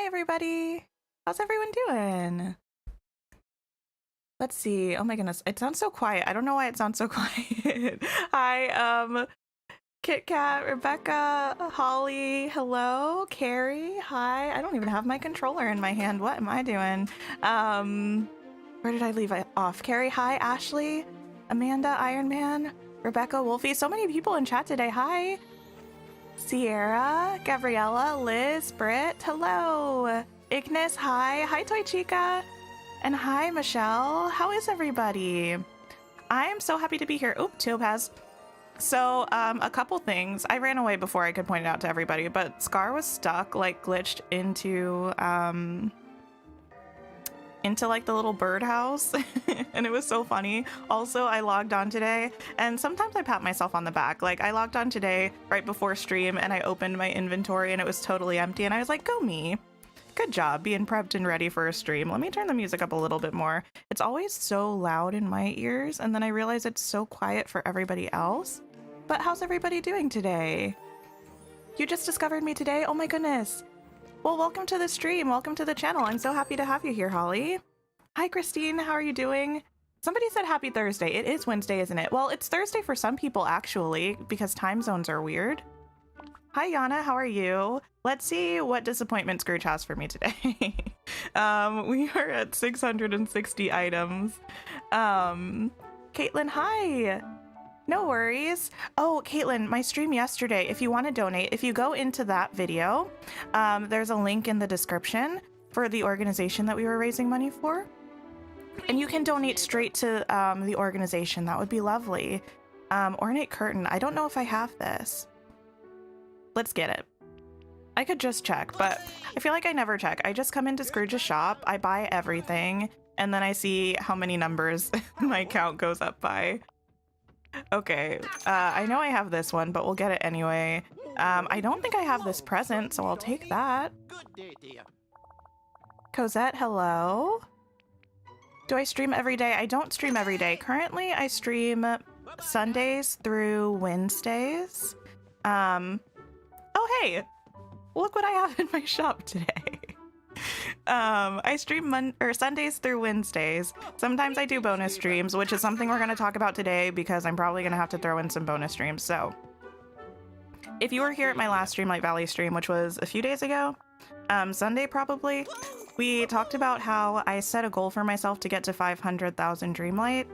Hi, everybody. How's everyone doing? Let's see. Oh my goodness, it sounds so quiet. I don't know why it sounds so quiet. Hi, Kit Kat, Rebecca, Holly, hello, Carrie, hi. I don't even have my controller in my hand. What am I doing? Where did I leave it off? Carrie, hi, Ashley, Amanda, Iron Man, Rebecca, Wolfie. So many people in chat today. Hi. Sierra, Gabriella, Liz, Britt, hello. Ignis, hi. Hi, Toy Chica. And hi, Michelle. How is everybody? I am so happy to be here. Oop, Topaz. So, a couple things. I ran away before I could point it out to everybody, but Scar was stuck, like glitched into like the little birdhouse and it was so funny. Also, I logged on today and sometimes I pat myself on the back. Like I logged on today right before stream and I opened my inventory and it was totally empty and I was like, go me. Good job being prepped and ready for a stream. Let me turn the music up a little bit more. It's always so loud in my ears and then I realize it's so quiet for everybody else. But how's everybody doing today? You just discovered me today? Oh my goodness. Well, welcome to the stream. Welcome to the channel. I'm so happy to have you here, Holly. Hi, Christine. How are you doing? Somebody said happy Thursday. It is Wednesday, isn't it? Well, it's Thursday for some people, actually, because time zones are weird. Hi, Yana. How are you? Let's see what disappointment Scrooge has for me today. We are at 660 items. Caitlin, hi. No worries. Oh, Caitlin, my stream yesterday, if you want to donate, if you go into that video, there's a link in the description for the organization that we were raising money for. And you can donate straight to the organization. That would be lovely. Ornate curtain. I don't know if I have this. Let's get it. I could just check, but I feel like I never check. I just come into Scrooge's shop, I buy everything, and then I see how many numbers my account goes up by. Okay, I know I have this one, but we'll get it anyway. I don't think I have this present, so I'll take that. Cosette, hello. Do I stream every day? I don't stream every day. Currently, I stream Sundays through Wednesdays. Oh, hey, look what I have in my shop today. I stream Sundays through Wednesdays. Sometimes I do bonus streams, which is something we're going to talk about today because I'm probably going to have to throw in some bonus streams. So if you were here at my last Dreamlight Valley stream, which was a few days ago, Sunday probably, we talked about how I set a goal for myself to get to 500,000 Dreamlight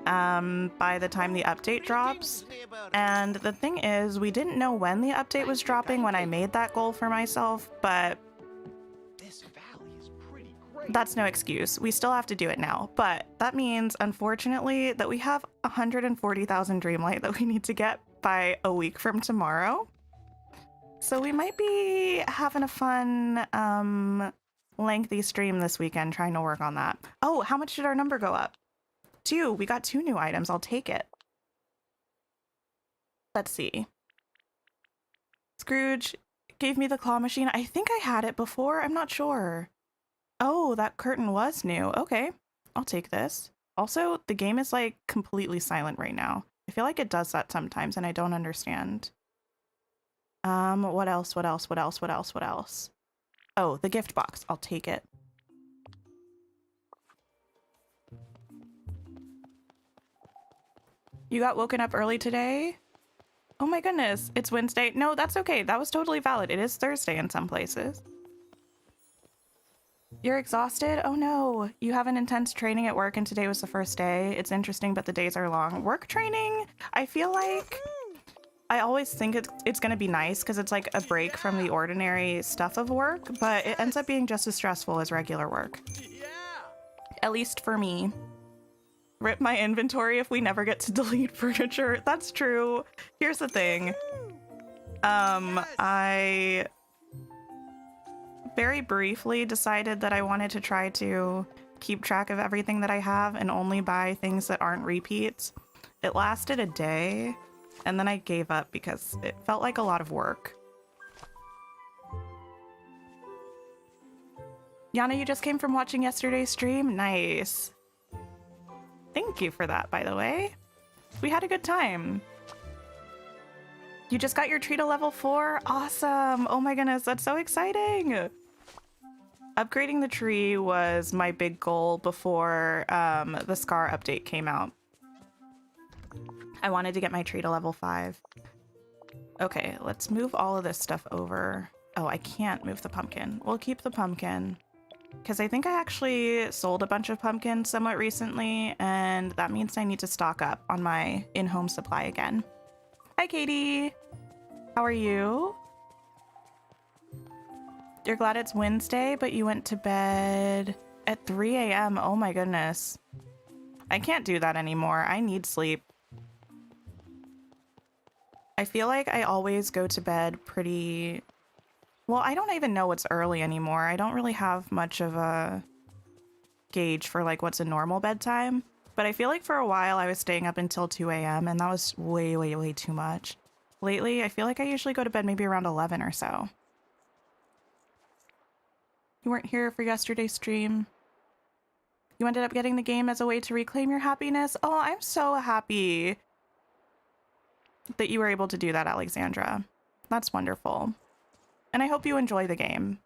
by the time the update drops. And the thing is, we didn't know when the update was dropping when I made that goal for myself, but that's no excuse. We still have to do it now. But that means, unfortunately, that we have 140,000 Dreamlight that we need to get by a week from tomorrow. So we might be having a fun, lengthy stream this weekend trying to work on that. Oh, how much did our number go up? 2. We got 2 new items. I'll take it. Let's see. Scrooge gave me the claw machine. I think I had it before. I'm not sure. Oh, that curtain was new. Okay, I'll take this. Also, the game is like completely silent right now. I feel like it does that sometimes and I don't understand. What else? What else? What else? What else? What else? Oh, the gift box. I'll take it. You got woken up early today? Oh my goodness, it's Wednesday. No, that's okay. That was totally valid. It is Thursday in some places. You're exhausted? Oh no. You have an intense training at work and today was the first day. It's interesting, but the days are long. Work training? I feel like I always think it's going to be nice because it's like a break from the ordinary stuff of work, but it ends up being just as stressful as regular work. At least for me. Rip my inventory if we never get to delete furniture. That's true. Here's the thing. I very briefly decided that I wanted to try to keep track of everything that I have and only buy things that aren't repeats. It lasted a day and then I gave up because it felt like a lot of work. Yana, you just came from watching yesterday's stream? Nice. Thank you for that, by the way. We had a good time. You just got your tree to level 4? Awesome. Oh my goodness, that's so exciting. Upgrading the tree was my big goal before the Scar update came out. I wanted to get my tree to level 5. Okay, let's move all of this stuff over. Oh, I can't move the pumpkin. We'll keep the pumpkin. Because I think I actually sold a bunch of pumpkins somewhat recently, and that means I need to stock up on my in-home supply again. Hi, Katie. How are you? You're glad it's Wednesday, but you went to bed at 3 a.m. Oh my goodness. I can't do that anymore. I need sleep. I feel like I always go to bed pretty... Well, I don't even know what's early anymore. I don't really have much of a gauge for like what's a normal bedtime. But I feel like for a while I was staying up until 2 a.m. and that was way, way, way too much. Lately, I feel like I usually go to bed maybe around 11 or so. You weren't here for yesterday's stream. You ended up getting the game as a way to reclaim your happiness. Oh, I'm so happy that you were able to do that, Alexandra. That's wonderful. And I hope you enjoy the game.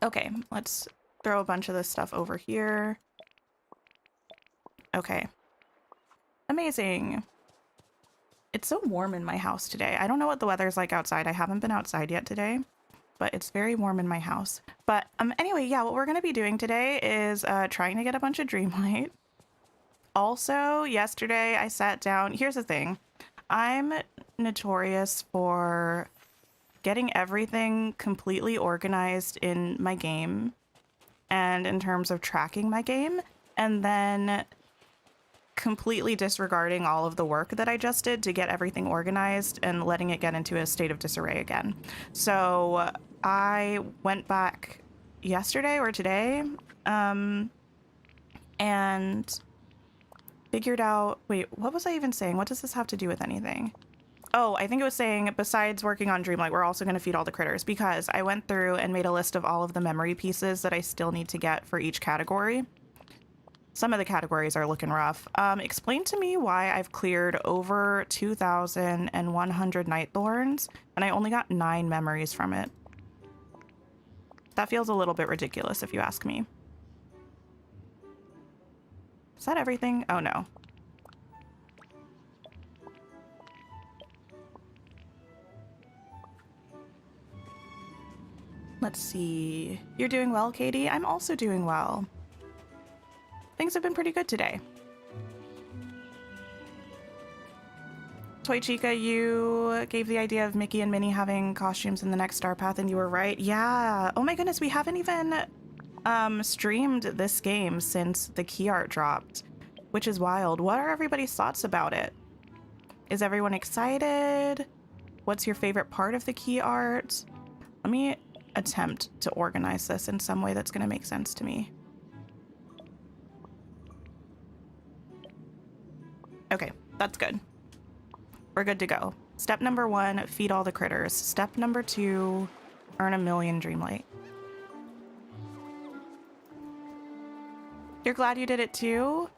Okay, let's throw a bunch of this stuff over here. Okay. Amazing. It's so warm in my house today. I don't know what the weather's like outside. I haven't been outside yet today, but it's very warm in my house. But anyway, yeah, what we're going to be doing today is trying to get a bunch of Dreamlight. Also, yesterday I sat down. Here's the thing. I'm notorious for getting everything completely organized in my game and in terms of tracking my game, and then completely disregarding all of the work that I just did to get everything organized and letting it get into a state of disarray again. So I went back yesterday or today and figured out, wait, what was I even saying? What does this have to do with anything? Oh, I think it was saying, besides working on Dreamlight, we're also going to feed all the critters, because I went through and made a list of all of the memory pieces that I still need to get for each category. Some of the categories are looking rough. Explain to me why I've cleared over 2,100 night thorns, and I only got 9 memories from it. That feels a little bit ridiculous, if you ask me. Is that everything? Oh, no. Let's see. You're doing well, Katie? I'm also doing well. Things have been pretty good today. Toy Chica, you gave the idea of Mickey and Minnie having costumes in the next Star Path, and you were right. Yeah. Oh my goodness, we haven't even streamed this game since the key art dropped, which is wild. What are everybody's thoughts about it? Is everyone excited? What's your favorite part of the key art? Let me attempt to organize this in some way that's going to make sense to me. Okay, that's good. We're good to go. Step number 1, feed all the critters. Step number 2, earn 1,000,000 Dreamlight. You're glad you did it too?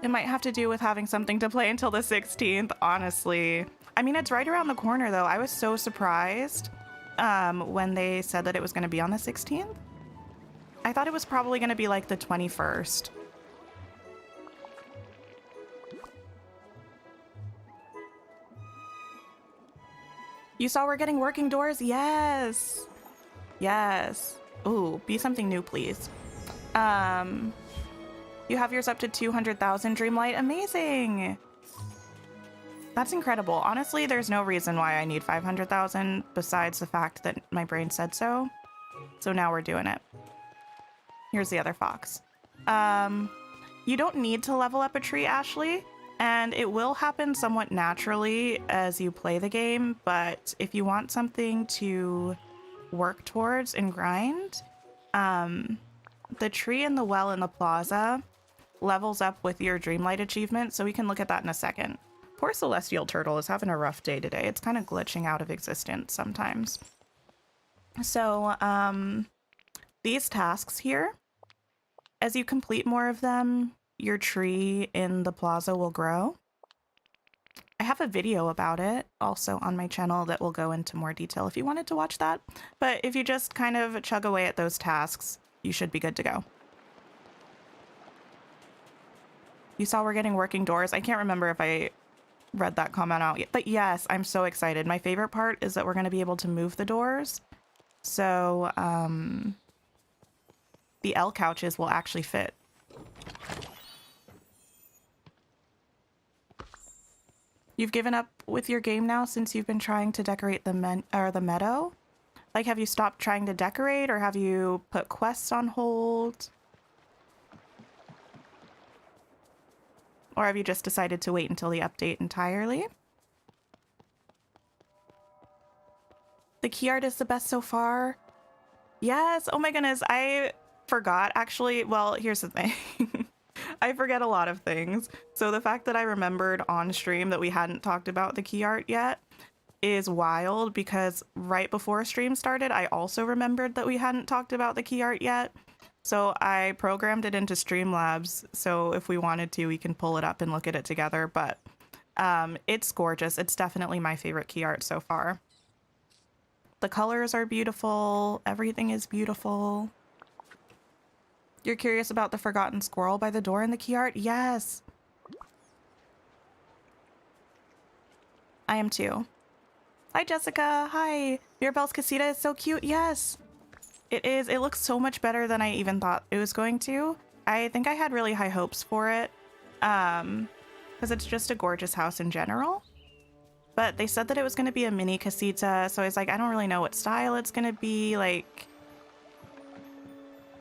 It might have to do with having something to play until the 16th, honestly. I mean, it's right around the corner though. I was so surprised when they said that it was going to be on the 16th. I thought it was probably going to be like the 21st. You saw we're getting working doors? Yes. Yes. Ooh, be something new, please. You have yours up to 200,000 Dreamlight. Amazing. That's incredible. Honestly, there's no reason why I need 500,000 besides the fact that my brain said so. So now we're doing it. Here's the other fox. You don't need to level up a tree, Ashley, and it will happen somewhat naturally as you play the game, but if you want something to work towards and grind, the tree and the well in the plaza levels up with your Dreamlight achievement, so we can look at that in a second. Poor Celestial Turtle is having a rough day today. It's kind of glitching out of existence sometimes. So, these tasks here, as you complete more of them, your tree in the plaza will grow. I have a video about it also on my channel that will go into more detail if you wanted to watch that. But if you just kind of chug away at those tasks, you should be good to go. You saw we're getting working doors. I can't remember if I read that comment out yet, but yes, I'm so excited. My favorite part is that we're going to be able to move the doors. So, the L couches will actually fit. You've given up with your game now since you've been trying to decorate the meadow? Like, have you stopped trying to decorate, or have you put quests on hold? Or have you just decided to wait until the update entirely? The key art is the best so far. Yes, oh my goodness, I forgot actually. Well, here's the thing. I forget a lot of things. So the fact that I remembered on stream that we hadn't talked about the key art yet is wild, because right before stream started, I also remembered that we hadn't talked about the key art yet. So I programmed it into Streamlabs, so if we wanted to, we can pull it up and look at it together. But it's gorgeous. It's definitely my favorite key art so far. The colors are beautiful. Everything is beautiful. You're curious about the forgotten squirrel by the door in the key art? Yes. I am too. Hi, Jessica. Hi. Mirabelle's casita is so cute. Yes. It is. It looks so much better than I even thought it was going to. I think I had really high hopes for it, because it's just a gorgeous house in general. But they said that it was going to be a mini casita, so I was like, I don't really know what style it's going to be, like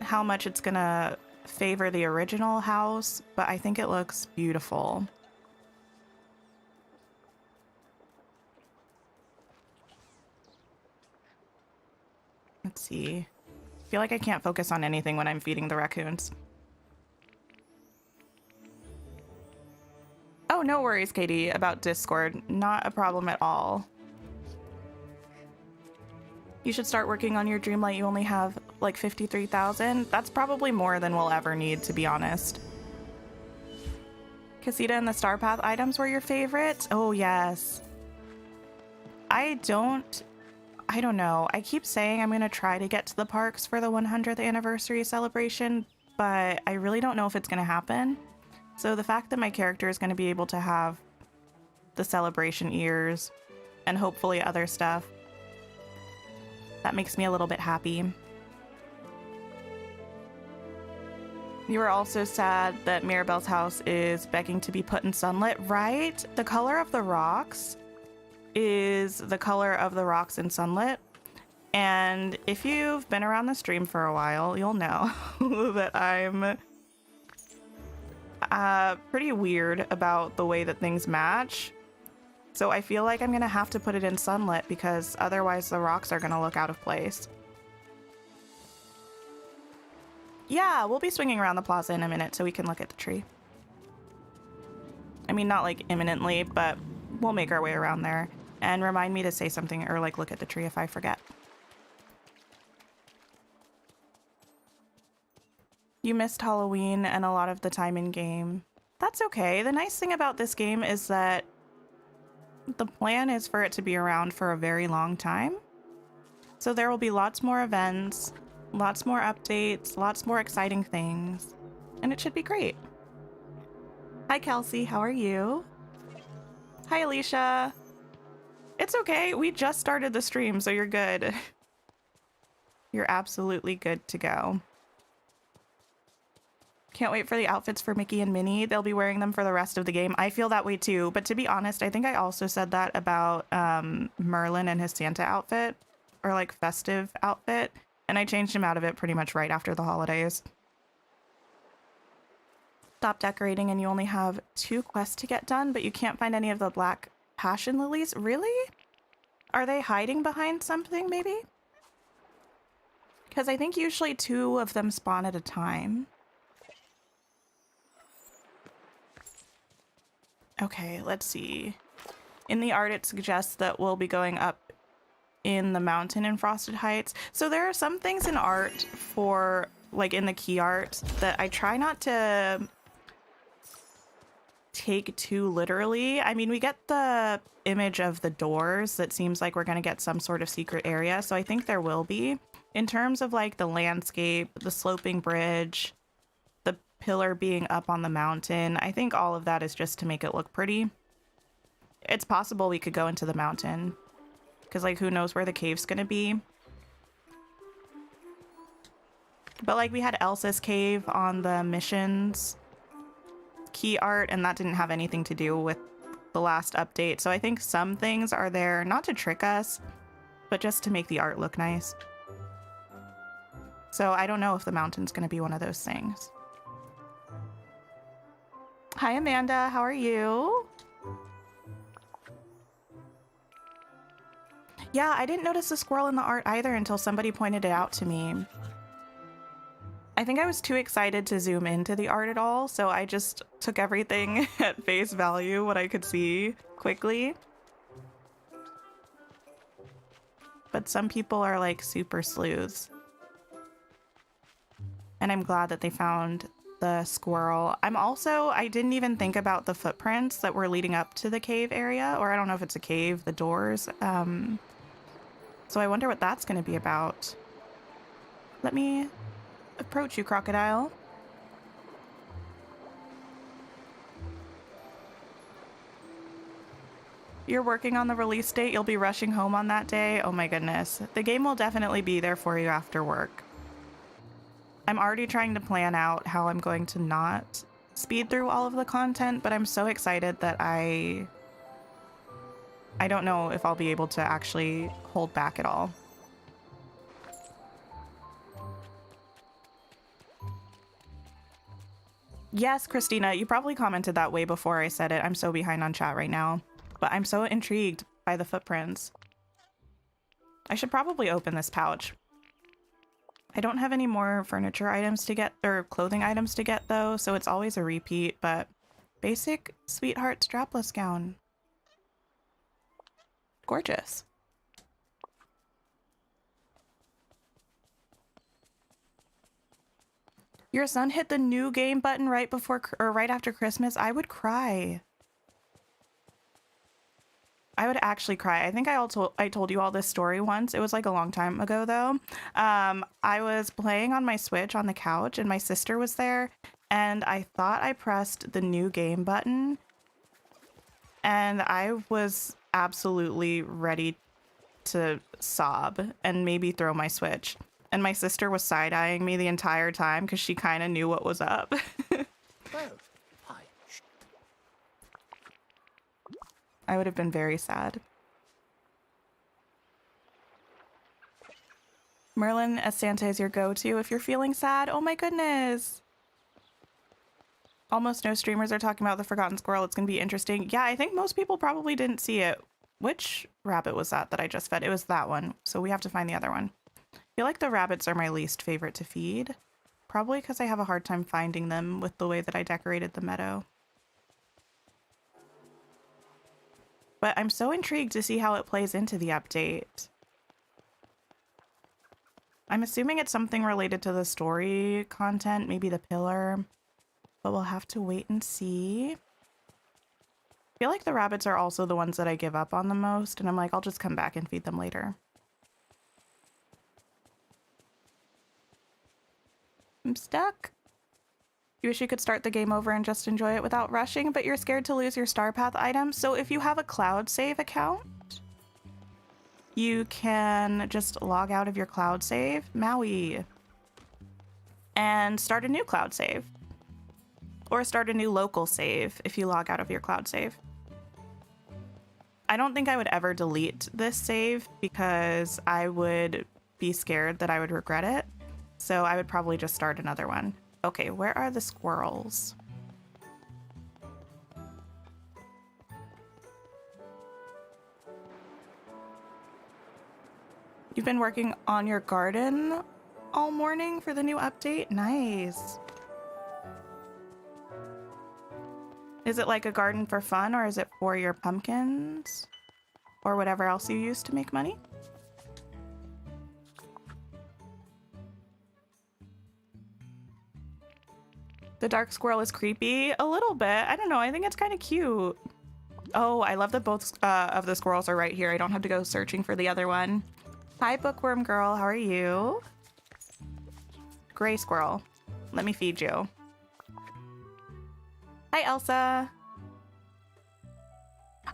how much it's going to favor the original house, but I think it looks beautiful. Let's see. I feel like I can't focus on anything when I'm feeding the raccoons. Oh, no worries, Katie, about Discord. Not a problem at all. You should start working on your Dreamlight. You only have like 53,000. That's probably more than we'll ever need, to be honest. Casita and the Star Path items were your favorites? Oh, yes. I don't know. I keep saying I'm going to try to get to the parks for the 100th anniversary celebration, but I really don't know if it's going to happen. So the fact that my character is going to be able to have the celebration ears and hopefully other stuff, that makes me a little bit happy. You were also sad that Mirabelle's house is begging to be put in sunlit, right? The color of the rocks is the color of the rocks in sunlit. And if you've been around the stream for a while, you'll know that I'm pretty weird about the way that things match. So I feel like I'm gonna have to put it in sunlit, because otherwise the rocks are gonna look out of place. Yeah, we'll be swinging around the plaza in a minute so we can look at the tree. I mean, not like imminently, but we'll make our way around there. And remind me to say something or like look at the tree if I forget. You missed Halloween and a lot of the time in game. That's okay. The nice thing about this game is that the plan is for it to be around for a very long time. So there will be lots more events, lots more updates, lots more exciting things, and it should be great. Hi, Kelsey. How are you? Hi, Alicia. It's okay. We just started the stream, so you're good. You're absolutely good to go. Can't wait for the outfits for Mickey and Minnie. They'll be wearing them for the rest of the game. I feel that way too, but to be honest, I think I also said that about Merlin and his Santa outfit, or like festive outfit, and I changed him out of it pretty much right after the holidays. Stop decorating and you only have 2 quests to get done, but you can't find any of the black passion lilies? Really? Are they hiding behind something, maybe? Because I think usually 2 of them spawn at a time. Okay, let's see. In the art, it suggests that we'll be going up in the mountain in Frosted Heights. So there are some things in art for, like in the key art, that I try not to take too literally. I mean, we get the image of the doors that seems like we're going to get some sort of secret area, so I think there will be. In terms of like the landscape, the sloping bridge, the pillar being up on the mountain, I think all of that is just to make it look pretty. It's possible we could go into the mountain, because like who knows where the cave's going to be. But like we had Elsa's cave on the missions key art, and that didn't have anything to do with the last update. So I think some things are there not to trick us, but just to make the art look nice. So I don't know if the mountain's going to be one of those things. Hi, Amanda. How are you? Yeah, I didn't notice the squirrel in the art either until somebody pointed it out to me. I think I was too excited to zoom into the art at all, so I just took everything at face value, what I could see quickly. But some people are like super sleuths. And I'm glad that they found the squirrel. I didn't even think about the footprints that were leading up to the cave area, or I don't know if it's a cave, the doors. So I wonder what that's going to be about. Let me approach you, crocodile. You're working on the release date. You'll be rushing home on that day. Oh my goodness. The game will definitely be there for you after work. I'm already trying to plan out how I'm going to not speed through all of the content, but I'm so excited that I don't know if I'll be able to actually hold back at all. Yes, Christina, you probably commented that way before I said it. I'm so behind on chat right now, but I'm so intrigued by the footprints. I should probably open this pouch. I don't have any more furniture items to get, or clothing items to get though, so it's always a repeat, but basic sweetheart strapless gown. Gorgeous. Your son hit the new game button right before or right after Christmas. I would cry. I would actually cry. I think I told you all this story once. It was like a long time ago though. I was playing on my Switch on the couch and my sister was there and I thought I pressed the new game button and I was absolutely ready to sob and maybe throw my Switch. And my sister was side-eyeing me the entire time because she kind of knew what was up. I would have been very sad. Merlin as Santa is your go-to if you're feeling sad. Oh my goodness. Almost no streamers are talking about the Forgotten Squirrel. It's going to be interesting. Yeah, I think most people probably didn't see it. Which rabbit was that I just fed? It was that one. So we have to find the other one. I feel like the rabbits are my least favorite to feed. Probably because I have a hard time finding them with the way that I decorated the meadow. But I'm so intrigued to see how it plays into the update. I'm assuming it's something related to the story content, maybe the pillar. But we'll have to wait and see. I feel like the rabbits are also the ones that I give up on the most, and I'm like, I'll just come back and feed them later. I'm stuck. You wish you could start the game over and just enjoy it without rushing, but you're scared to lose your Star Path items. So if you have a Cloud Save account, you can just log out of your Cloud Save, Maui, and start a new Cloud Save. Or start a new local save if you log out of your Cloud Save. I don't think I would ever delete this save because I would be scared that I would regret it. So I would probably just start another one. Okay, where are the squirrels? You've been working on your garden all morning for the new update? Nice. Is it like a garden for fun, or is it for your pumpkins? Or whatever else you use to make money? The dark squirrel is creepy a little bit. I don't know. I think it's kind of cute. Oh, I love that both of the squirrels are right here. I don't have to go searching for the other one. Hi, bookworm girl. How are you? Gray squirrel. Let me feed you. Hi, Elsa.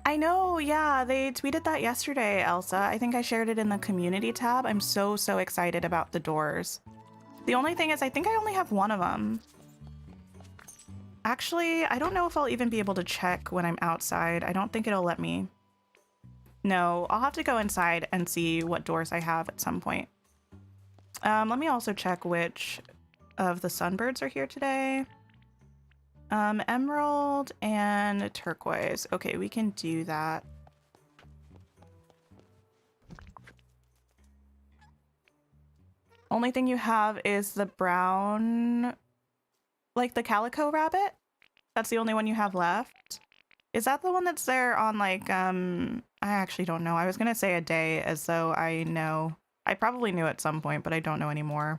I know, yeah, they tweeted that yesterday, Elsa. I think I shared it in the community tab. I'm so excited about the doors. The only thing is I think I only have one of them. Actually, I don't know if I'll even be able to check when I'm outside. I don't think it'll let me. No, I'll have to go inside and see what doors I have at some point. Let me also check which of the sunbirds are here today. Emerald and turquoise. Okay, we can do that. Only thing you have is the brown, like the calico rabbit. That's the only one you have left. Is that the one that's there on like, I actually don't know. I was gonna say a day as though I know. I probably knew at some point, but I don't know anymore.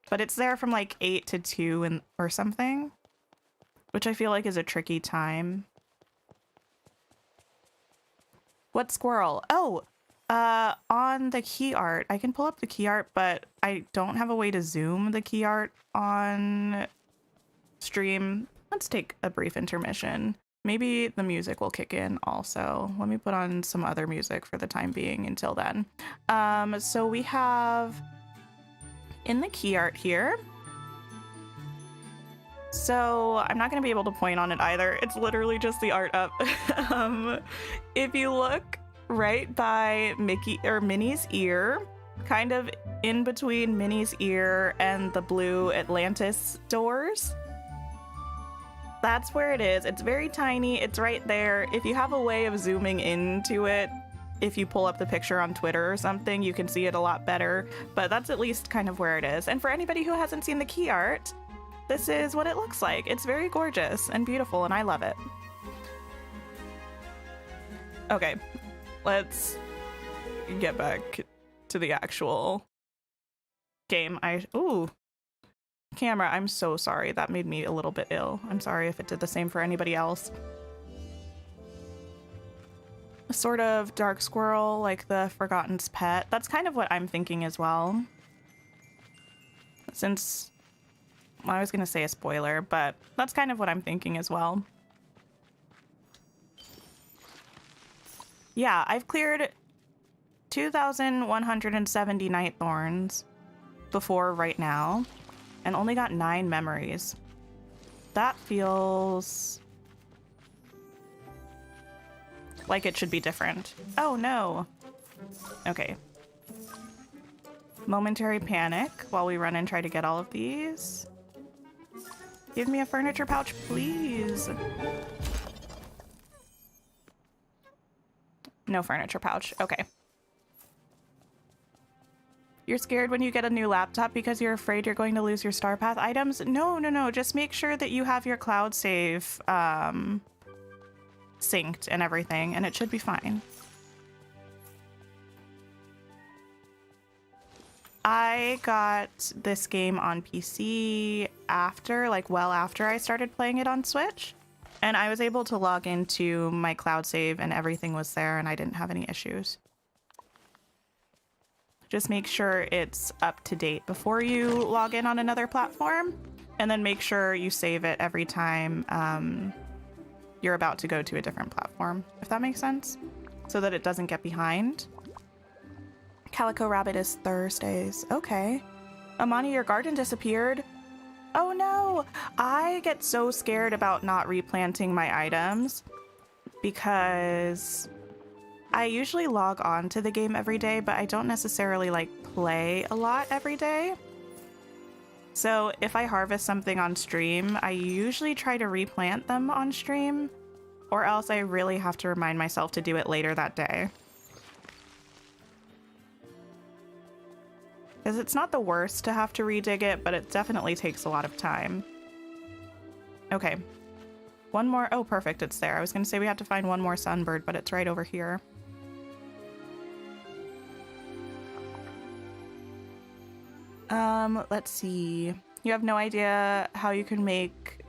But it's there from like 8 to 2 and or something, which I feel like is a tricky time. What squirrel? Oh, on the key art. I can pull up the key art, but I don't have a way to zoom the key art on stream. Let's take a brief intermission. Maybe the music will kick in also. Let me put on some other music for the time being until then. So we have in the key art here. So I'm not going to be able to point on it either. It's literally just the art up. If you look right by Mickey or Minnie's ear, kind of in between Minnie's ear and the blue Atlantis doors, that's where it is. It's very tiny. It's right there. If you have a way of zooming into it, if you pull up the picture on Twitter or something, you can see it a lot better, but that's at least kind of where it is. And for anybody who hasn't seen the key art, this is what it looks like. It's very gorgeous and beautiful, and I love it. Okay, let's get back to the actual game. Ooh, camera, I'm so sorry. That made me a little bit ill. I'm sorry if it did the same for anybody else. A sort of dark squirrel, like the Forgotten's pet. That's kind of what I'm thinking as well. Since, well, I was gonna say a spoiler, but that's kind of what I'm thinking as well. Yeah, I've cleared 2,170 night thorns before right now, and only got 9 memories. That feels like it should be different. Oh no. Okay. Momentary panic while we run and try to get all of these. Give me a furniture pouch, please. No furniture pouch. Okay. You're scared when you get a new laptop because you're afraid you're going to lose your Star Path items? No. Just make sure that you have your cloud save synced and everything, and it should be fine. I got this game on PC after, like, well after I started playing it on Switch, and I was able to log into my cloud save and everything was there and I didn't have any issues. Just make sure it's up to date before you log in on another platform, and then make sure you save it every time you're about to go to a different platform, if that makes sense, so that it doesn't get behind. Calico Rabbit is Thursdays. Okay. Amani, your garden disappeared. Oh no! I get so scared about not replanting my items because I usually log on to the game every day, but I don't necessarily like play a lot every day. So if I harvest something on stream, I usually try to replant them on stream, or else I really have to remind myself to do it later that day. Because it's not the worst to have to redig it, but it definitely takes a lot of time. Okay. One more. Oh, perfect. It's there. I was going to say we had to find one more sunbird, but it's right over here. Let's see. You have no idea how you can make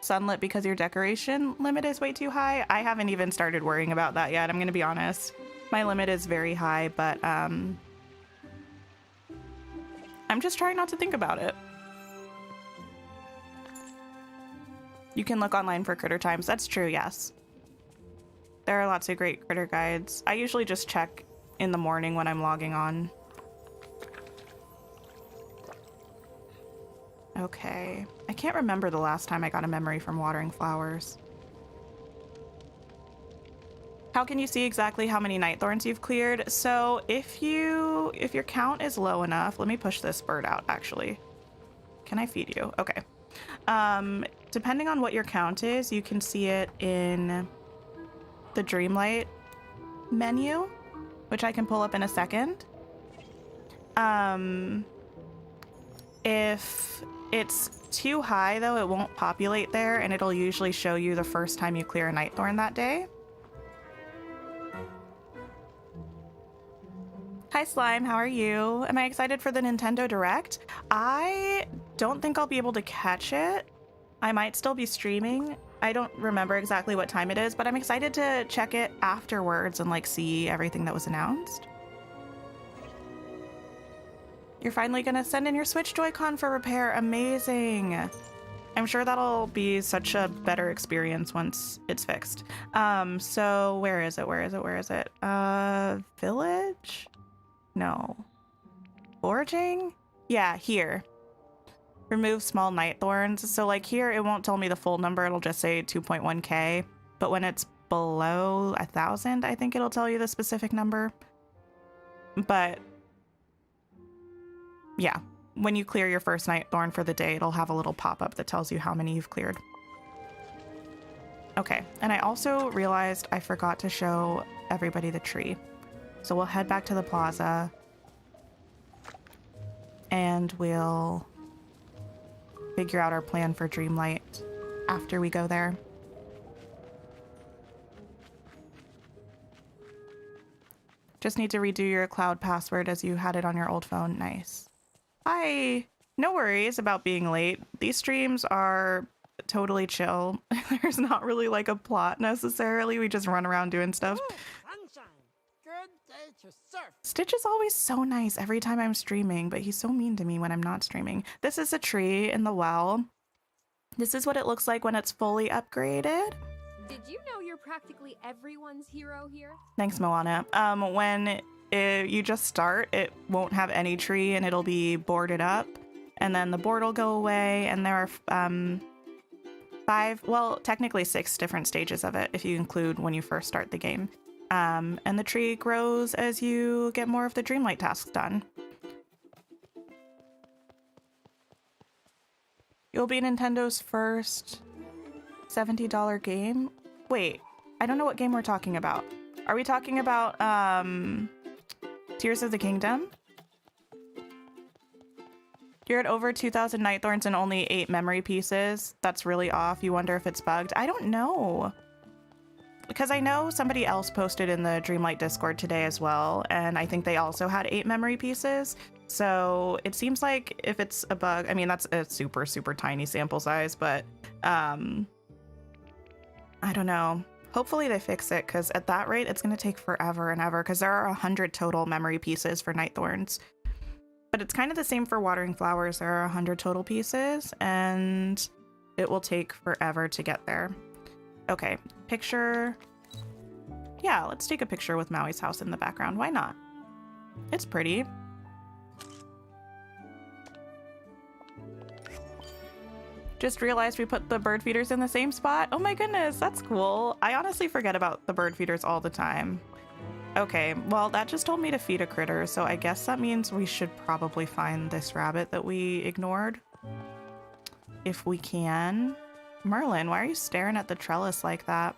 sunlit because your decoration limit is way too high? I haven't even started worrying about that yet, I'm gonna be honest. My limit is very high, but I'm just trying not to think about it. You can look online for critter times. That's true, yes. There are lots of great critter guides. I usually just check in the morning when I'm logging on. Okay. I can't remember the last time I got a memory from watering flowers. How can you see exactly how many night thorns you've cleared? So if your count is low enough, let me push this bird out actually. Can I feed you? Okay. Depending on what your count is, you can see it in the Dreamlight menu, which I can pull up in a second. If it's too high though, it won't populate there, and it'll usually show you the first time you clear a night thorn that day. Hi Slime, how are you? Am I excited for the Nintendo Direct? I don't think I'll be able to catch it. I might still be streaming. I don't remember exactly what time it is, but I'm excited to check it afterwards and like see everything that was announced. You're finally gonna send in your Switch Joy-Con for repair. Amazing. I'm sure that'll be such a better experience once it's fixed. So where is it? Village? No. Foraging? Yeah, here. Remove small night thorns. So like here, it won't tell me the full number. It'll just say 2.1K. But when it's below 1,000, I think it'll tell you the specific number. But yeah, when you clear your first night thorn for the day, it'll have a little pop-up that tells you how many you've cleared. Okay, and I also realized I forgot to show everybody the tree. So we'll head back to the plaza and we'll figure out our plan for Dreamlight after we go there. Just need to redo your cloud password as you had it on your old phone. Nice. Hi. No worries about being late. These streams are totally chill. There's not really like a plot necessarily. We just run around doing stuff. Ooh, sunshine. Good day to surf. Stitch is always so nice every time I'm streaming, but he's so mean to me when I'm not streaming. This is a tree in the well. This is what it looks like when it's fully upgraded. Did you know you're practically everyone's hero here? Thanks, Moana. When you just start, it won't have any tree and it'll be boarded up, and then the board will go away, and there are technically 6 different stages of it if you include when you first start the game. And the tree grows as you get more of the Dreamlight tasks done. You'll be Nintendo's first $70 game? Wait, I don't know what game we're talking about. Are we talking about Tears of the Kingdom? You're at over 2,000 night thorns and only 8 memory pieces. That's really off. You wonder if it's bugged. I don't know. Because I know somebody else posted in the Dreamlight Discord today as well, and I think they also had 8 memory pieces. So it seems like if it's a bug, I mean, that's a super, super tiny sample size, but I don't know. Hopefully they fix it, because at that rate, it's going to take forever and ever, because there are 100 total memory pieces for night thorns. But it's kind of the same for watering flowers. There are 100 total pieces, and it will take forever to get there. Okay, picture. Yeah, let's take a picture with Maui's house in the background. Why not? It's pretty. Just realized we put the bird feeders in the same spot. Oh my goodness, that's cool. I honestly forget about the bird feeders all the time. Okay, well, that just told me to feed a critter, so I guess that means we should probably find this rabbit that we ignored. If we can. Merlin, why are you staring at the trellis like that?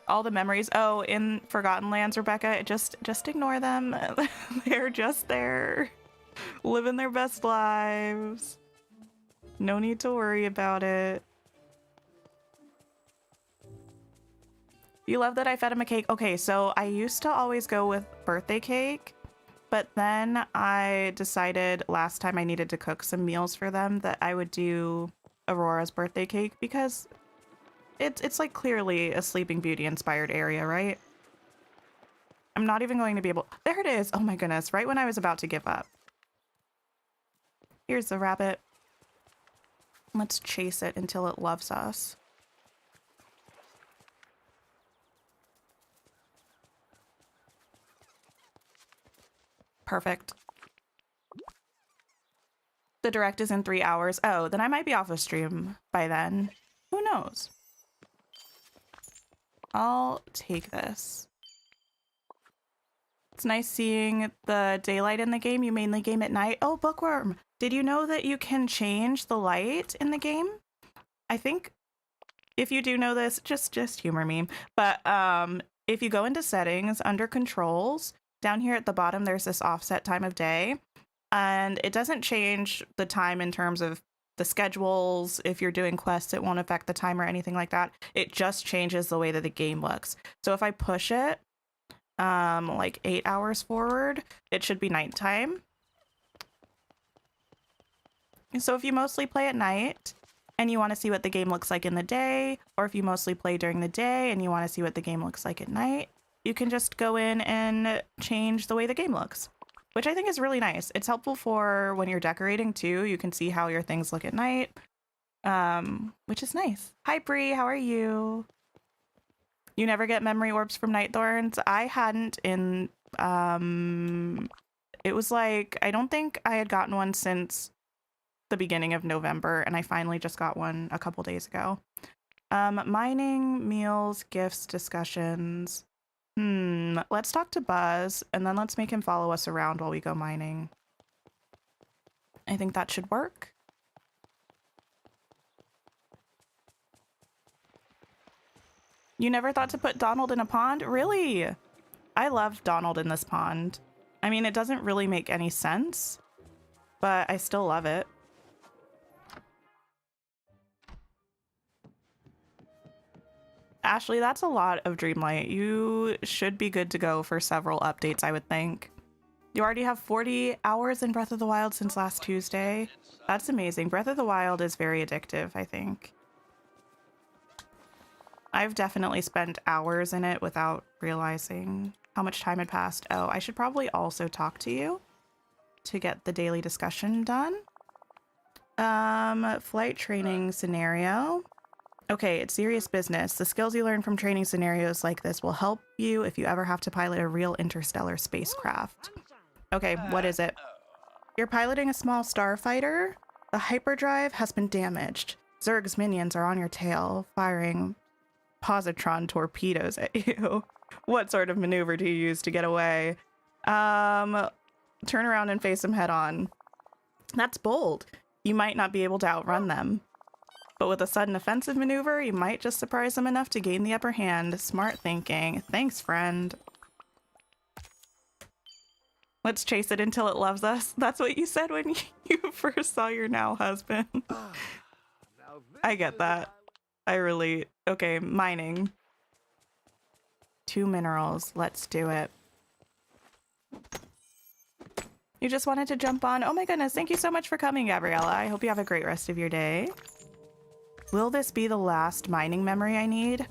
All the memories. Oh, in Forgotten Lands, Rebecca, just ignore them. They're just there, living their best lives. No need to worry about it. You love that I fed him a cake? Okay, so I used to always go with birthday cake, but then I decided last time I needed to cook some meals for them that I would do Aurora's birthday cake because it's like clearly a Sleeping Beauty inspired area, right? I'm not even going to be able... There it is! Oh my goodness, right when I was about to give up. Here's the rabbit. Let's chase it until it loves us. Perfect. The direct is in 3 hours. Oh, then I might be off of stream by then. Who knows? I'll take this. It's nice seeing the daylight in the game. You mainly game at night. Oh, Bookworm. Did you know that you can change the light in the game? I think if you do know this, just humor me. But if you go into settings under controls, down here at the bottom, there's this offset time of day. And it doesn't change the time in terms of the schedules. If you're doing quests, it won't affect the time or anything like that. It just changes the way that the game looks. So if I push it like 8 hours forward, it should be nighttime. So if you mostly play at night and you want to see what the game looks like in the day, or if you mostly play during the day and you want to see what the game looks like at night, you can just go in and change the way the game looks, which I think is really nice. It's helpful for when you're decorating too. You can see how your things look at night, which is nice. Hi, Bree. How are you? You never get memory orbs from night thorns? I hadn't in, it was like, I don't think I had gotten one since the beginning of November, and I finally just got one a couple days ago. Mining, meals, gifts, discussions. Let's talk to Buzz, and then let's make him follow us around while we go mining. I think that should work. You never thought to put Donald in a pond? Really? I love Donald in this pond. I mean, it doesn't really make any sense, but I still love it. Ashley, that's a lot of Dreamlight. You should be good to go for several updates, I would think. You already have 40 hours in Breath of the Wild since last Tuesday. That's amazing. Breath of the Wild is very addictive, I think. I've definitely spent hours in it without realizing how much time had passed. Oh, I should probably also talk to you to get the daily discussion done. Flight training scenario. Okay, it's serious business. The skills you learn from training scenarios like this will help you if you ever have to pilot a real interstellar spacecraft. Okay, what is it? You're piloting a small starfighter. The hyperdrive has been damaged. Zerg's minions are on your tail, firing positron torpedoes at you. What sort of maneuver do you use to get away? Turn around and face them head on. That's bold. You might not be able to outrun them. But with a sudden offensive maneuver, you might just surprise them enough to gain the upper hand. Smart thinking. Thanks, friend. Let's chase it until it loves us. That's what you said when you first saw your now husband. I get that. I relate. Okay, mining. 2 minerals. Let's do it. You just wanted to jump on? Oh my goodness, thank you so much for coming, Gabriella. I hope you have a great rest of your day. Will this be the last mining memory I need?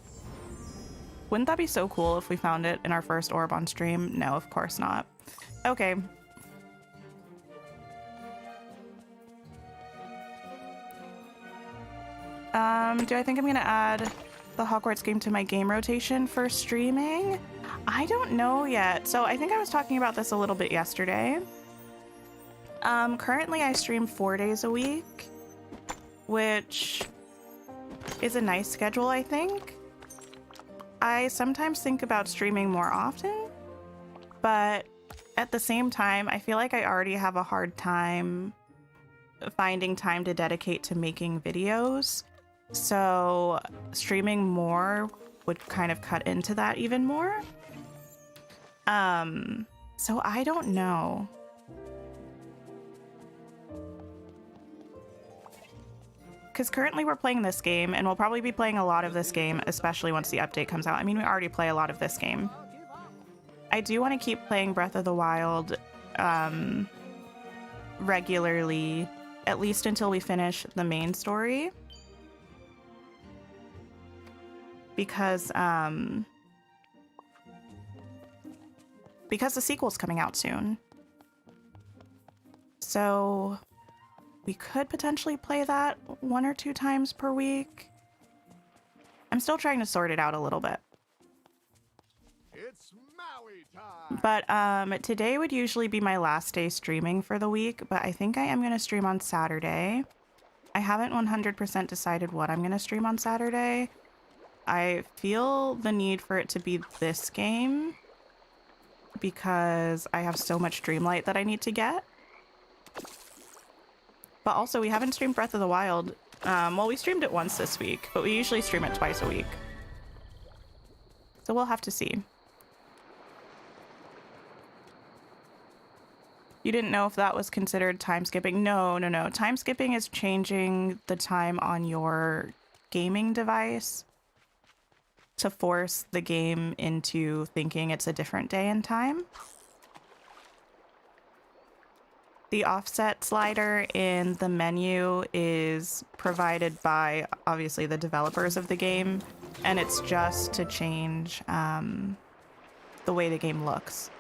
Wouldn't that be so cool if we found it in our first orb on stream? No, of course not. Okay. Do I think I'm gonna add the Hogwarts game to my game rotation for streaming? I don't know yet. So I think I was talking about this a little bit yesterday. Currently I stream 4 days a week, which is a nice schedule, I think. I sometimes think about streaming more often, but at the same time, I feel like I already have a hard time finding time to dedicate to making videos. So streaming more would kind of cut into that even more. So I don't know. Because currently we're playing this game, and we'll probably be playing a lot of this game, especially once the update comes out. I mean, we already play a lot of this game. I do want to keep playing Breath of the Wild regularly, at least until we finish the main story. Because the sequel's coming out soon. So we could potentially play that 1 or 2 times per week. I'm still trying to sort it out a little bit. It's Maui time. But today would usually be my last day streaming for the week, but I think I am going to stream on Saturday. I haven't 100% decided what I'm going to stream on Saturday. I feel the need for it to be this game because I have so much Dreamlight that I need to get. But also, we haven't streamed Breath of the Wild. Well, we streamed it once this week, but we usually stream it twice a week. So we'll have to see. You didn't know if that was considered time skipping? No. Time skipping is changing the time on your gaming device to force the game into thinking it's a different day and time. The offset slider in the menu is provided by, obviously, the developers of the game, and it's just to change the way the game looks.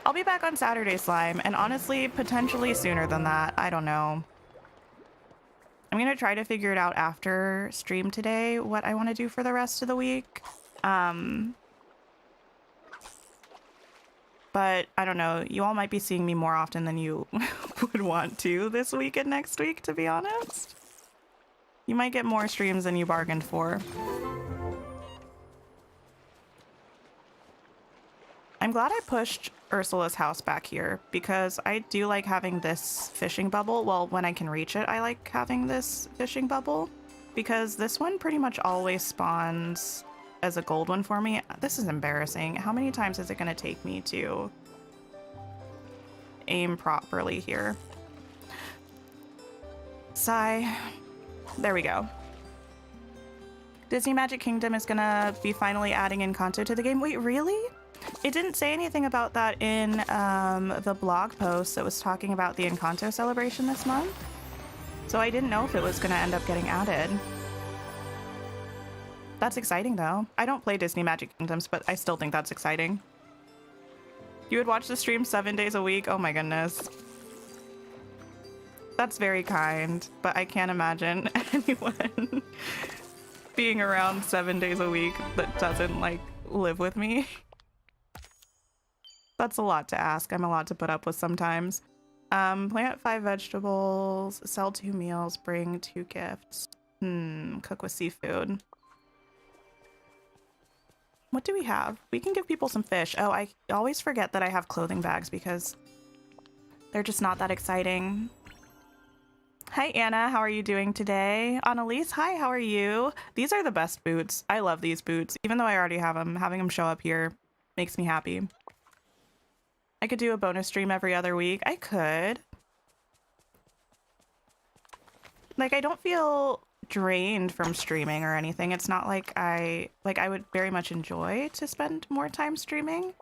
I'll be back on Saturday, Slime, and honestly, potentially sooner than that. I don't know. I'm going to try to figure it out after stream today, what I want to do for the rest of the week. But I don't know. You all might be seeing me more often than you would want to this week and next week, to be honest. You might get more streams than you bargained for. I'm glad I pushed Ursula's house back here because I do like having this fishing bubble. Well, when I can reach it, I like having this fishing bubble because this one pretty much always spawns as a gold one for me. This is embarrassing. How many times is it going to take me to aim properly here? Sigh. There we go. Disney Magic Kingdom is going to be finally adding Encanto to the game. Wait, really? It didn't say anything about that in the blog post that was talking about the Encanto celebration this month. So I didn't know if it was going to end up getting added. That's exciting, though. I don't play Disney Magic Kingdoms, but I still think that's exciting. You would watch the stream 7 days a week? Oh my goodness. That's very kind, but I can't imagine anyone being around 7 days a week that doesn't, like, live with me. That's a lot to ask. I'm a lot to put up with sometimes. Plant 5 vegetables, sell 2 meals, bring 2 gifts. Cook with seafood. What do we have? We can give people some fish. Oh, I always forget that I have clothing bags because they're just not that exciting. Hi, Anna. How are you doing today? Annalise, hi. How are you? These are the best boots. I love these boots. Even though I already have them, having them show up here makes me happy. I could do a bonus stream every other week. I could. Like, I don't feel drained from streaming or anything. It's not like I would very much enjoy to spend more time streaming.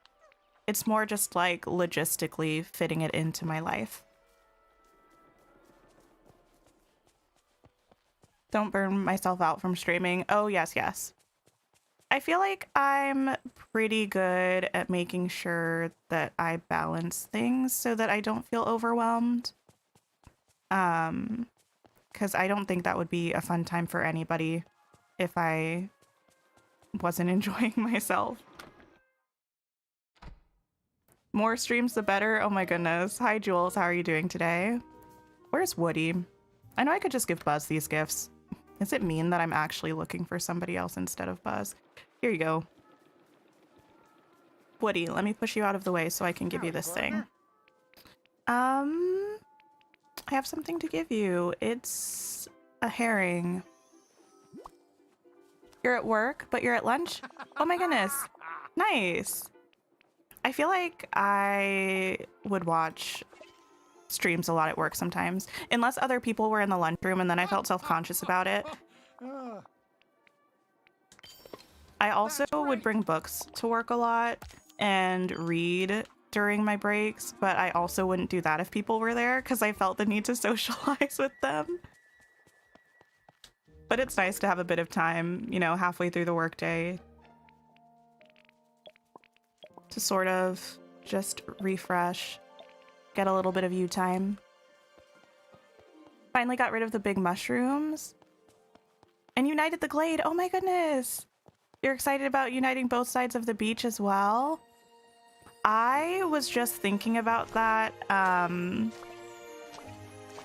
It's more just like logistically fitting it into my life. Don't burn myself out from streaming. Oh, yes, yes. I feel like I'm pretty good at making sure that I balance things so that I don't feel overwhelmed. Because I don't think that would be a fun time for anybody if I wasn't enjoying myself. More streams, the better. Oh my goodness. Hi, Jules. How are you doing today? Where's Woody? I know I could just give Buzz these gifts. Does it mean that I'm actually looking for somebody else instead of Buzz? Here you go. Woody, let me push you out of the way so I can give you this thing. I have something to give you. It's a herring. You're at work, but you're at lunch? Oh my goodness. Nice. I feel like I would watch streams a lot at work sometimes, unless other people were in the lunchroom and then I felt self-conscious about it. I also would bring books to work a lot and read during my breaks, but I also wouldn't do that if people were there because I felt the need to socialize with them. But it's nice to have a bit of time, you know, halfway through the workday to sort of just refresh, get a little bit of you time. Finally got rid of the big mushrooms and united the glade. Oh my goodness. You're excited about uniting both sides of the beach as well? I was just thinking about that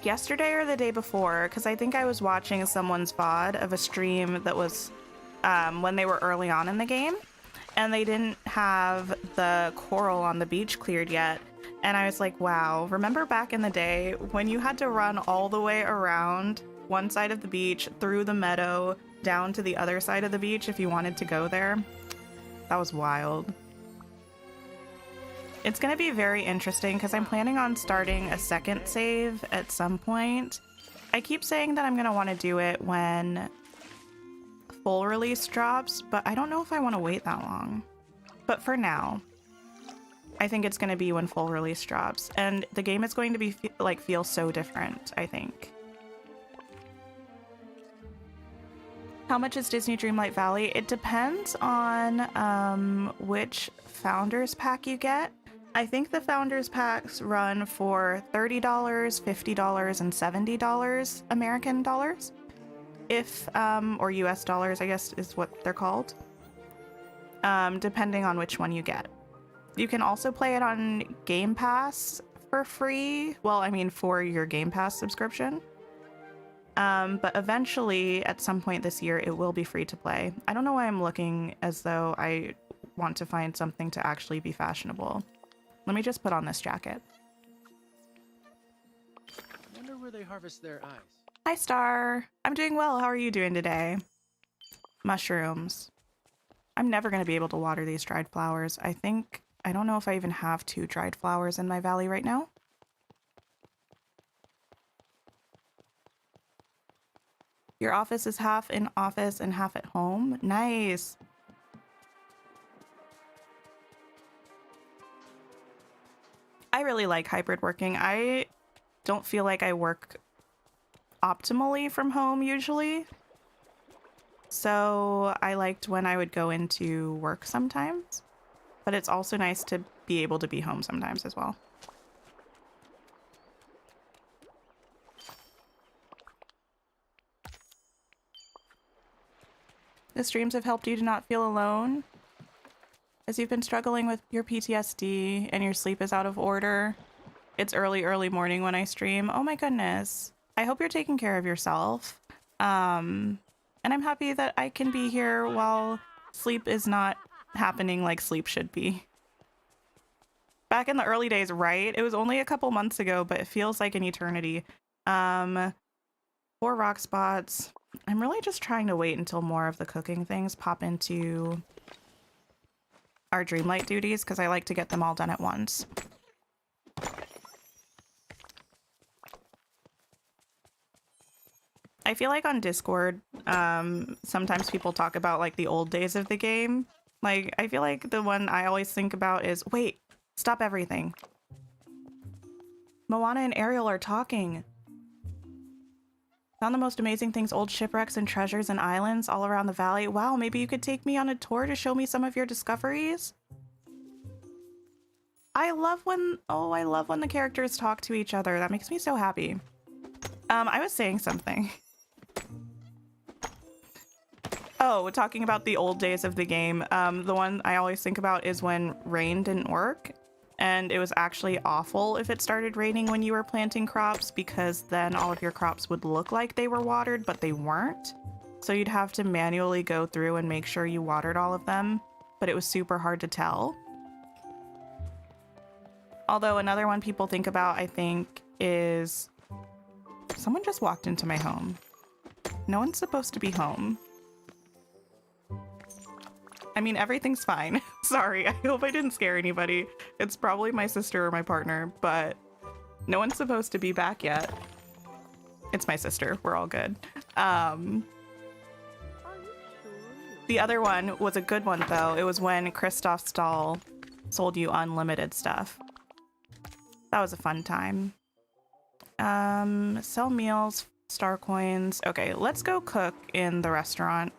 yesterday or the day before, because I think I was watching someone's VOD of a stream that was when they were early on in the game, and they didn't have the coral on the beach cleared yet. And I was like, wow, remember back in the day when you had to run all the way around one side of the beach, through the meadow, down to the other side of the beach if you wanted to go there? That was wild. It's going to be very interesting because I'm planning on starting a second save at some point. I keep saying that I'm going to want to do it when full release drops, but I don't know if I want to wait that long. But for now, I think it's going to be when full release drops, and the game is going to be feel so different, I think. How much is Disney Dreamlight Valley? It depends on which Founders Pack you get. I think the Founders Packs run for $30, $50, and $70 American dollars. If, or US dollars, I guess is what they're called. Depending on which one you get. You can also play it on Game Pass for free. Well, I mean, for your Game Pass subscription. But eventually, at some point this year, it will be free to play. I don't know why I'm looking as though I want to find something to actually be fashionable. Let me just put on this jacket. I wonder where they harvest their eyes. Hi, Star. I'm doing well. How are you doing today? Mushrooms. I'm never going to be able to water these dried flowers. I don't know if I even have 2 dried flowers in my valley right now. Your office is half in office and half at home. Nice. I really like hybrid working. I don't feel like I work optimally from home usually. So I liked when I would go into work sometimes, but it's also nice to be able to be home sometimes as well. The streams have helped you to not feel alone as you've been struggling with your PTSD and your sleep is out of order. It's early morning when I stream. Oh my goodness. I hope you're taking care of yourself. And I'm happy that I can be here while sleep is not happening like sleep should be. Back in the early days, right? It was only a couple months ago, but it feels like an eternity. 4 rock spots. I'm really just trying to wait until more of the cooking things pop into our Dreamlight duties because I like to get them all done at once. I feel like on Discord, sometimes people talk about like the old days of the game. Like, I feel like the one I always think about is, wait, stop everything. Moana and Ariel are talking. Found the most amazing things, old shipwrecks and treasures and islands all around the valley. Wow, maybe you could take me on a tour to show me some of your discoveries? I love when the characters talk to each other. That makes me so happy. I was saying something. Oh, talking about the old days of the game. The one I always think about is when rain didn't work. And it was actually awful if it started raining when you were planting crops, because then all of your crops would look like they were watered, but they weren't. So you'd have to manually go through and make sure you watered all of them, but it was super hard to tell. Although another one people think about, I think, is... Someone just walked into my home. No one's supposed to be home. I mean, everything's fine. Sorry, I hope I didn't scare anybody. It's probably my sister or my partner, but no one's supposed to be back yet. It's my sister. We're all good. The other one was a good one, though. It was when Christoph Stahl sold you unlimited stuff. That was a fun time. Sell meals, star coins. Okay, let's go cook in the restaurant,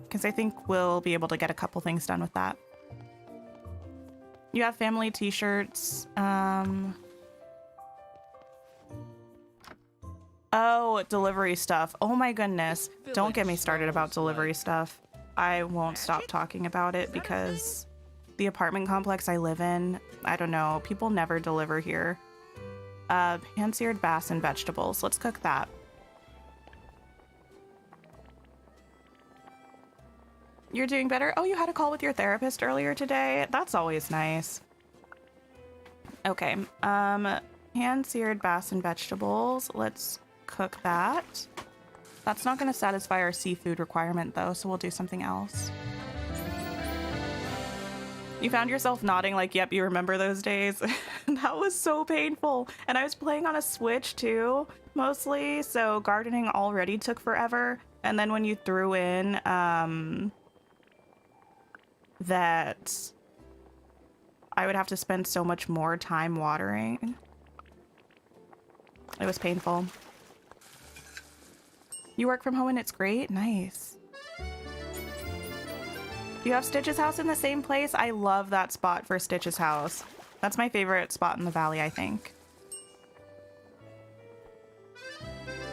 because I think we'll be able to get a couple things done with that. You have family t-shirts. Oh, delivery stuff. Oh my goodness. Don't get me started about delivery stuff. I won't stop talking about it because the apartment complex I live in, I don't know, people never deliver here. Pan-seared bass and vegetables. Let's cook that. You're doing better? Oh, you had a call with your therapist earlier today? That's always nice. Okay. Pan-seared bass and vegetables. Let's cook that. That's not going to satisfy our seafood requirement, though, so we'll do something else. You found yourself nodding like, yep, you remember those days? That was so painful. And I was playing on a Switch, too, mostly, so gardening already took forever. And then when you threw in, that I would have to spend so much more time watering, it was painful. You work from home and it's great? Nice. Do you have Stitch's house in the same place? I love that spot for Stitch's house. That's my favorite spot in the valley, I think.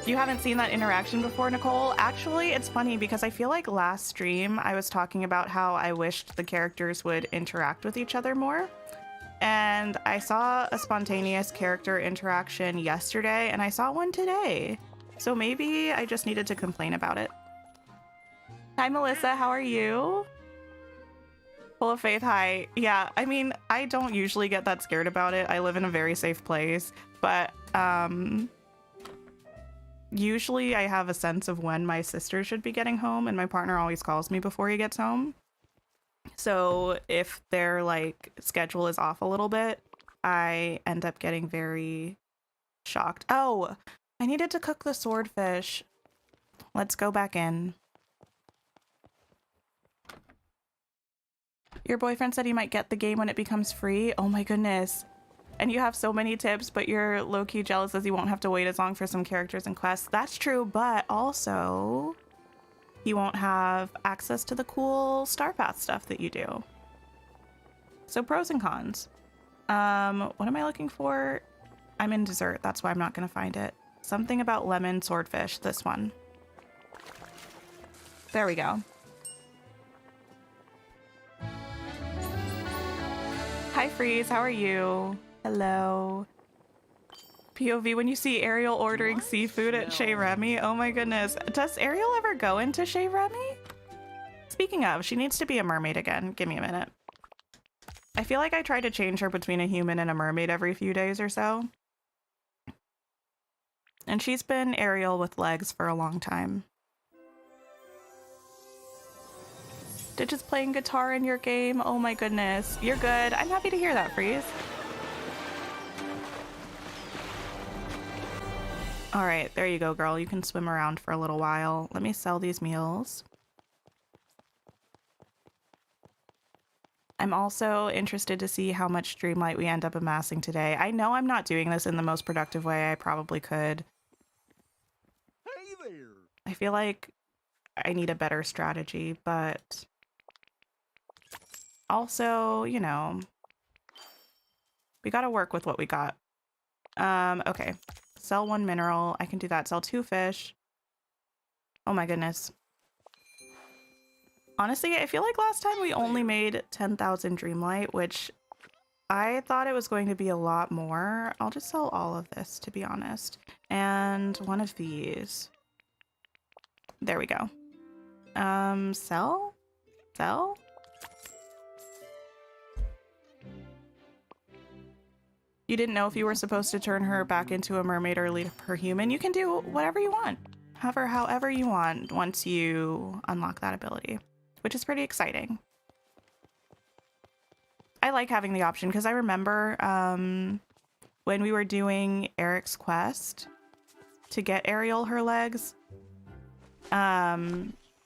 You haven't seen that interaction before, Nicole? Actually, it's funny because I feel like last stream I was talking about how I wished the characters would interact with each other more. And I saw a spontaneous character interaction yesterday, and I saw one today. So maybe I just needed to complain about it. Hi, Melissa. How are you? Full of faith. Hi. Yeah, I mean, I don't usually get that scared about it. I live in a very safe place, but usually I have a sense of when my sister should be getting home, and my partner always calls me before he gets home. So if their like schedule is off a little bit, I end up getting very shocked. Oh, I needed to cook the swordfish. Let's go back in. Your boyfriend said he might get the game when it becomes free. Oh my goodness. And you have so many tips, but you're low-key jealous as you won't have to wait as long for some characters and quests. That's true, but also you won't have access to the cool Star Path stuff that you do. So pros and cons. What am I looking for? I'm in dessert. That's why I'm not going to find it. Something about lemon swordfish. This one. There we go. Hi, Freeze. How are you? Hello. POV, when you see Ariel ordering seafood at Chez Remy, oh my goodness. Does Ariel ever go into Chez Remy? Speaking of, she needs to be a mermaid again. Give me a minute. I feel like I try to change her between a human and a mermaid every few days or so. And she's been Ariel with legs for a long time. Ditch is playing guitar in your game. Oh my goodness. You're good. I'm happy to hear that, Freeze. All right, there you go, girl. You can swim around for a little while. Let me sell these meals. I'm also interested to see how much Dreamlight we end up amassing today. I know I'm not doing this in the most productive way. I probably could. Hey there. I feel like I need a better strategy, but also, you know, we got to work with what we got. Okay. Sell 1 mineral. I can do that. Sell 2 fish. Oh my goodness. Honestly, I feel like last time we only made 10,000 Dreamlight, which I thought it was going to be a lot more. I'll just sell all of this, to be honest. And 1 of these. There we go. Sell? Sell? You didn't know if you were supposed to turn her back into a mermaid or leave her human. You can do whatever you want. Have her however you want once you unlock that ability, which is pretty exciting. I like having the option because I remember when we were doing Eric's quest to get Ariel her legs,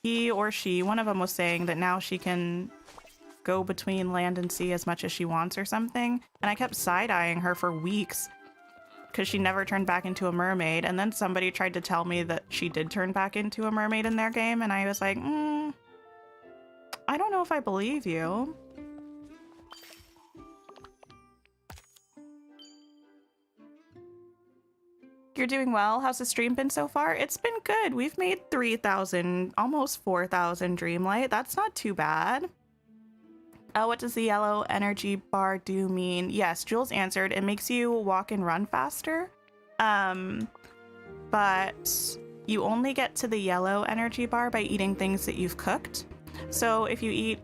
he or she, one of them was saying that now she can go between land and sea as much as she wants or something. And I kept side-eyeing her for weeks because she never turned back into a mermaid. And then somebody tried to tell me that she did turn back into a mermaid in their game. And I was like, I don't know if I believe you. You're doing well. How's the stream been so far? It's been good. We've made 3,000, almost 4,000 Dreamlight. That's not too bad. What does the yellow energy bar do mean? Yes, Jules answered. It makes you walk and run faster. But you only get to the yellow energy bar by eating things that you've cooked. So if you eat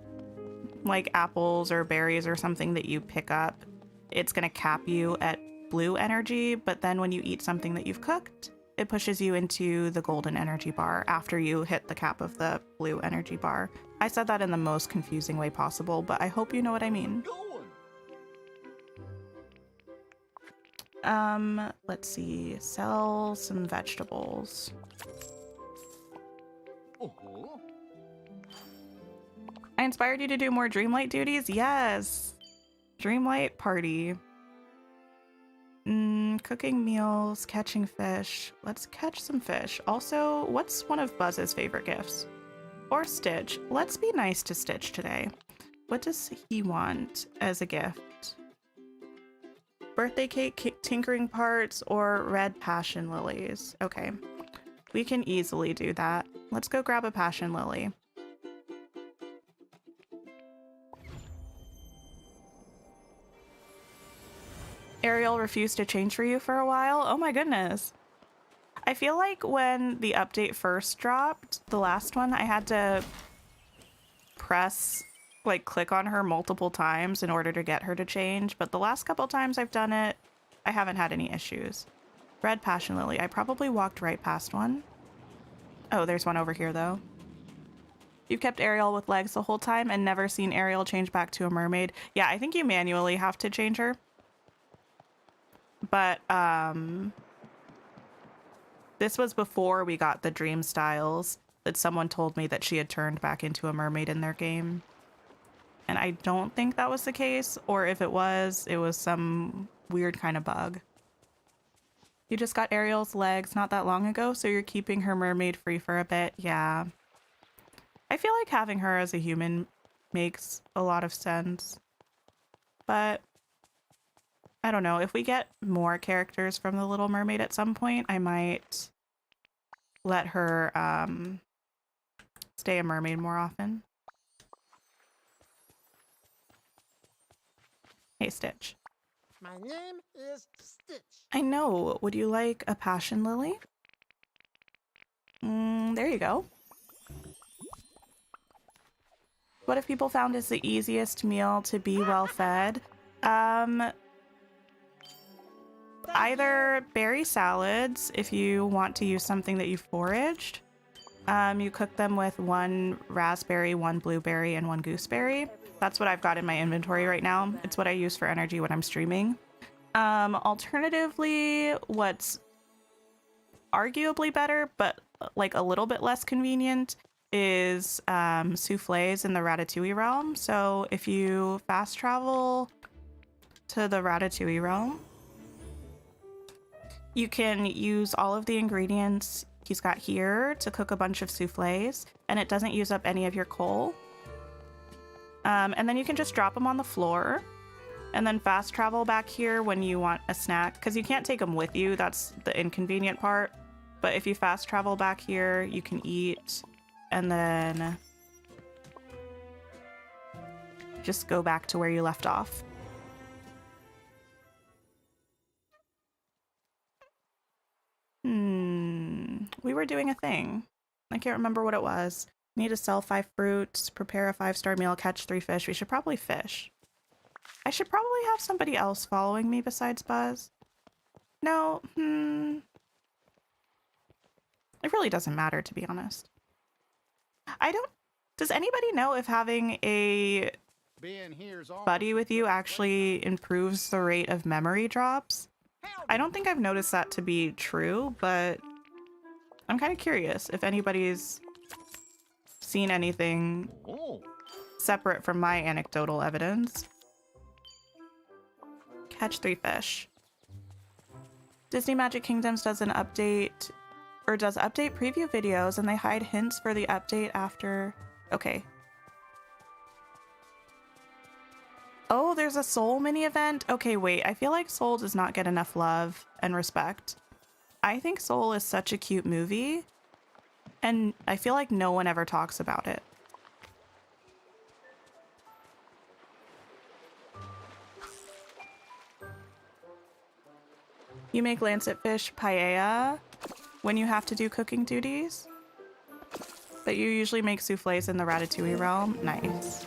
like apples or berries or something that you pick up, it's going to cap you at blue energy, but then when you eat something that you've cooked, it pushes you into the golden energy bar after you hit the cap of the blue energy bar. I said that in the most confusing way possible, but I hope you know what I mean. Let's see. Sell some vegetables. I inspired you to do more Dreamlight duties? Yes! Dreamlight party. Cooking meals, catching fish. Let's catch some fish. Also, what's one of Buzz's favorite gifts? Or Stitch. Let's be nice to Stitch today. What does he want as a gift? Birthday cake, tinkering parts, or red passion lilies. Okay. We can easily do that. Let's go grab a passion lily. Ariel refused to change for you for a while? Oh my goodness. I feel like when the update first dropped, the last one, I had to click on her multiple times in order to get her to change, but the last couple times I've done it, I haven't had any issues. Red passion lily. I probably walked right past one. Oh, there's one over here though. You've kept Ariel with legs the whole time and never seen Ariel change back to a mermaid. Yeah, I think you manually have to change her. But this was before we got the dream styles that someone told me that she had turned back into a mermaid in their game. And I don't think that was the case, or if it was some weird kind of bug. You just got Ariel's legs not that long ago, so you're keeping her mermaid free for a bit. Yeah. I feel like having her as a human makes a lot of sense. But I don't know, if we get more characters from the Little Mermaid at some point, I might let her stay a mermaid more often. Hey, Stitch. My name is Stitch. I know. Would you like a passion lily? There you go. What have people found is the easiest meal to be well fed? Either berry salads, if you want to use something that you foraged. You cook them with one raspberry, one blueberry, and one gooseberry. That's what I've got in my inventory right now. It's what I use for energy when I'm streaming. Alternatively, what's arguably better, but like a little bit less convenient, is souffles in the Ratatouille realm. So if you fast travel to the Ratatouille realm, you can use all of the ingredients he's got here to cook a bunch of souffles, and it doesn't use up any of your coal. And then you can just drop them on the floor and then fast travel back here when you want a snack, because you can't take them with you. That's the inconvenient part. But if you fast travel back here, you can eat and then just go back to where you left off. We were doing a thing. I can't remember what it was. Need to sell 5 fruits, prepare a 5-star meal, catch 3 fish. We should probably fish. I should probably have somebody else following me besides Buzz. No, It really doesn't matter, to be honest. Does anybody know if having a buddy with you actually improves the rate of memory drops? I don't think I've noticed that to be true, but I'm kind of curious if anybody's seen anything separate from my anecdotal evidence. Catch 3 fish. Disney Magic Kingdoms does an update, or does update preview videos, and they hide hints for the update after. Okay. Oh, there's a Soul mini event? Okay, wait. I feel like Soul does not get enough love and respect. I think Soul is such a cute movie, and I feel like no one ever talks about it. You make lancet fish paella when you have to do cooking duties, but you usually make souffles in the Ratatouille realm. Nice.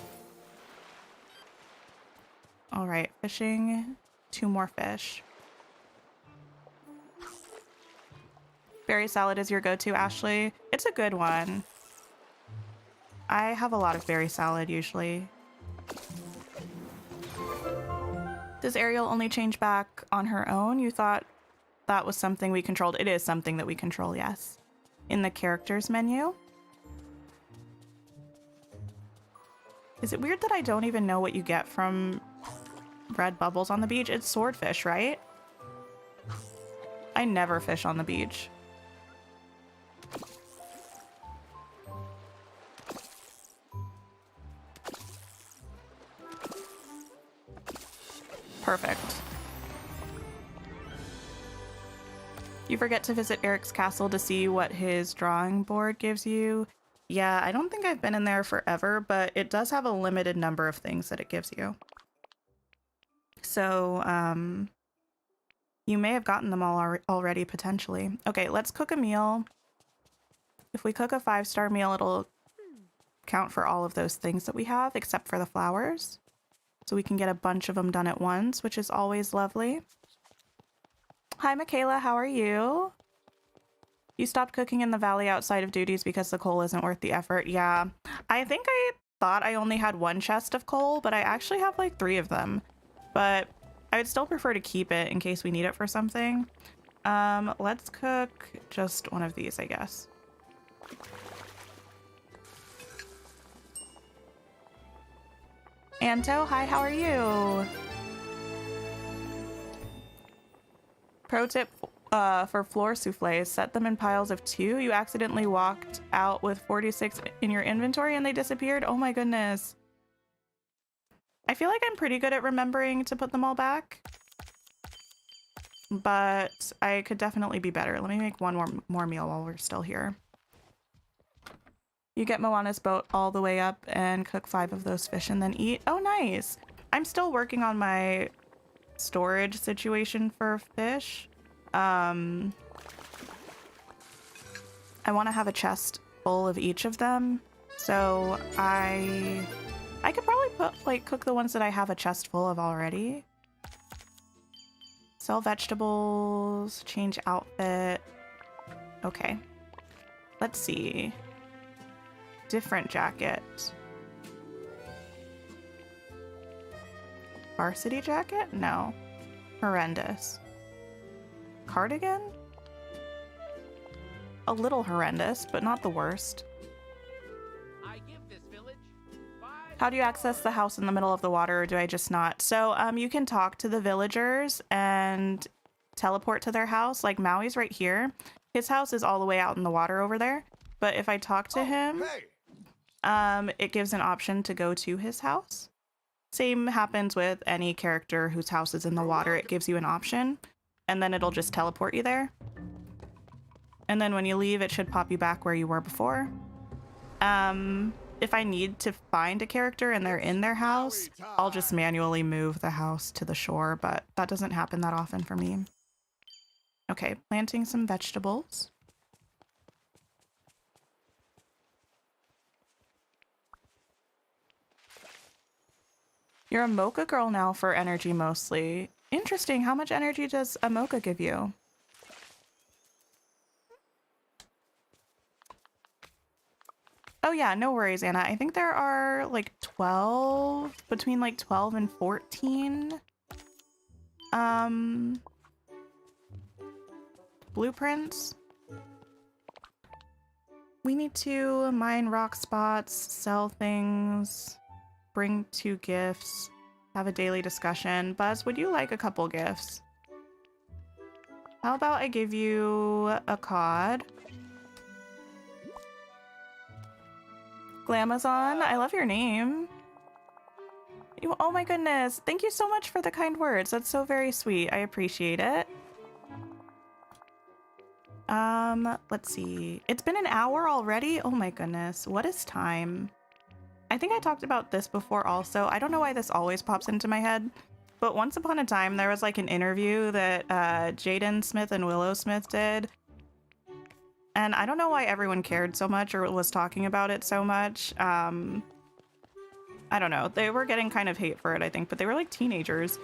All right, fishing. 2 more fish. Berry salad is your go-to, Ashley. It's a good one. I have a lot of berry salad usually. Does Ariel only change back on her own? You thought that was something we controlled. It is something that we control, yes. In the characters menu. Is it weird that I don't even know what you get from red bubbles on the beach? It's swordfish, right? I never fish on the beach. Perfect. You forget to visit Eric's castle to see what his drawing board gives you. Yeah, I don't think I've been in there forever, but it does have a limited number of things that it gives you. So, you may have gotten them all already, potentially. Okay, let's cook a meal. If we cook a 5-star meal, it'll count for all of those things that we have, except for the flowers. So we can get a bunch of them done at once, which is always lovely. Hi, Michaela, how are you? You stopped cooking in the valley outside of duties because the coal isn't worth the effort. Yeah, I think I thought I only had 1 chest of coal, but I actually have like 3 of them. But I would still prefer to keep it in case we need it for something. Let's cook just one of these, I guess. Anto, hi, how are you? Pro tip for floor soufflés, set them in piles of 2. You accidentally walked out with 46 in your inventory and they disappeared. Oh my goodness. I feel like I'm pretty good at remembering to put them all back, but I could definitely be better. Let me make one more meal while we're still here. You get Moana's boat all the way up and cook 5 of those fish and then eat. Oh, nice. I'm still working on my storage situation for fish. I want to have a chest full of each of them, so I could probably cook the ones that I have a chest full of already. Sell vegetables, change outfit. Okay, let's see. Different jacket. Varsity jacket? No. Horrendous. Cardigan? A little horrendous, but not the worst. I give this village 5. How do you access the house in the middle of the water, or do I just not? So, you can talk to the villagers and teleport to their house. Like, Maui's right here. His house is all the way out in the water over there. But if I talk to him, it gives an option to go to his house. Same happens with any character whose house is in the water. It gives you an option, and then it'll just teleport you there. And then when you leave, it should pop you back where you were before. If I need to find a character and they're in their house, I'll just manually move the house to the shore, but that doesn't happen that often for me. Okay, planting some vegetables. You're a mocha girl now for energy mostly. Interesting. How much energy does a mocha give you? Oh yeah, no worries, Anna. I think there are like 12, between like 12 and 14 blueprints. We need to mine rock spots, sell things, bring 2 gifts, have a daily discussion. Buzz, would you like a couple gifts? How about I give you a cod? Glamazon, I love your name. Oh my goodness, thank you so much for the kind words. That's so very sweet. I appreciate it. Let's see. It's been an hour already? Oh my goodness. What is time? I think I talked about this before also. I don't know why this always pops into my head, but once upon a time there was like an interview that Jaden Smith and Willow Smith did. And I don't know why everyone cared so much or was talking about it so much. I don't know. They were getting kind of hate for it, I think, but they were like teenagers.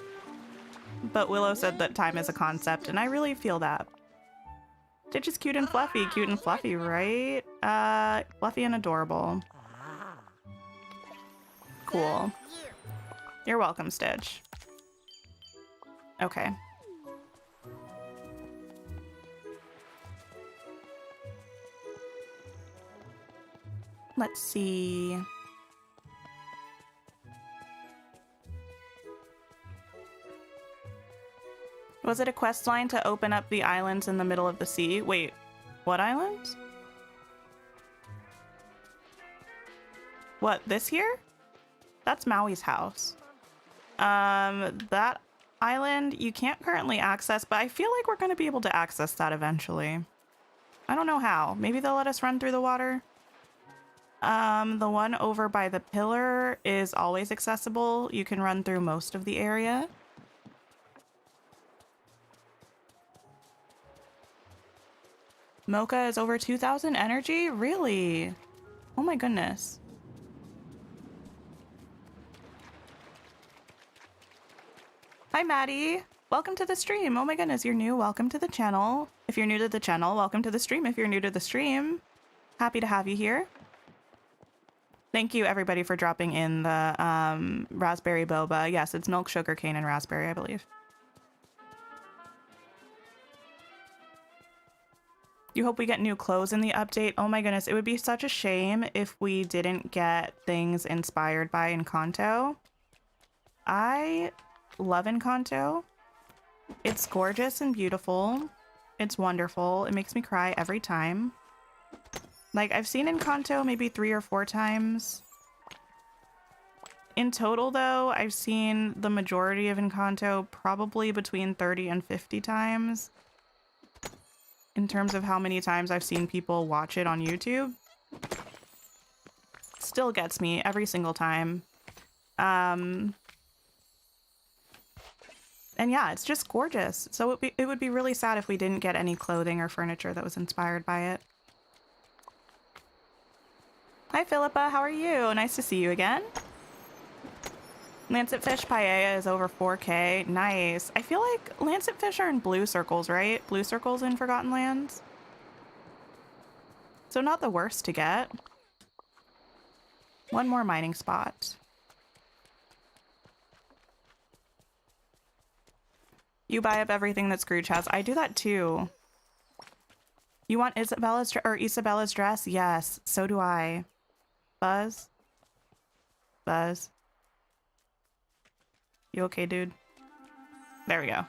But Willow said that time is a concept, and I really feel that. Stitch is cute and fluffy, right? Fluffy and adorable. Cool. You're welcome, Stitch. Okay. Let's see. Was it a quest line to open up the islands in the middle of the sea? Wait, what islands? What, this here? That's Maui's house. That island you can't currently access, but I feel like we're going to be able to access that eventually. I don't know how. Maybe they'll let us run through the water. The one over by the pillar is always accessible. You can run through most of the area. Mocha is over 2,000 energy? Really? Oh my goodness. Hi, Maddie. Welcome to the stream. Oh my goodness, you're new. Welcome to the channel. If you're new to the channel, welcome to the stream. If you're new to the stream, happy to have you here. Thank you, everybody, for dropping in the raspberry boba. Yes, it's milk, sugar cane, and raspberry, I believe. You hope we get new clothes in the update. Oh my goodness, it would be such a shame if we didn't get things inspired by Encanto. I love Encanto. It's gorgeous and beautiful. It's wonderful. It makes me cry every time. Like, I've seen Encanto maybe 3 or 4 times. In total, though, I've seen the majority of Encanto probably between 30 and 50 times. In terms of how many times I've seen people watch it on YouTube. Still gets me every single time. And yeah, it's just gorgeous. So it would be really sad if we didn't get any clothing or furniture that was inspired by it. Hi, Philippa. How are you? Nice to see you again. Lancet fish paella is over 4K. Nice. I feel like lancet fish are in blue circles, right? Blue circles in Forgotten Lands. So not the worst to get. One more mining spot. You buy up everything that Scrooge has. I do that too. You want Isabella's dress? Yes, so do I. Buzz? Buzz? You okay, dude? There we go.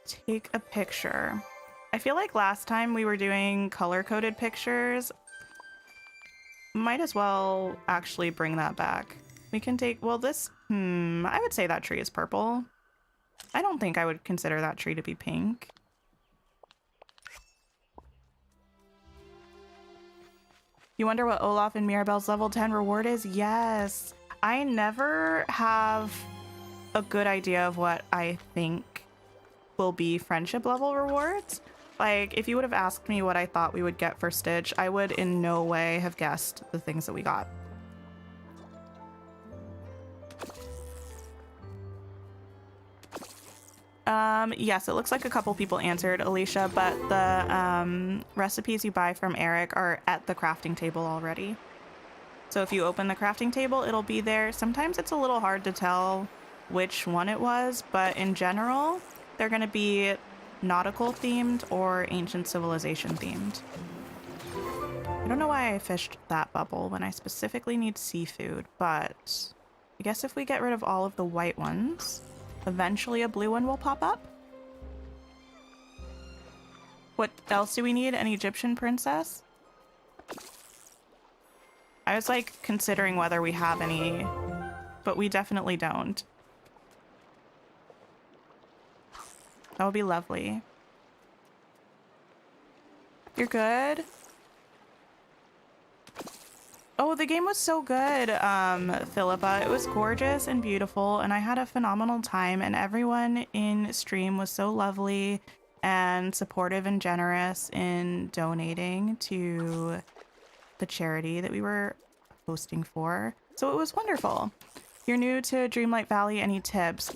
Take a picture. I feel like last time we were doing color-coded pictures. Might as well actually bring that back. We can take, well, this, I would say that tree is purple. I don't think I would consider that tree to be pink. You wonder what Olaf and Mirabelle's level 10 reward is? Yes. I never have a good idea of what I think will be friendship level rewards. Like, if you would have asked me what I thought we would get for Stitch, I would in no way have guessed the things that we got. Yes, it looks like a couple people answered, Alicia, but the recipes you buy from Eric are at the crafting table already. So if you open the crafting table, it'll be there. Sometimes it's a little hard to tell which one it was, but in general, they're going to be nautical themed or ancient civilization themed. I don't know why I fished that bubble when I specifically need seafood, but I guess if we get rid of all of the white ones, eventually a blue one will pop up. What else do we need? An Egyptian princess? I was like considering whether we have any, but we definitely don't. That would be lovely. You're good? Oh, the game was so good, Philippa. It was gorgeous and beautiful, and I had a phenomenal time, and everyone in stream was so lovely and supportive and generous in donating to the charity that we were hosting for. So it was wonderful. You're new to Dreamlight Valley, any tips?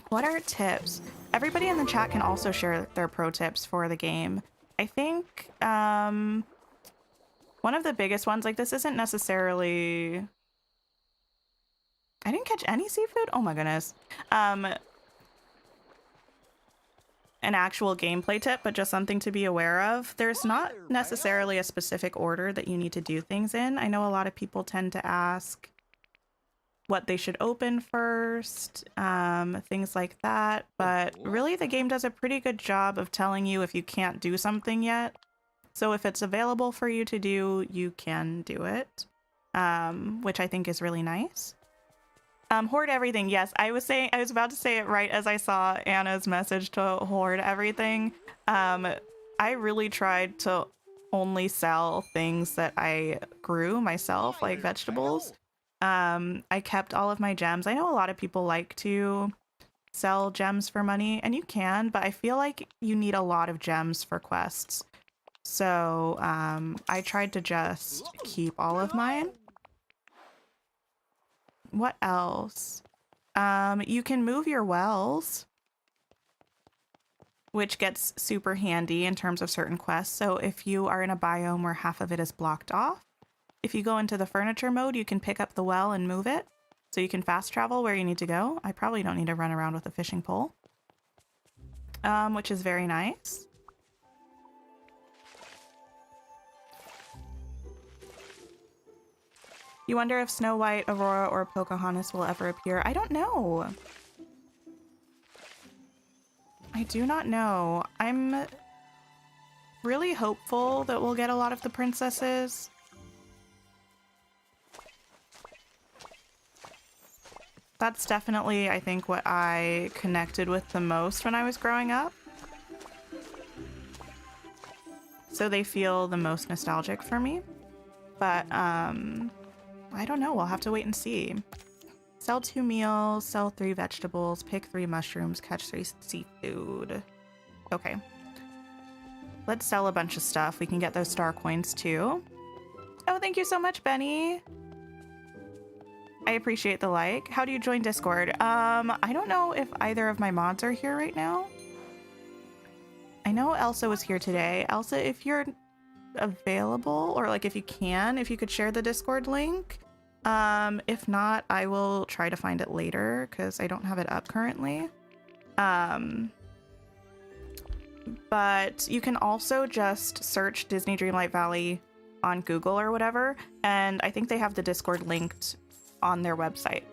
What are tips? Everybody in the chat can also share their pro tips for the game. I think, one of the biggest ones, like this isn't necessarily... I didn't catch any seafood? Oh my goodness. An actual gameplay tip, but just something to be aware of. There's not necessarily a specific order that you need to do things in. I know a lot of people tend to ask what they should open first, things like that, but really the game does a pretty good job of telling you if you can't do something yet. So if it's available for you to do, you can do it, which I think is really nice. Hoard everything. Yes, I was about to say it right as I saw Anna's message to hoard everything. I really tried to only sell things that I grew myself, like vegetables. I kept all of my gems. I know a lot of people like to sell gems for money, and you can, but I feel like you need a lot of gems for quests. So I tried to just keep all of mine. What else? You can move your wells, which gets super handy in terms of certain quests. So if you are in a biome where half of it is blocked off, if you go into the furniture mode, you can pick up the well and move it. So you can fast travel where you need to go. I probably don't need to run around with a fishing pole, which is very nice. You wonder if Snow White, Aurora, or Pocahontas will ever appear. I don't know. I do not know. I'm really hopeful that we'll get a lot of the princesses. That's definitely, I think, what I connected with the most when I was growing up. So they feel the most nostalgic for me. But, I don't know. We'll have to wait and see. Sell 2 meals, sell 3 vegetables, pick 3 mushrooms, catch 3 seafood. Okay. Let's sell a bunch of stuff. We can get those star coins too. Oh, thank you so much, Benny. I appreciate the like. How do you join Discord? I don't know if either of my mods are here right now. I know Elsa was here today. Elsa, if you're available, or like if you can, if you could share the Discord link. If not, I will try to find it later because I don't have it up currently. But you can also just search Disney Dreamlight Valley on Google or whatever, and I think they have the Discord linked on their website.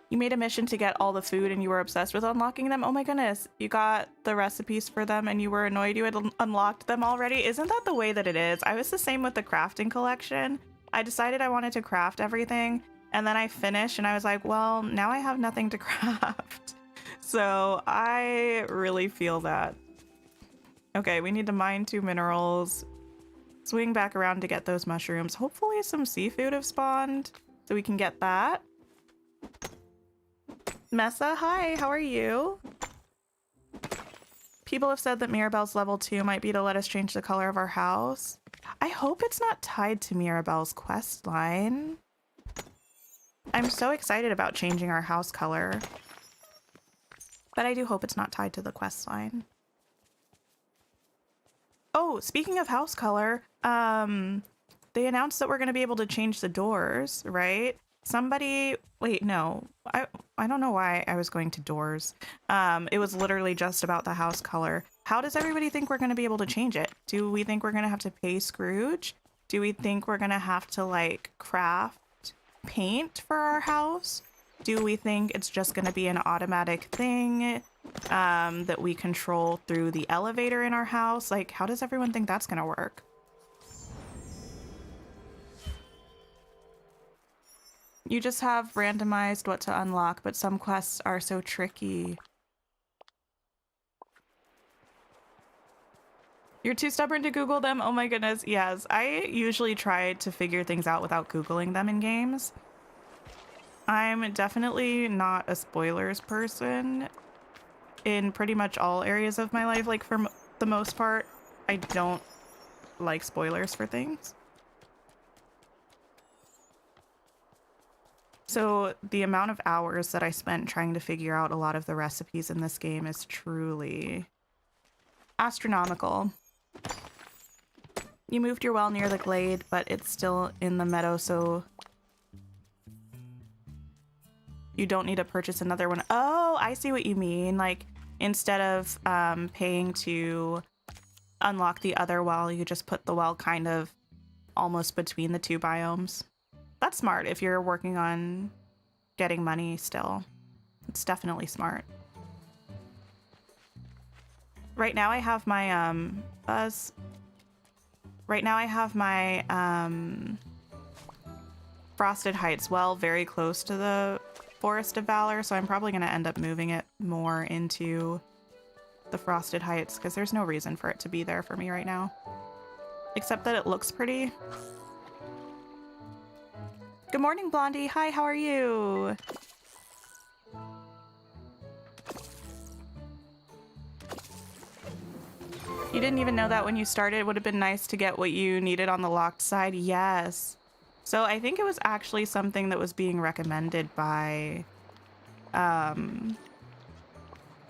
You made a mission to get all the food and you were obsessed with unlocking them? Oh my goodness, you got the recipes for them and you were annoyed you had unlocked them already? Isn't that the way that it is? I was the same with the crafting collection. I decided I wanted to craft everything, and then I finished and I was like, well, now I have nothing to craft. So I really feel that. Okay, we need to mine 2 minerals, swing back around to get those mushrooms. Hopefully some seafood have spawned so we can get that. Messa, hi, how are you? People have said that Mirabelle's level 2 might be to let us change the color of our house. I hope it's not tied to Mirabelle's quest line. I'm so excited about changing our house color, but I do hope it's not tied to the quest line. Oh, speaking of house color, they announced that we're going to be able to change the doors, right? Somebody, wait, no. I don't know why I was going to doors. It was literally just about the house color. How does everybody think we're going to be able to change it? Do we think we're going to have to pay Scrooge? Do we think we're going to have to like craft paint for our house? Do we think it's just going to be an automatic thing that we control through the elevator in our house? Like, how does everyone think that's going to work? You just have randomized what to unlock, but some quests are so tricky. You're too stubborn to Google them? Oh my goodness, yes. I usually try to figure things out without Googling them in games. I'm definitely not a spoilers person in pretty much all areas of my life. Like, for the most part, I don't like spoilers for things. So the amount of hours that I spent trying to figure out a lot of the recipes in this game is truly astronomical. You moved your well near the glade, but it's still in the meadow, so you don't need to purchase another one. Oh, I see what you mean. Like, instead of paying to unlock the other well, you just put the well kind of almost between the two biomes. That's smart if you're working on getting money still. It's definitely smart. Right now I have my buzz. Right now I have my Frosted Heights well very close to the Forest of Valor, so I'm probably going to end up moving it more into the Frosted Heights because there's no reason for it to be there for me right now. Except that it looks pretty. Good morning, Blondie. Hi, how are you? You didn't even know that when you started. It would have been nice to get what you needed on the locked side. Yes. So I think it was actually something that was being recommended by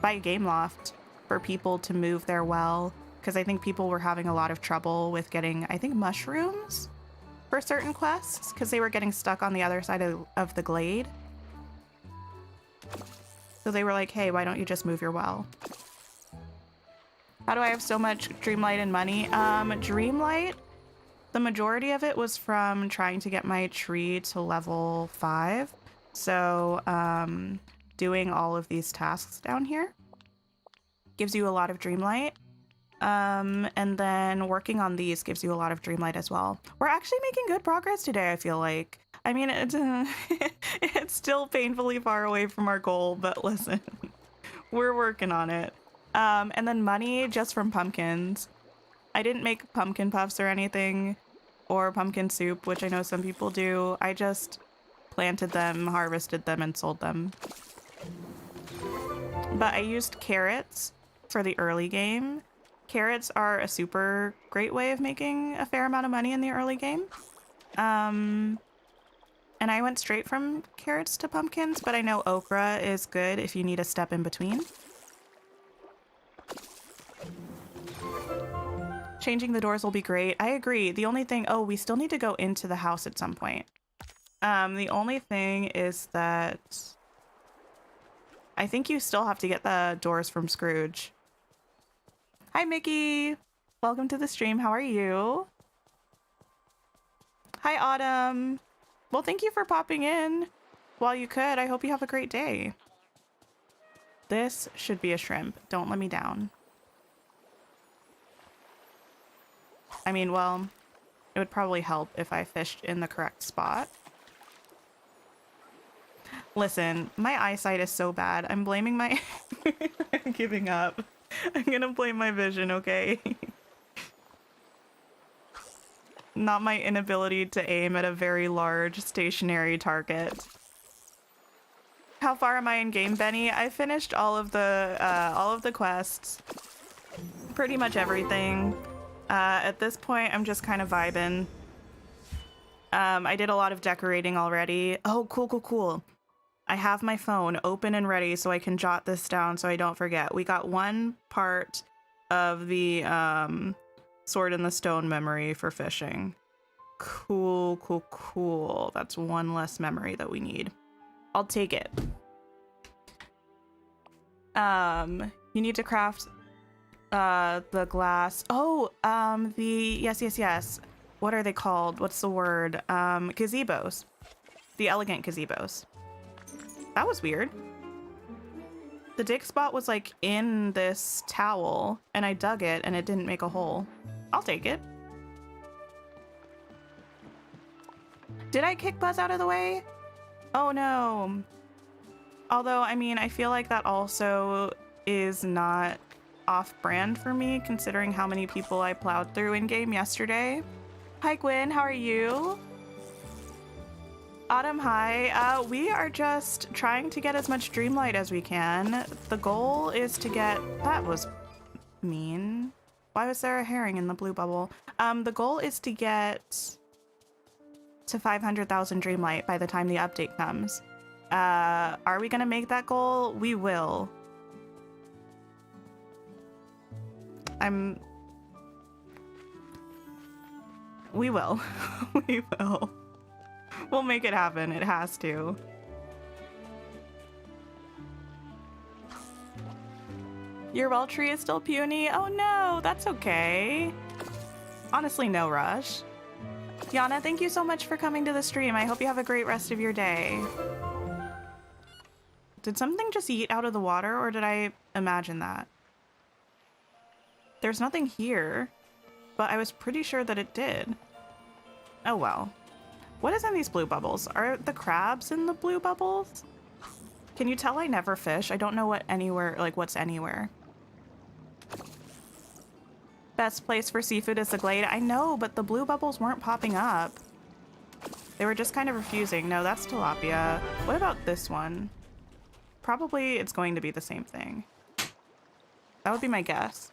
Gameloft for people to move their well, because I think people were having a lot of trouble with getting, I think, mushrooms for certain quests because they were getting stuck on the other side of the glade. So they were like, hey, why don't you just move your well? How do I have so much Dreamlight and money? Dreamlight, the majority of it was from trying to get my tree to level 5. So doing all of these tasks down here gives you a lot of Dreamlight. And then working on these gives you a lot of Dreamlight as well. We're actually making good progress today, I feel like. I mean, it's still painfully far away from our goal, but listen, we're working on it. And then money just from pumpkins. I didn't make pumpkin puffs or anything, or pumpkin soup, which I know some people do. I just planted them, harvested them, and sold them. But I used carrots for the early game. Carrots are a super great way of making a fair amount of money in the early game. And I went straight from carrots to pumpkins, but I know okra is good if you need a step in between. Changing the doors will be great. I agree. The only thing, oh, we still need to go into the house at some point. The only thing is that I think you still have to get the doors from Scrooge. Hi, Mickey. Welcome to the stream. How are you? Hi, Autumn. Well, thank you for popping in while you could. I hope you have a great day. This should be a shrimp. Don't let me down. I mean, well, it would probably help if I fished in the correct spot. Listen, my eyesight is so bad. I'm blaming my... I'm giving up. I'm gonna blame my vision, okay? Not my inability to aim at a very large stationary target. How far am I in game, Benny? I finished all of the quests. Pretty much everything. At this point, I'm just kind of vibing. I did a lot of decorating already. Oh, cool. I have my phone open and ready so I can jot this down so I don't forget. We got one part of the Sword in the Stone memory for fishing. Cool, cool, cool. That's one less memory that we need. I'll take it. You need to craft the glass. Oh, yes. What are they called? What's the word? Gazebos. The elegant gazebos. That was weird. The dig spot was like in this towel and I dug it and it didn't make a hole. I'll take it. Did I kick Buzz out of the way? Oh no. Although, I mean, I feel like that also is not off-brand for me, considering how many people I plowed through in-game yesterday. Hi, Gwen. How are you? Autumn, hi. We are just trying to get as much Dreamlight as we can. The goal is to get... That was mean. Why was there a herring in the blue bubble? The goal is to get to 500,000 Dreamlight by the time the update comes. Are we gonna make that goal? We will. We will. We will. We'll make it happen. It has to. Your well tree is still puny? Oh no, that's okay. Honestly, no rush. Yana, thank you so much for coming to the stream. I hope you have a great rest of your day. Did something just eat out of the water, or did I imagine that? There's nothing here, but I was pretty sure that it did. Oh well. What is in these blue bubbles? Are the crabs in the blue bubbles? Can you tell I never fish? I don't know what anywhere, like what's anywhere. Best place for seafood is the Glade. I know, but the blue bubbles weren't popping up. They were just kind of refusing. No, that's tilapia. What about this one? Probably it's going to be the same thing. That would be my guess.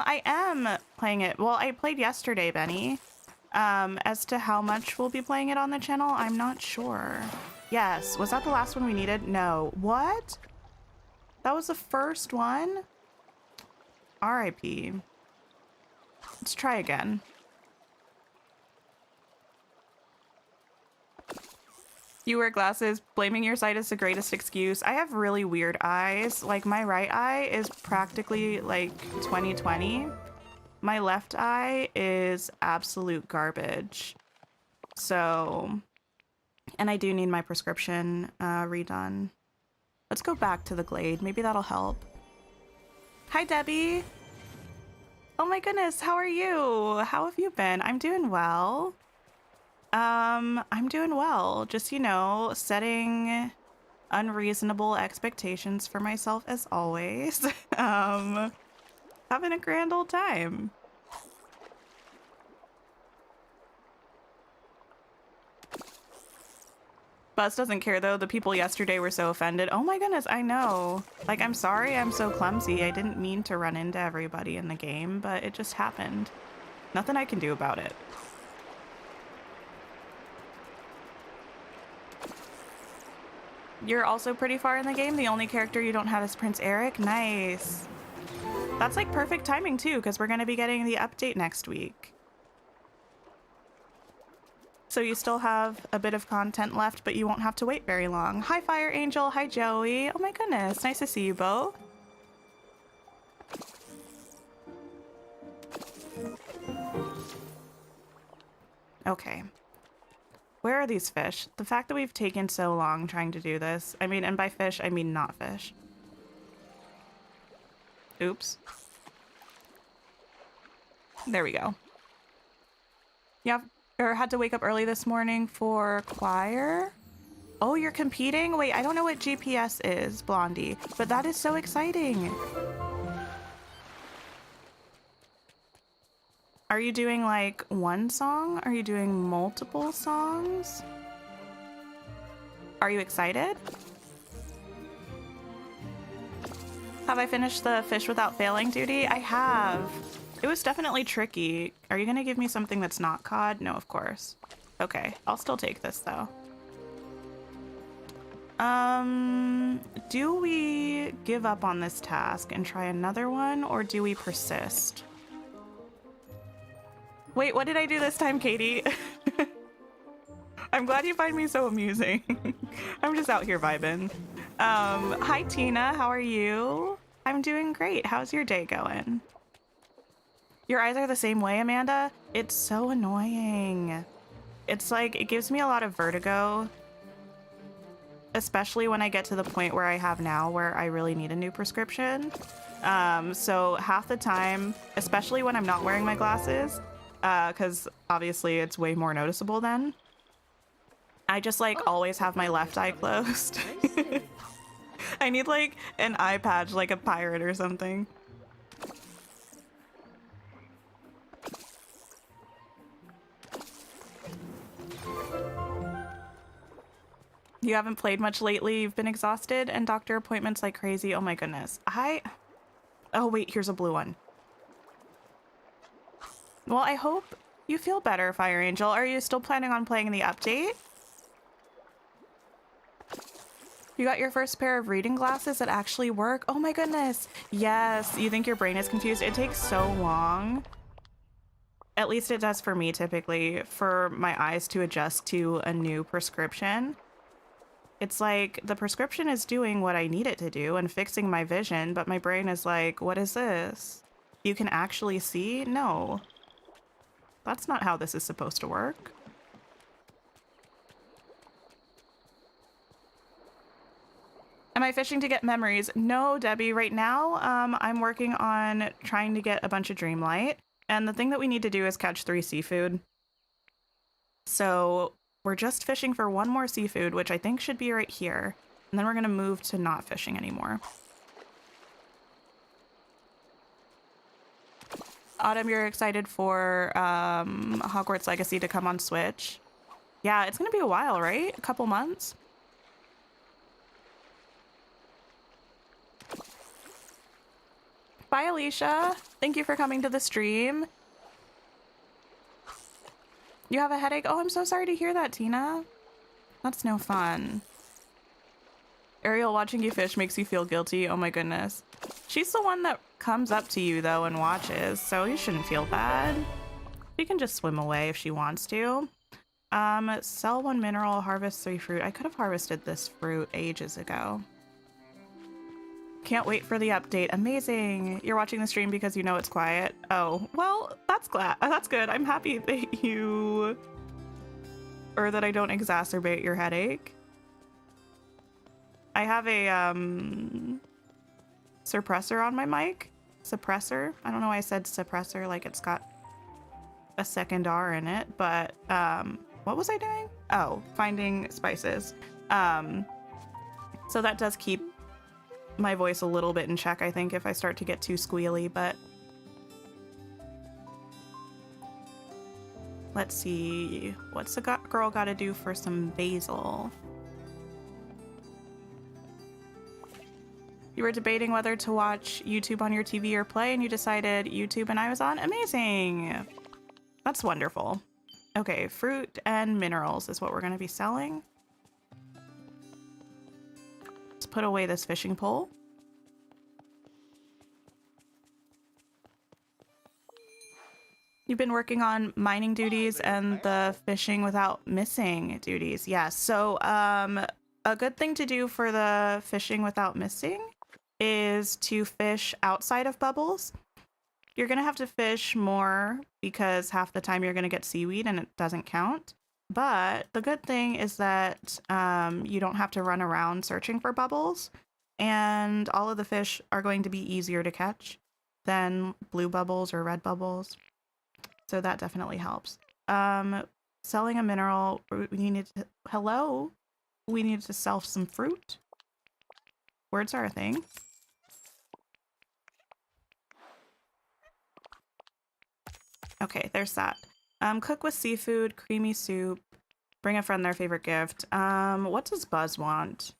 I am playing it. Well, I played yesterday, Benny. As to how much we'll be playing it on the channel, I'm not sure. Yes. Was that the last one we needed? No. What? That was the first one? RIP. Let's try again. You wear glasses. Blaming your sight is the greatest excuse. I have really weird eyes. Like, my right eye is practically like 20/20. My left eye is absolute garbage. So, and I do need my prescription redone. Let's go back to the Glade. Maybe that'll help. Hi, Debbie. Oh my goodness, how are you? How have you been? I'm doing well. I'm doing well. Just, you know, setting unreasonable expectations for myself as always. Having a grand old time. Buzz doesn't care though. The people yesterday were so offended. Oh my goodness, I know. Like, I'm sorry I'm so clumsy. I didn't mean to run into everybody in the game, but it just happened. Nothing I can do about it. You're also pretty far in the game. The only character you don't have is Prince Eric. Nice. That's like perfect timing too, because we're going to be getting the update next week. So you still have a bit of content left, but you won't have to wait very long. Hi, Fire Angel. Hi, Joey. Oh my goodness. Nice to see you both. Okay. Where are these fish? The fact that we've taken so long trying to do this. I mean, and by fish, I mean not fish. Oops. There we go. Yeah, or had to wake up early this morning for choir. Oh, you're competing? Wait, I don't know what GPS is, Blondie, but that is so exciting. Are you doing like one song? Are you doing multiple songs? Are you excited? Have I finished the fish without failing duty? I have. It was definitely tricky. Are you gonna give me something that's not cod? No, of course. Okay, I'll still take this though. Do we give up on this task and try another one, or do we persist? Wait, what did I do this time, Katie? I'm glad you find me so amusing. I'm just out here vibing. Hi Tina, how are you? I'm doing great. How's your day going? Your eyes are the same way, Amanda? It's so annoying. It's like, it gives me a lot of vertigo, especially when I get to the point where I have now where I really need a new prescription. So half the time, especially when I'm not wearing my glasses, because obviously it's way more noticeable then, I just like always have my left eye closed. I need like an eye patch, like a pirate or something. You haven't played much lately, you've been exhausted, and doctor appointments like crazy. Oh my goodness. Oh wait, here's a blue one. Well, I hope you feel better, Fire Angel. Are you still planning on playing the update? You got your first pair of reading glasses that actually work? Oh my goodness. Yes, you think your brain is confused? It takes so long. At least it does for me typically, for my eyes to adjust to a new prescription. It's like the prescription is doing what I need it to do and fixing my vision, but my brain is like, what is this? You can actually see? No. That's not how this is supposed to work. Am I fishing to get memories? No, Debbie. Right now, I'm working on trying to get a bunch of Dreamlight. And the thing that we need to do is catch 3 seafood. So we're just fishing for 1 more seafood, which I think should be right here. And then we're going to move to not fishing anymore. Autumn, you're excited for Hogwarts Legacy to come on Switch? Yeah, it's going to be a while, right? A couple months? Bye, Alicia. Thank you for coming to the stream. You have a headache? Oh, I'm so sorry to hear that, Tina. That's no fun. Ariel, watching you fish makes you feel guilty. Oh my goodness. She's the one that comes up to you, though, and watches, so you shouldn't feel bad. She can just swim away if she wants to. Sell 1 mineral, harvest 3 fruit. I could have harvested this fruit ages ago. Can't wait for the update. Amazing. You're watching the stream because you know it's quiet. Oh, well, that's good. I'm happy that you... or that I don't exacerbate your headache. I have a, suppressor on my mic. Suppressor. I don't know why I said suppressor like it's got a second R in it, but, what was I doing? Oh, finding spices. So that does keep my voice a little bit in check, I think, if I start to get too squealy, but let's see. What's the girl got to do for some basil? You were debating whether to watch YouTube on your TV or play, and you decided YouTube, and I was on. Amazing. That's wonderful. Okay, fruit and minerals is what we're going to be selling. Let's put away this fishing pole. You've been working on mining duties and the fishing without missing duties. Yeah, so a good thing to do for the fishing without missing is to fish outside of bubbles. You're going to have to fish more because half the time you're going to get seaweed and it doesn't count. But the good thing is that you don't have to run around searching for bubbles, and all of the fish are going to be easier to catch than blue bubbles or red bubbles. So that definitely helps. Selling a mineral, we needed to, hello? We needed to sell some fruit. Words are a thing. Okay, there's that. Cook with seafood, creamy soup, bring a friend their favorite gift. What does Buzz want?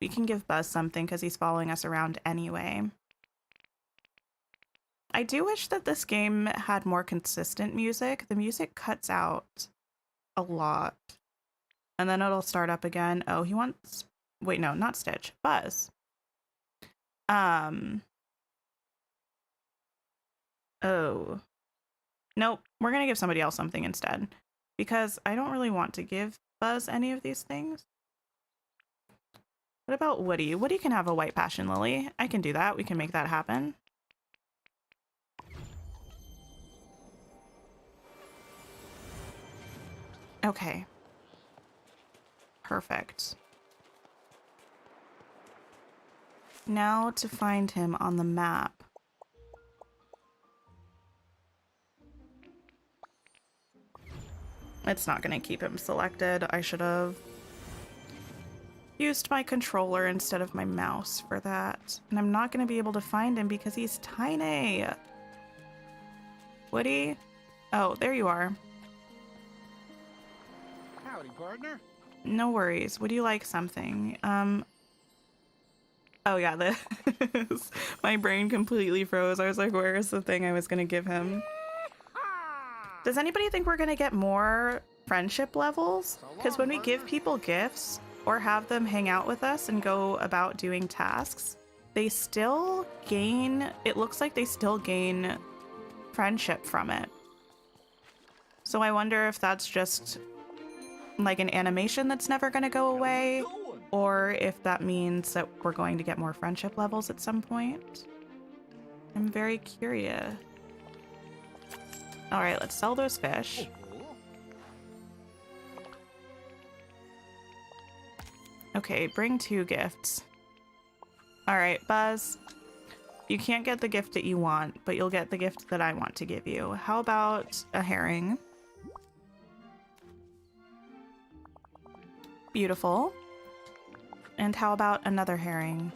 We can give Buzz something because he's following us around anyway. I do wish that this game had more consistent music. The music cuts out a lot. And then it'll start up again. Oh, he wants... Wait, no, not Stitch. Buzz. Oh. Nope. We're going to give somebody else something instead. Because I don't really want to give Buzz any of these things. What about Woody? Woody can have a white passion lily. I can do that. We can make that happen. Okay. Perfect. Now to find him on the map. It's not going to keep him selected. I should have used my controller instead of my mouse for that. And I'm not going to be able to find him because he's tiny. Woody? Oh, there you are. Howdy, partner. No worries. Would you like something? Oh yeah, this my brain completely froze. I was like, where is the thing I was gonna give him? Does anybody think we're gonna get more friendship levels? Because when we give people gifts or have them hang out with us and go about doing tasks, they still gain, it looks like they still gain friendship from it. So I wonder if that's just like an animation that's never gonna go away, or if that means that we're going to get more friendship levels at some point. I'm very curious. All right, let's sell those fish. Okay, bring 2 gifts. All right, Buzz. You can't get the gift that you want, but you'll get the gift that I want to give you. How about a herring? Beautiful. And how about another herring?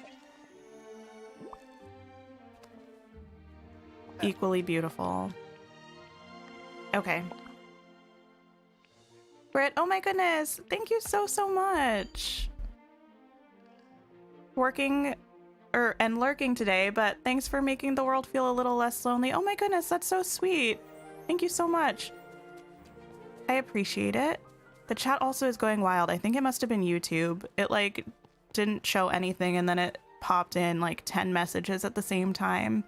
Equally beautiful. Okay. Britt, oh my goodness. Thank you so much. Working and lurking today, but thanks for making the world feel a little less lonely. Oh my goodness, that's so sweet. Thank you so much. I appreciate it. The chat also is going wild. I think it must have been YouTube. It like didn't show anything and then it popped in like 10 messages at the same time.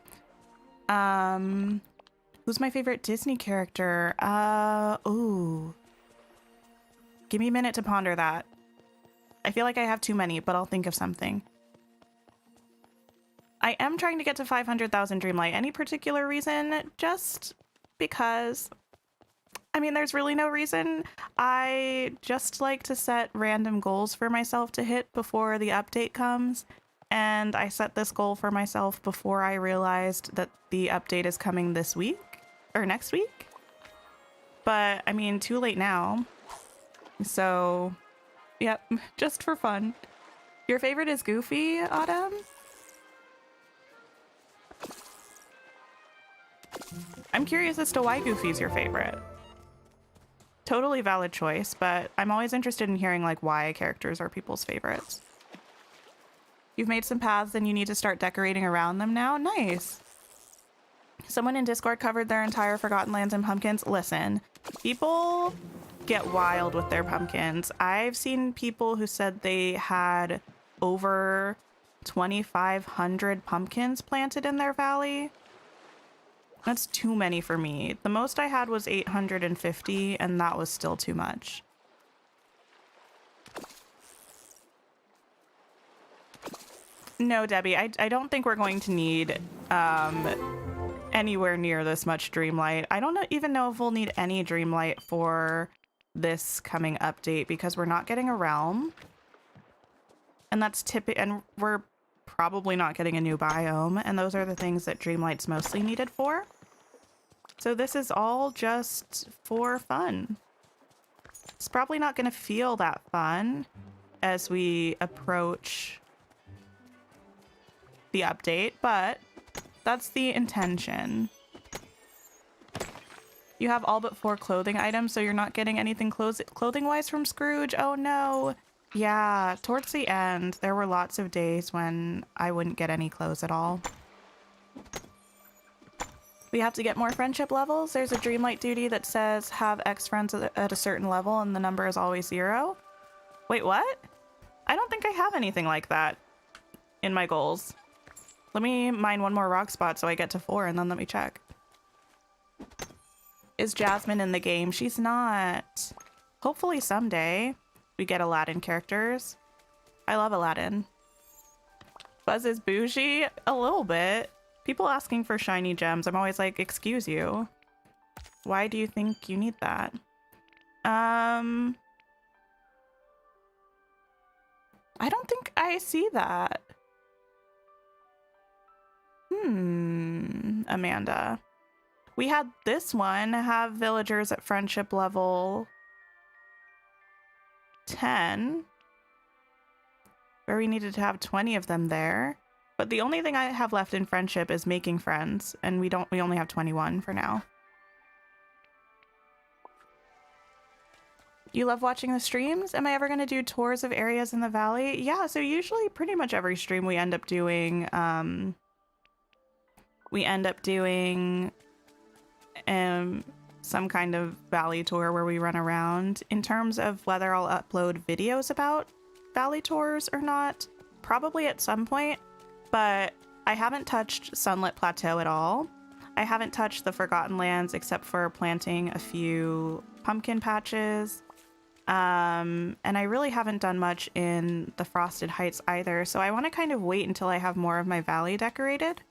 Who's my favorite Disney character? Ooh. Give me a minute to ponder that. I feel like I have too many, but I'll think of something. I am trying to get to 500,000 Dreamlight. Any particular reason? Just because. I mean, there's really no reason. I just like to set random goals for myself to hit before the update comes. And I set this goal for myself before I realized that the update is coming this week or next week. But I mean, too late now. So, yep, just for fun. Your favorite is Goofy, Autumn? I'm curious as to why Goofy's your favorite. Totally valid choice, but I'm always interested in hearing like why characters are people's favorites. You've made some paths and you need to start decorating around them now? Nice. Someone in Discord covered their entire Forgotten Lands in pumpkins. Listen, people get wild with their pumpkins. I've seen people who said they had over 2,500 pumpkins planted in their valley. That's too many for me. The most I had was 850, and that was still too much. No, Debbie, I don't think we're going to need anywhere near this much Dreamlight. I don't even know if we'll need any Dreamlight for this coming update because we're not getting a realm. And that's typical, and we're probably not getting a new biome, and those are the things that Dreamlight's mostly needed for. So this is all just for fun. It's probably not going to feel that fun as we approach the update, but that's the intention. You have all but 4 clothing items, so you're not getting anything clothing-wise from Scrooge? Oh no. Yeah, towards the end, there were lots of days when I wouldn't get any clothes at all. We have to get more friendship levels. There's a Dreamlight duty that says have X friends at a certain level, and the number is always 0. Wait, what? I don't think I have anything like that in my goals. Let me mine one more rock spot so I get to 4 and then let me check. Is Jasmine in the game? She's not. Hopefully someday we get Aladdin characters. I love Aladdin. Buzz is bougie? A little bit. People asking for shiny gems, I'm always like, excuse you. Why do you think you need that? I don't think I see that. Amanda. We had this one have villagers at friendship level 10, where we needed to have 20 of them there. But the only thing I have left in friendship is making friends, and we only have 21 for now. You love watching the streams? Am I ever going to do tours of areas in the valley? Yeah, so usually pretty much every stream we end up doing some kind of valley tour where we run around. In terms of whether I'll upload videos about valley tours or not, probably at some point, but I haven't touched Sunlit Plateau at all. I haven't touched the Forgotten Lands except for planting a few pumpkin patches. And I really haven't done much in the Frosted Heights either, so I want to kind of wait until I have more of my valley decorated.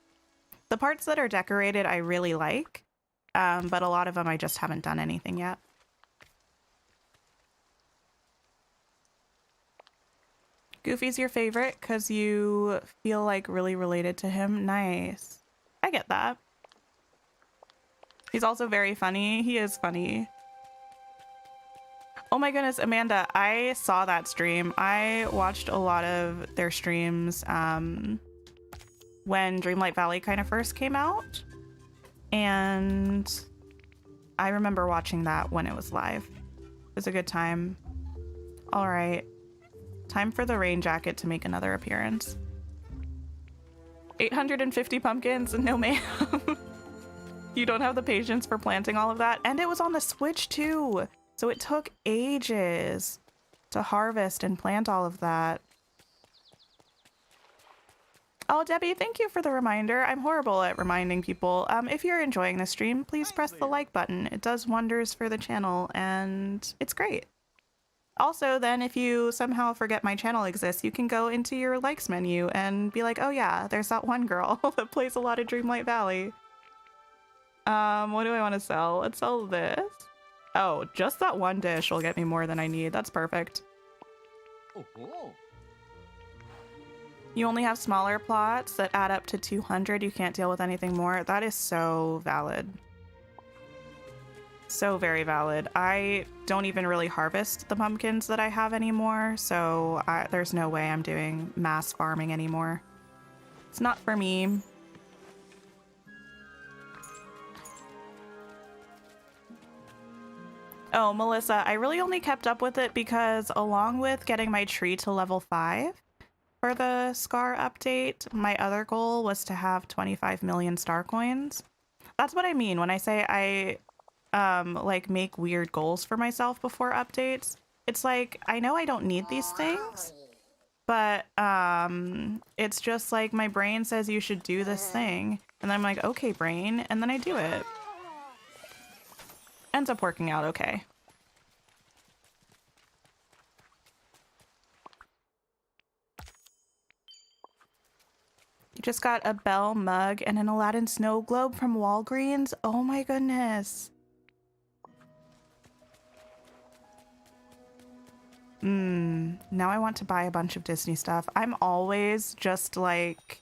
The parts that are decorated I really like, but a lot of them I just haven't done anything yet. Goofy's your favorite because you feel like really related to him. Nice. I get that. He's also very funny. He is funny. Oh my goodness, Amanda, I saw that stream. I watched a lot of their streams when Dreamlight Valley kind of first came out. And I remember watching that when it was live. It was a good time. All right. Time for the rain jacket to make another appearance. 850 pumpkins? No, ma'am. You don't have the patience for planting all of that. And it was on the Switch too. So it took ages to harvest and plant all of that. Oh, Debbie, thank you for the reminder. I'm horrible at reminding people. If you're enjoying the stream, please press the like button. It does wonders for the channel, and it's great. Also, then, if you somehow forget my channel exists, you can go into your likes menu and be like, oh yeah, there's that one girl that plays a lot of Dreamlight Valley. What do I want to sell? Let's sell this. Oh, just that one dish will get me more than I need. That's perfect. You only have smaller plots that add up to 200. You can't deal with anything more. That is so valid. So very valid. I don't even really harvest the pumpkins that I have anymore, so there's no way I'm doing mass farming anymore. It's not for me. Oh, Melissa, I really only kept up with it because along with getting my tree to level 5 for the Scar update, my other goal was to have 25 million star coins. That's what I mean when I say I like make weird goals for myself before updates. It's like, I know I don't need these things, but it's just like my brain says you should do this thing. And I'm like, okay, brain. And then I do it. Ends up working out okay. You just got a Belle mug and an Aladdin snow globe from Walgreens. Oh my goodness. Now I want to buy a bunch of Disney stuff. I'm always just like,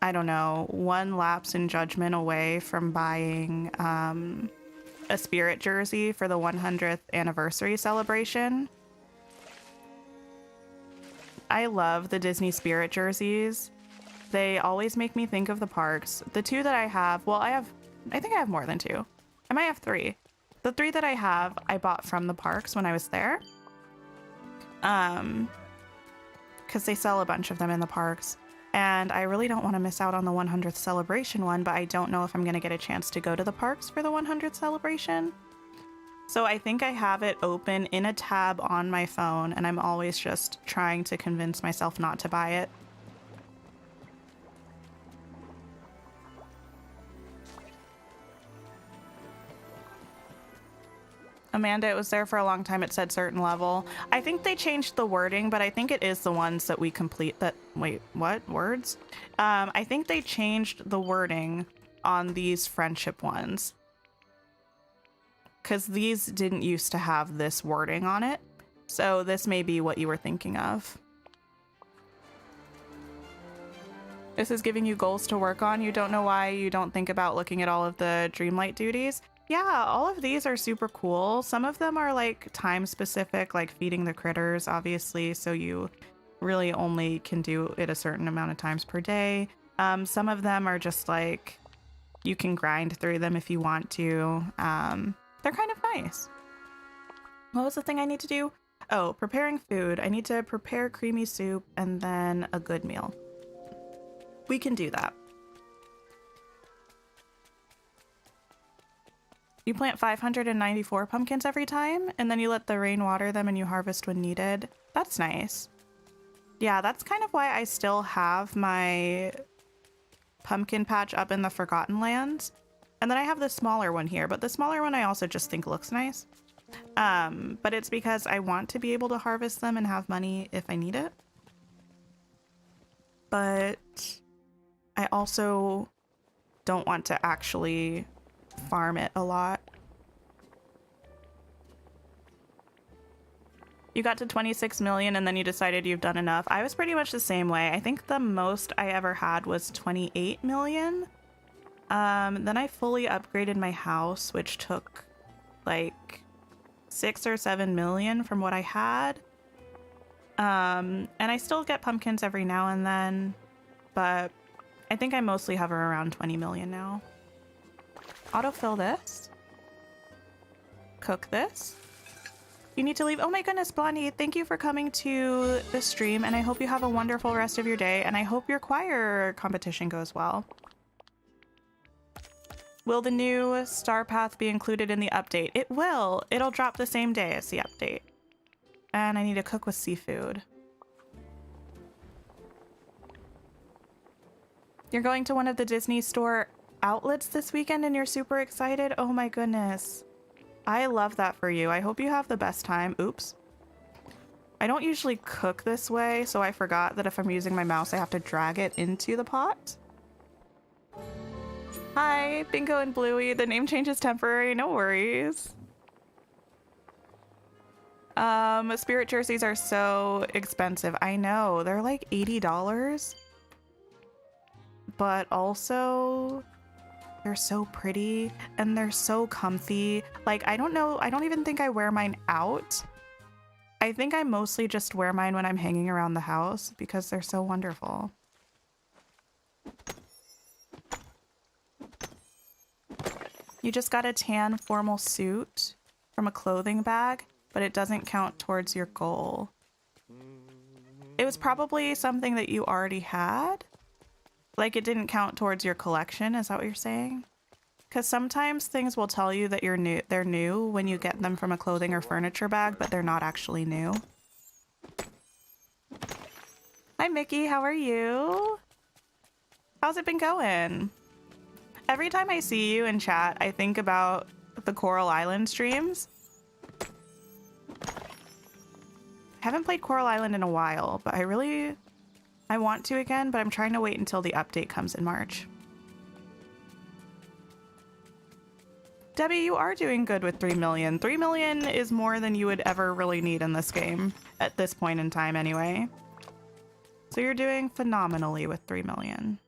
I don't know, one lapse in judgment away from buying a Spirit jersey for the 100th anniversary celebration. I love the Disney Spirit jerseys. They always make me think of the parks. The 2 that I have, well, I think I have more than 2. I might have 3. The 3 that I have, I bought from the parks when I was there. Because they sell a bunch of them in the parks. And I really don't want to miss out on the 100th celebration one, but I don't know if I'm going to get a chance to go to the parks for the 100th celebration. So I think I have it open in a tab on my phone, and I'm always just trying to convince myself not to buy it. Amanda, it was there for a long time. It said certain level. I think they changed the wording, but I think it is the ones that we complete that. Wait, what? Words? I think they changed the wording on these friendship ones, because these didn't used to have this wording on it. So this may be what you were thinking of. This is giving you goals to work on. You don't know why you don't think about looking at all of the Dreamlight duties. Yeah, all of these are super cool. Some of them are like time specific, like feeding the critters, obviously. So you really only can do it a certain amount of times per day. Some of them are just like, you can grind through them if you want to. They're kind of nice. What was the thing I need to do? Oh, preparing food. I need to prepare creamy soup and then a good meal. We can do that. You plant 594 pumpkins every time, and then you let the rain water them and you harvest when needed. That's nice. Yeah, that's kind of why I still have my pumpkin patch up in the Forgotten Lands. And then I have the smaller one here, but the smaller one I also just think looks nice. But it's because I want to be able to harvest them and have money if I need it. But I also don't want to actually farm it a lot. You got to 26 million and then you decided you've done enough. I was pretty much the same way. I think the most I ever had was 28 million. Then I fully upgraded my house, which took like 6 or 7 million from what I had. And I still get pumpkins every now and then, but I think I mostly hover around 20 million now. Autofill this. Cook this. You need to leave. Oh my goodness, Blondie, thank you for coming to the stream, and I hope you have a wonderful rest of your day, and I hope your choir competition goes well. Will the new star path be included in the update? It will. It'll drop the same day as the update. And I need to cook with seafood. You're going to one of the Disney store outlets this weekend and you're super excited? Oh my goodness. I love that for you. I hope you have the best time. Oops. I don't usually cook this way, so I forgot that if I'm using my mouse, I have to drag it into the pot. Hi, Bingo and Bluey. The name change is temporary. No worries. Spirit jerseys are so expensive. I know. They're like $80. But also, they're so pretty and they're so comfy. Like, I don't know. I don't even think I wear mine out. I think I mostly just wear mine when I'm hanging around the house because they're so wonderful. You just got a tan formal suit from a clothing bag, but it doesn't count towards your goal. It was probably something that you already had. Like, it didn't count towards your collection. Is that what you're saying? Because sometimes things will tell you that they're new when you get them from a clothing or furniture bag, but they're not actually new. Hi, Mickey. How are you? How's it been going? Every time I see you in chat, I think about the Coral Island streams. I haven't played Coral Island in a while, but I want to again, but I'm trying to wait until the update comes in March. Debbie, you are doing good with 3 million. 3 million is more than you would ever really need in this game at this point in time anyway. So you're doing phenomenally with 3 million.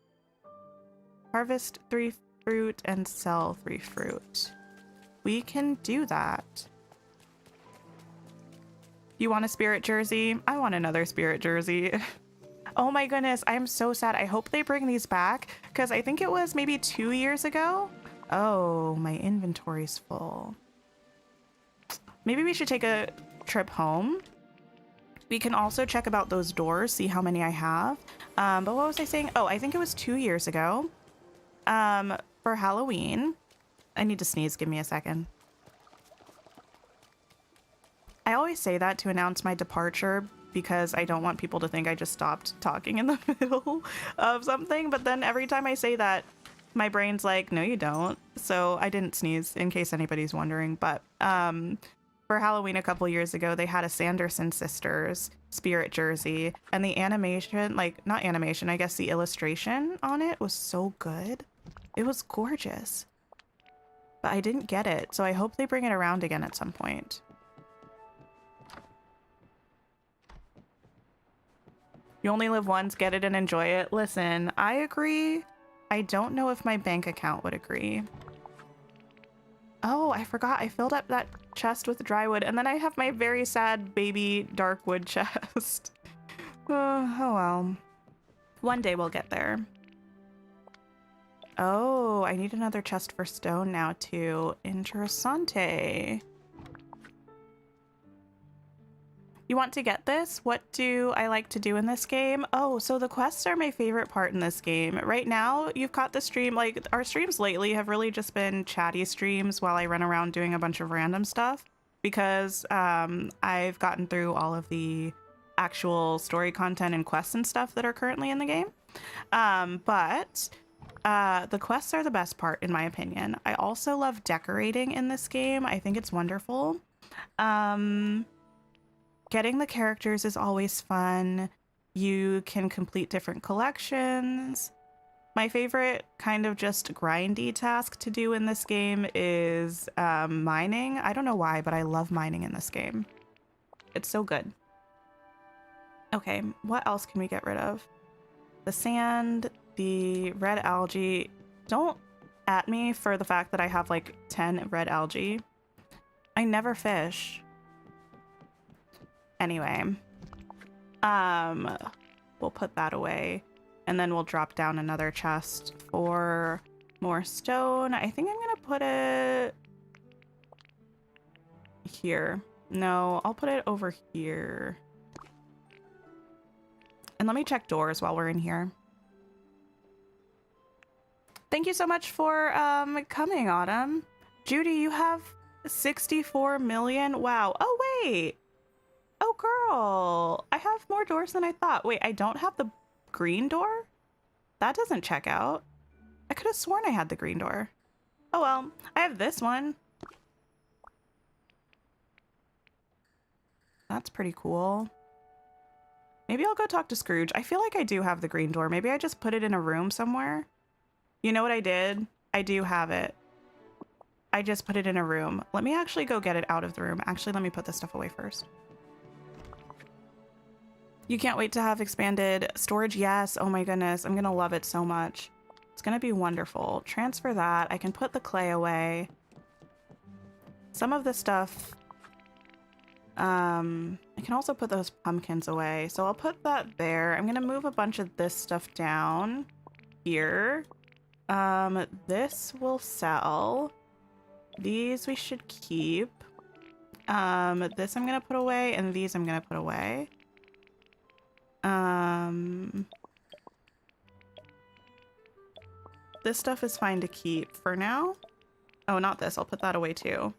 Harvest 3 fruit and sell 3 fruit. We can do that. You want a spirit jersey? I want another spirit jersey. Oh my goodness, I'm so sad. I hope they bring these back because I think it was maybe 2 years ago. Oh, my inventory's full. Maybe we should take a trip home. We can also check about those doors, see how many I have. But what was I saying? Oh, I think it was 2 years ago. For Halloween. I need to sneeze. Give me a second. I always say that to announce my departure because I don't want people to think I just stopped talking in the middle of something. But then every time I say that, my brain's like, no, you don't. So I didn't sneeze, in case anybody's wondering. But for Halloween a couple years ago, they had a Sanderson Sisters spirit jersey, and the animation, like, not animation, I guess the illustration on it was so good. It was gorgeous. But I didn't get it, so I hope they bring it around again at some point. You only live once, get it and enjoy it. Listen, I agree. I don't know if my bank account would agree. Oh, I forgot. I filled up that chest with dry wood, and then I have my very sad baby dark wood chest. Oh well. One day we'll get there. Oh, I need another chest for stone now too. Interessante. You want to get this? What do I like to do in this game? Oh, so the quests are my favorite part in this game. Right now, you've caught the stream, like, our streams lately have really just been chatty streams while I run around doing a bunch of random stuff because I've gotten through all of the actual story content and quests and stuff that are currently in the game. But the quests are the best part, in my opinion. I also love decorating in this game. I think it's wonderful. Getting the characters is always fun. You can complete different collections. My favorite kind of just grindy task to do in this game is mining. I don't know why, but I love mining in this game. It's so good. Okay, what else can we get rid of? The sand, the red algae. Don't at me for the fact that I have like 10 red algae. I never fish. Anyway, we'll put that away and then we'll drop down another chest for more stone. I think I'm gonna put it here. No, I'll put it over here. And let me check doors while we're in here. Thank you so much for coming, Autumn. Judy, you have 64 million. Wow. Oh, wait. Oh, girl, I have more doors than I thought. Wait, I don't have the green door? That doesn't check out. I could have sworn I had the green door. Oh, well, I have this one. That's pretty cool. Maybe I'll go talk to Scrooge. I feel like I do have the green door. Maybe I just put it in a room somewhere. You know what I did? I do have it. I just put it in a room. Let me actually go get it out of the room. Actually, let me put this stuff away first. You can't wait to have expanded storage? Yes. Oh my goodness. I'm going to love it so much. It's going to be wonderful. Transfer that. I can put the clay away. Some of the stuff... I can also put those pumpkins away. So I'll put that there. I'm going to move a bunch of this stuff down here. This will sell. These we should keep. This I'm going to put away, and these I'm going to put away. This stuff is fine to keep for now. Oh, not this. I'll put that away too.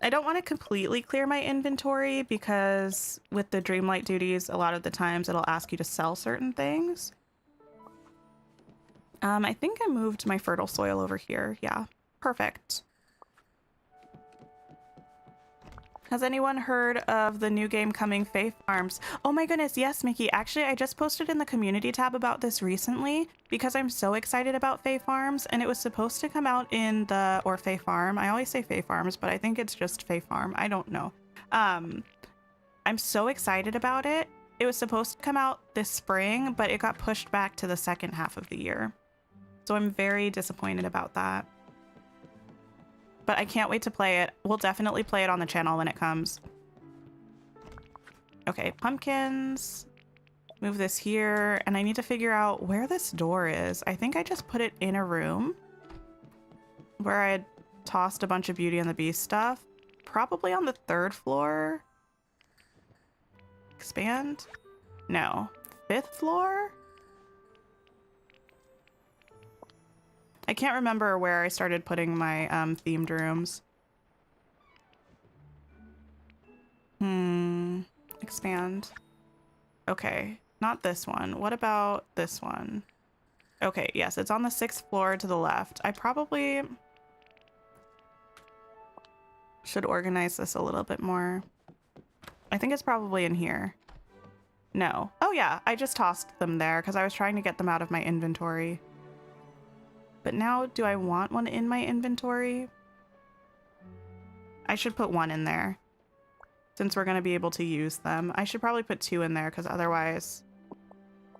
I don't want to completely clear my inventory because with the Dreamlight duties, a lot of the times it'll ask you to sell certain things. I think I moved my fertile soil over here. Yeah, perfect. Has anyone heard of the new game coming, Fae Farms? Oh my goodness, yes, Mickey. Actually, I just posted in the community tab about this recently because I'm so excited about Fae Farms, and it was supposed to come out in the, or Fae Farm. I always say Fae Farms, but I think it's just Fae Farm. I don't know. I'm so excited about it. It was supposed to come out this spring, but it got pushed back to the second half of the year. So I'm very disappointed about that. But I can't wait to play it. We'll definitely play it on the channel when it comes. Okay, pumpkins. Move this here. And I need to figure out where this door is. I think I just put it in a room where I had tossed a bunch of Beauty and the Beast stuff. Probably on the 3rd floor. Expand? No. 5th floor? I can't remember where I started putting my themed rooms. expand. Okay, not this one. What about this one? Okay, yes, it's on the 6th floor to the left. I probably should organize this a little bit more. I think it's probably in here. No. Oh yeah, I just tossed them there because I was trying to get them out of my inventory. But now, do I want one in my inventory? I should put one in there since we're going to be able to use them. I should probably put 2 in there because otherwise...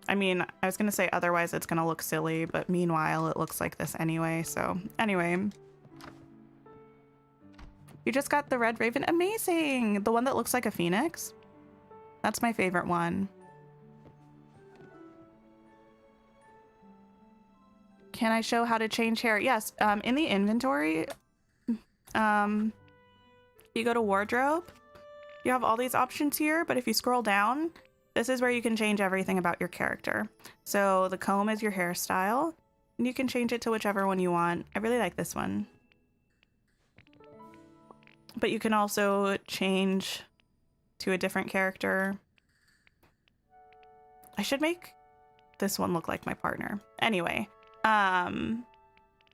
I mean, I was going to say otherwise it's going to look silly, but meanwhile it looks like this anyway. So anyway, you just got the red raven. Amazing. The one that looks like a phoenix. That's my favorite one. Can I show how to change hair? Yes. In the inventory, you go to wardrobe. You have all these options here, but if you scroll down, this is where you can change everything about your character. So the comb is your hairstyle, and you can change it to whichever one you want. I really like this one. But you can also change to a different character. I should make this one look like my partner. Anyway, and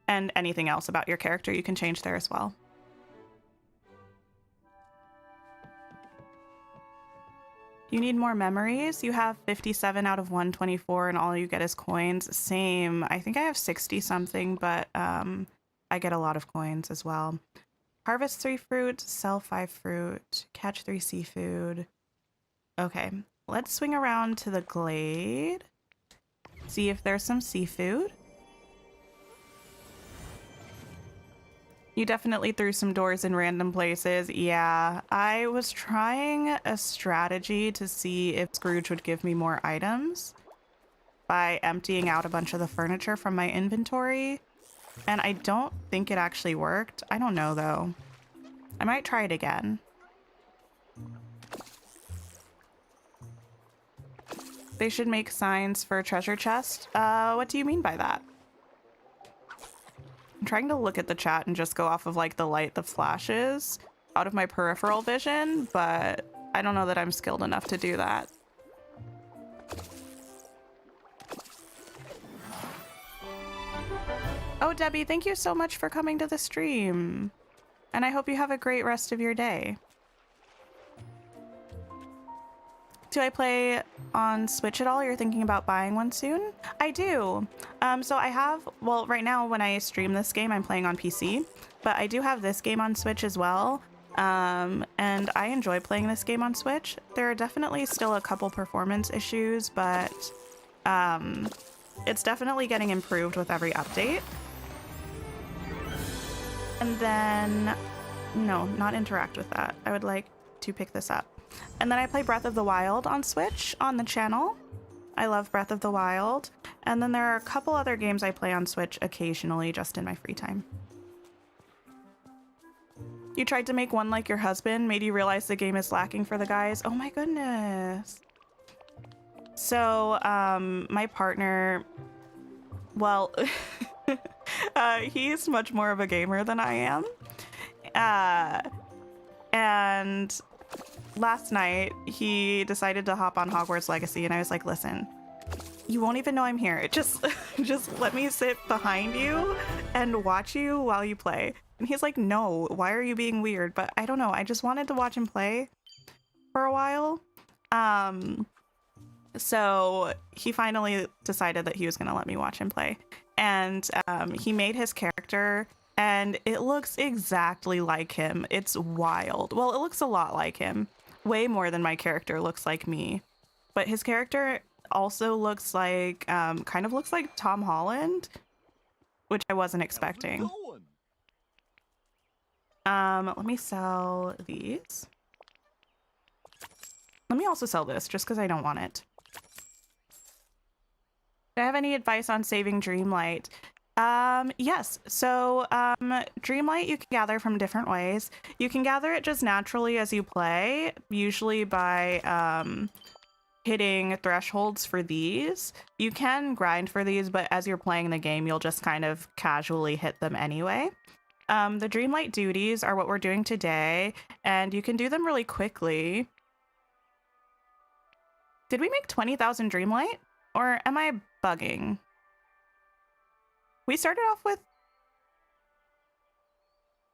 anything else about your character you can change there as well. You need more memories. You have 57 out of 124 and all you get is coins. Same. I think I have 60 something, but I get a lot of coins as well. Harvest 3 fruit, sell 5 fruit, catch 3 seafood. Okay, let's swing around to the glade. See if there's some seafood. You definitely threw some doors in random places. Yeah, I was trying a strategy to see if Scrooge would give me more items by emptying out a bunch of the furniture from my inventory. And I don't think it actually worked. I don't know though. I might try it again. They should make signs for a treasure chest. What do you mean by that? I'm trying to look at the chat and just go off of like the light that flashes out of my peripheral vision, but I don't know that I'm skilled enough to do that. Oh, Debbie, thank you so much for coming to the stream. And I hope you have a great rest of your day. Do I play on Switch at all? You're thinking about buying one soon? I do. So I have, well, right now when I stream this game, I'm playing on PC, but I do have this game on Switch as well. And I enjoy playing this game on Switch. There are definitely still a couple performance issues, but it's definitely getting improved with every update. And then, no, not interact with that. I would like to pick this up. And then I play Breath of the Wild on Switch on the channel. I love Breath of the Wild. And then there are a couple other games I play on Switch occasionally, just in my free time. You tried to make one like your husband, made you realize the game is lacking for the guys. Oh my goodness. So, my partner, well, he's much more of a gamer than I am. And last night he decided to hop on Hogwarts Legacy and I was like, listen, you won't even know I'm here. Just let me sit behind you and watch you while you play. And he's like, no, why are you being weird? But I don't know. I just wanted to watch him play for a while. So he finally decided that he was going to let me watch him play. And he made his character and it looks exactly like him. It's wild. Well, it looks a lot like him. Way more than my character looks like me. But his character also looks like, kind of looks like Tom Holland, which I wasn't expecting. Let me sell these. Let me also sell this just because I don't want it. Do I have any advice on saving Dreamlight? Yes. So, Dreamlight you can gather from different ways. You can gather it just naturally as you play, usually by, hitting thresholds for these. You can grind for these, but as you're playing the game, you'll just kind of casually hit them anyway. The Dreamlight duties are what we're doing today, and you can do them really quickly. Did we make 20,000 Dreamlight? Or am I bugging? We started off with...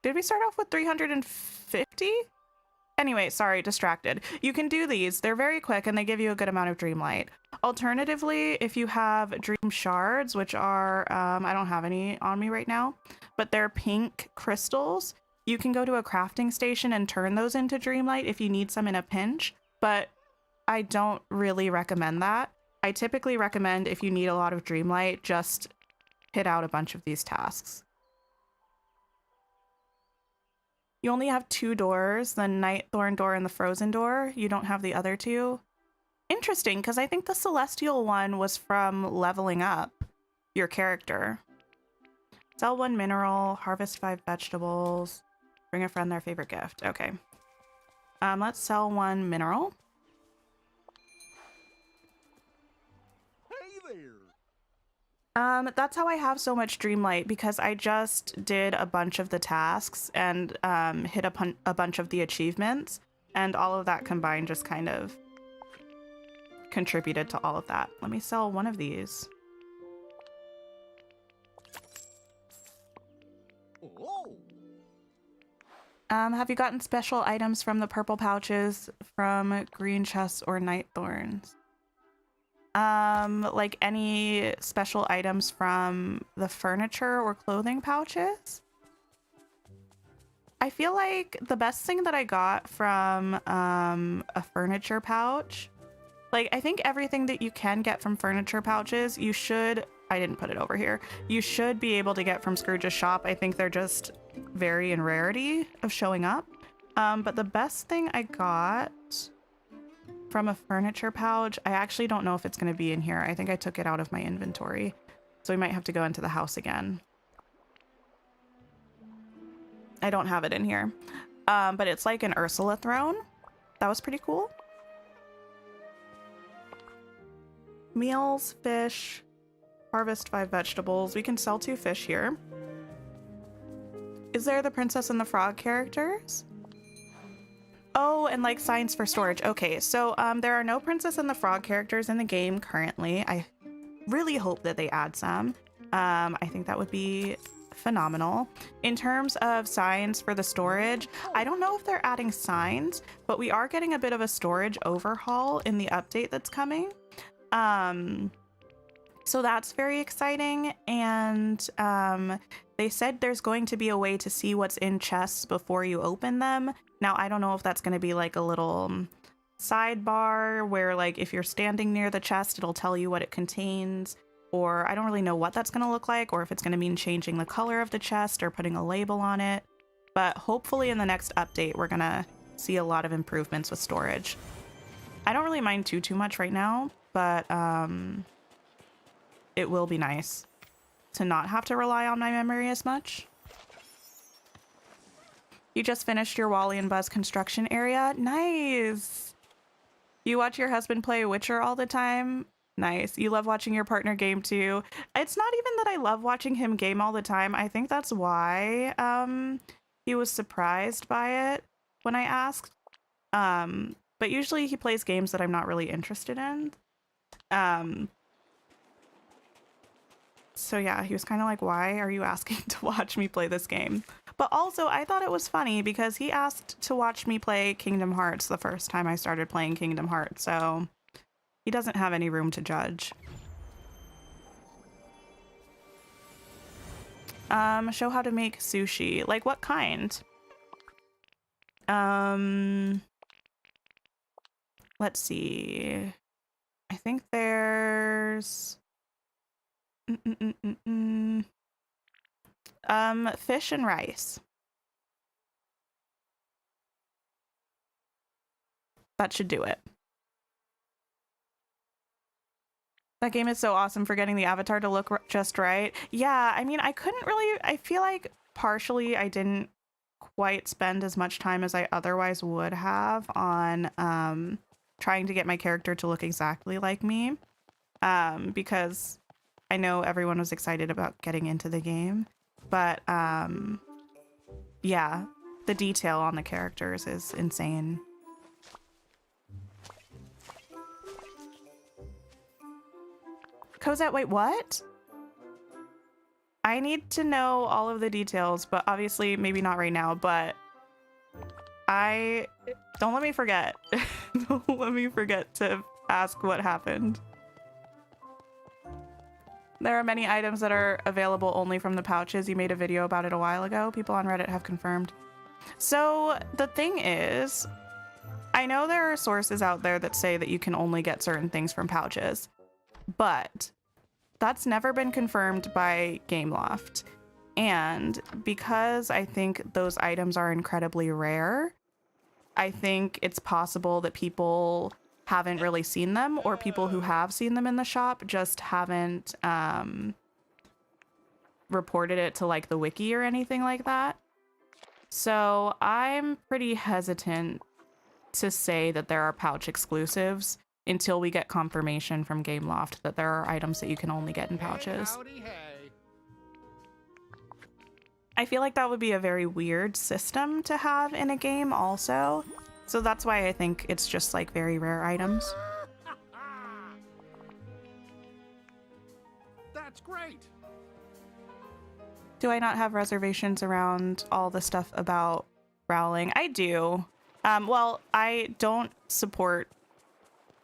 Did we start off with 350? Anyway, sorry, distracted. You can do these. They're very quick and they give you a good amount of Dreamlight. Alternatively, if you have Dream Shards, which are, I don't have any on me right now, but they're pink crystals, you can go to a crafting station and turn those into Dreamlight if you need some in a pinch, but I don't really recommend that. I typically recommend if you need a lot of Dreamlight, just hit out a bunch of these tasks. You only have 2 doors, the Night Thorn door and the Frozen door. You don't have the other 2. Interesting, because I think the Celestial one was from leveling up your character. Sell 1 mineral, harvest 5 vegetables, bring a friend their favorite gift. Okay. Let's sell 1 mineral. Hey there. That's how I have so much Dreamlight, because I just did a bunch of the tasks and hit a bunch of the achievements, and all of that combined just kind of contributed to all of that. Let me sell 1 of these. Oh. Have you gotten special items from the purple pouches from green chests or night thorns? Like any special items from the furniture or clothing pouches? I feel like the best thing that I got from a furniture pouch, like I think everything that you can get from furniture pouches, you should, I didn't put it over here, you should be able to get from Scrooge's shop. I think they're just vary in rarity of showing up. But the best thing I got from a furniture pouch, I actually don't know if it's going to be in here. I think I took it out of my inventory, so we might have to go into the house again. I don't have it in here, but it's like an Ursula throne. That was pretty cool. Meals, fish, harvest 5 vegetables. We can sell 2 fish here. Is there the Princess and the Frog characters? Oh, and like signs for storage. Okay, so there are no Princess and the Frog characters in the game currently. I really hope that they add some. I think that would be phenomenal. In terms of signs for the storage, I don't know if they're adding signs, but we are getting a bit of a storage overhaul in the update that's coming. So that's very exciting. And they said there's going to be a way to see what's in chests before you open them. Now, I don't know if that's going to be like a little sidebar where like if you're standing near the chest, it'll tell you what it contains, or I don't really know what that's going to look like, or if it's going to mean changing the color of the chest or putting a label on it. But hopefully in the next update, we're going to see a lot of improvements with storage. I don't really mind too much right now, but it will be nice to not have to rely on my memory as much. You just finished your Wally and Buzz construction area? Nice! You watch your husband play Witcher all the time? Nice. You love watching your partner game too? It's not even that I love watching him game all the time. I think that's why he was surprised by it when I asked. But usually he plays games that I'm not really interested in. So yeah, he was kind of like, why are you asking to watch me play this game? But also, I thought it was funny because he asked to watch me play Kingdom Hearts the first time I started playing Kingdom Hearts, so he doesn't have any room to judge. Show how to make sushi. Like, what kind? Let's see. I think there's... fish and rice. That should do it. That game is so awesome for getting the avatar to look just right. Yeah, I mean, I couldn't really... I feel like partially I didn't quite spend as much time as I otherwise would have on trying to get my character to look exactly like me. Because I know everyone was excited about getting into the game. But yeah, the detail on the characters is insane. Cosette, wait, what? I need to know all of the details, but obviously maybe not right now, but don't let me forget. Don't let me forget to ask what happened. There are many items that are available only from the pouches. You made a video about it a while ago. People on Reddit have confirmed. So the thing is, I know there are sources out there that say that you can only get certain things from pouches, but that's never been confirmed by Gameloft. And because I think those items are incredibly rare, I think it's possible that people haven't really seen them, or people who have seen them in the shop just haven't reported it to like the wiki or anything like that. So I'm pretty hesitant to say that there are pouch exclusives until we get confirmation from Gameloft that there are items that you can only get in pouches. Howdy, hey. I feel like that would be a very weird system to have in a game also. So that's why I think it's just like very rare items. That's great. Do I not have reservations around all the stuff about Rowling? I do. Well, I don't support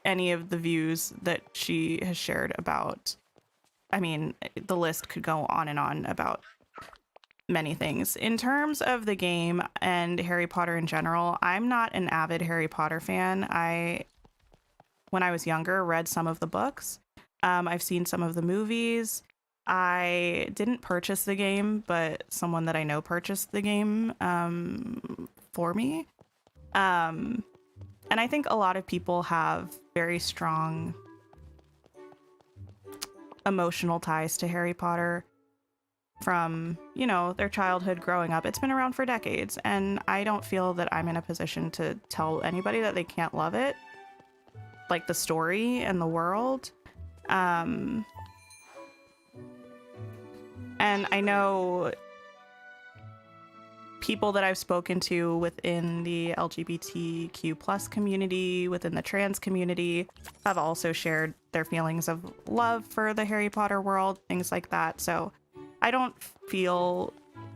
any of the views that she has shared about. I mean, the list could go on and on about many things. In terms of the game and Harry Potter in general, I'm not an avid Harry Potter fan. When I was younger, read some of the books. I've seen some of the movies. I didn't purchase the game, but someone that I know purchased the game for me. And I think a lot of people have very strong emotional ties to Harry Potter from, you know, their childhood growing up. It's been around for decades, and I don't feel that I'm in a position to tell anybody that they can't love it, like the story and the world. And I know people that I've spoken to within the LGBTQ plus community, within the trans community, have also shared their feelings of love for the Harry Potter world, things like that. So I don't feel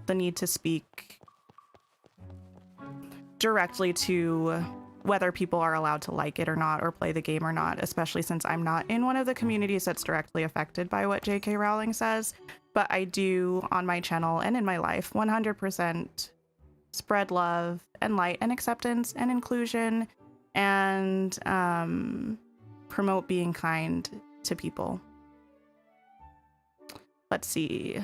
the need to speak directly to whether people are allowed to like it or not, or play the game or not, especially since I'm not in one of the communities that's directly affected by what J.K. Rowling says. But I do, on my channel and in my life, 100% spread love and light and acceptance and inclusion, and promote being kind to people. Let's see.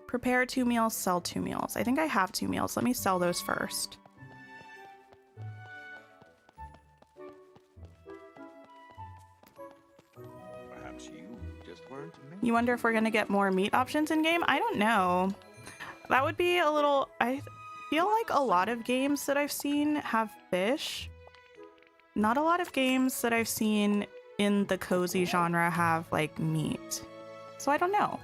Prepare 2 meals, sell 2 meals. I think I have 2 meals. Let me sell those first. Perhaps you just weren't meant. You wonder if we're gonna get more meat options in game? I don't know. That would be a little... I feel like a lot of games that I've seen have fish. Not a lot of games that I've seen in the cozy genre have like meat. So I don't know.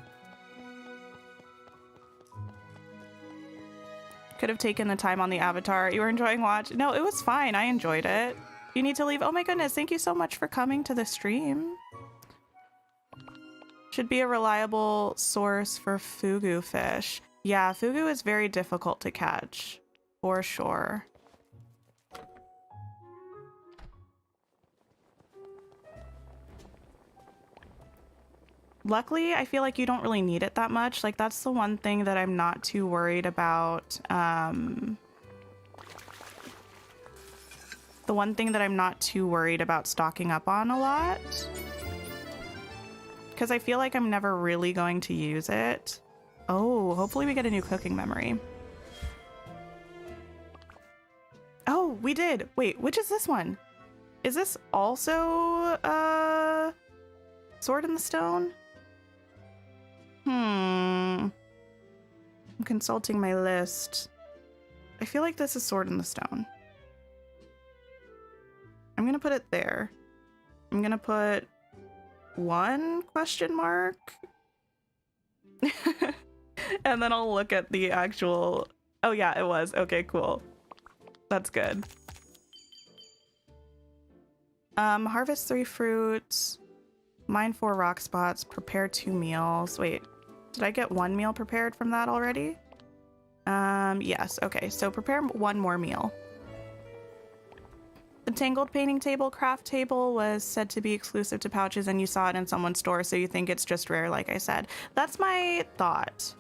Could have taken the time on the avatar. You were enjoying watch? No, it was fine. I enjoyed it. You need to leave. Oh my goodness. Thank you so much for coming to the stream. Should be a reliable source for Fugu fish. Yeah, Fugu is very difficult to catch, for sure. Luckily, I feel like you don't really need it that much. Like, that's the one thing that I'm not too worried about. The one thing that I'm not too worried about stocking up on a lot. Because I feel like I'm never really going to use it. Oh, hopefully we get a new cooking memory. Oh, we did. Wait, which is this one? Is this also Sword in the Stone? I'm consulting my list. I feel like this is Sword in the Stone. I'm gonna put it there. I'm gonna put 1 question mark. And then I'll look at the actual... Oh yeah, it was. Okay, cool. That's good. Harvest 3 fruits. mine 4 rock spots, prepare 2 meals. Wait, did I get 1 meal prepared from that already? Yes, okay, so prepare 1 more meal. The Tangled Painting Table craft table was said to be exclusive to pouches, and you saw it in someone's store, so you think it's just rare, like I said. That's my thought.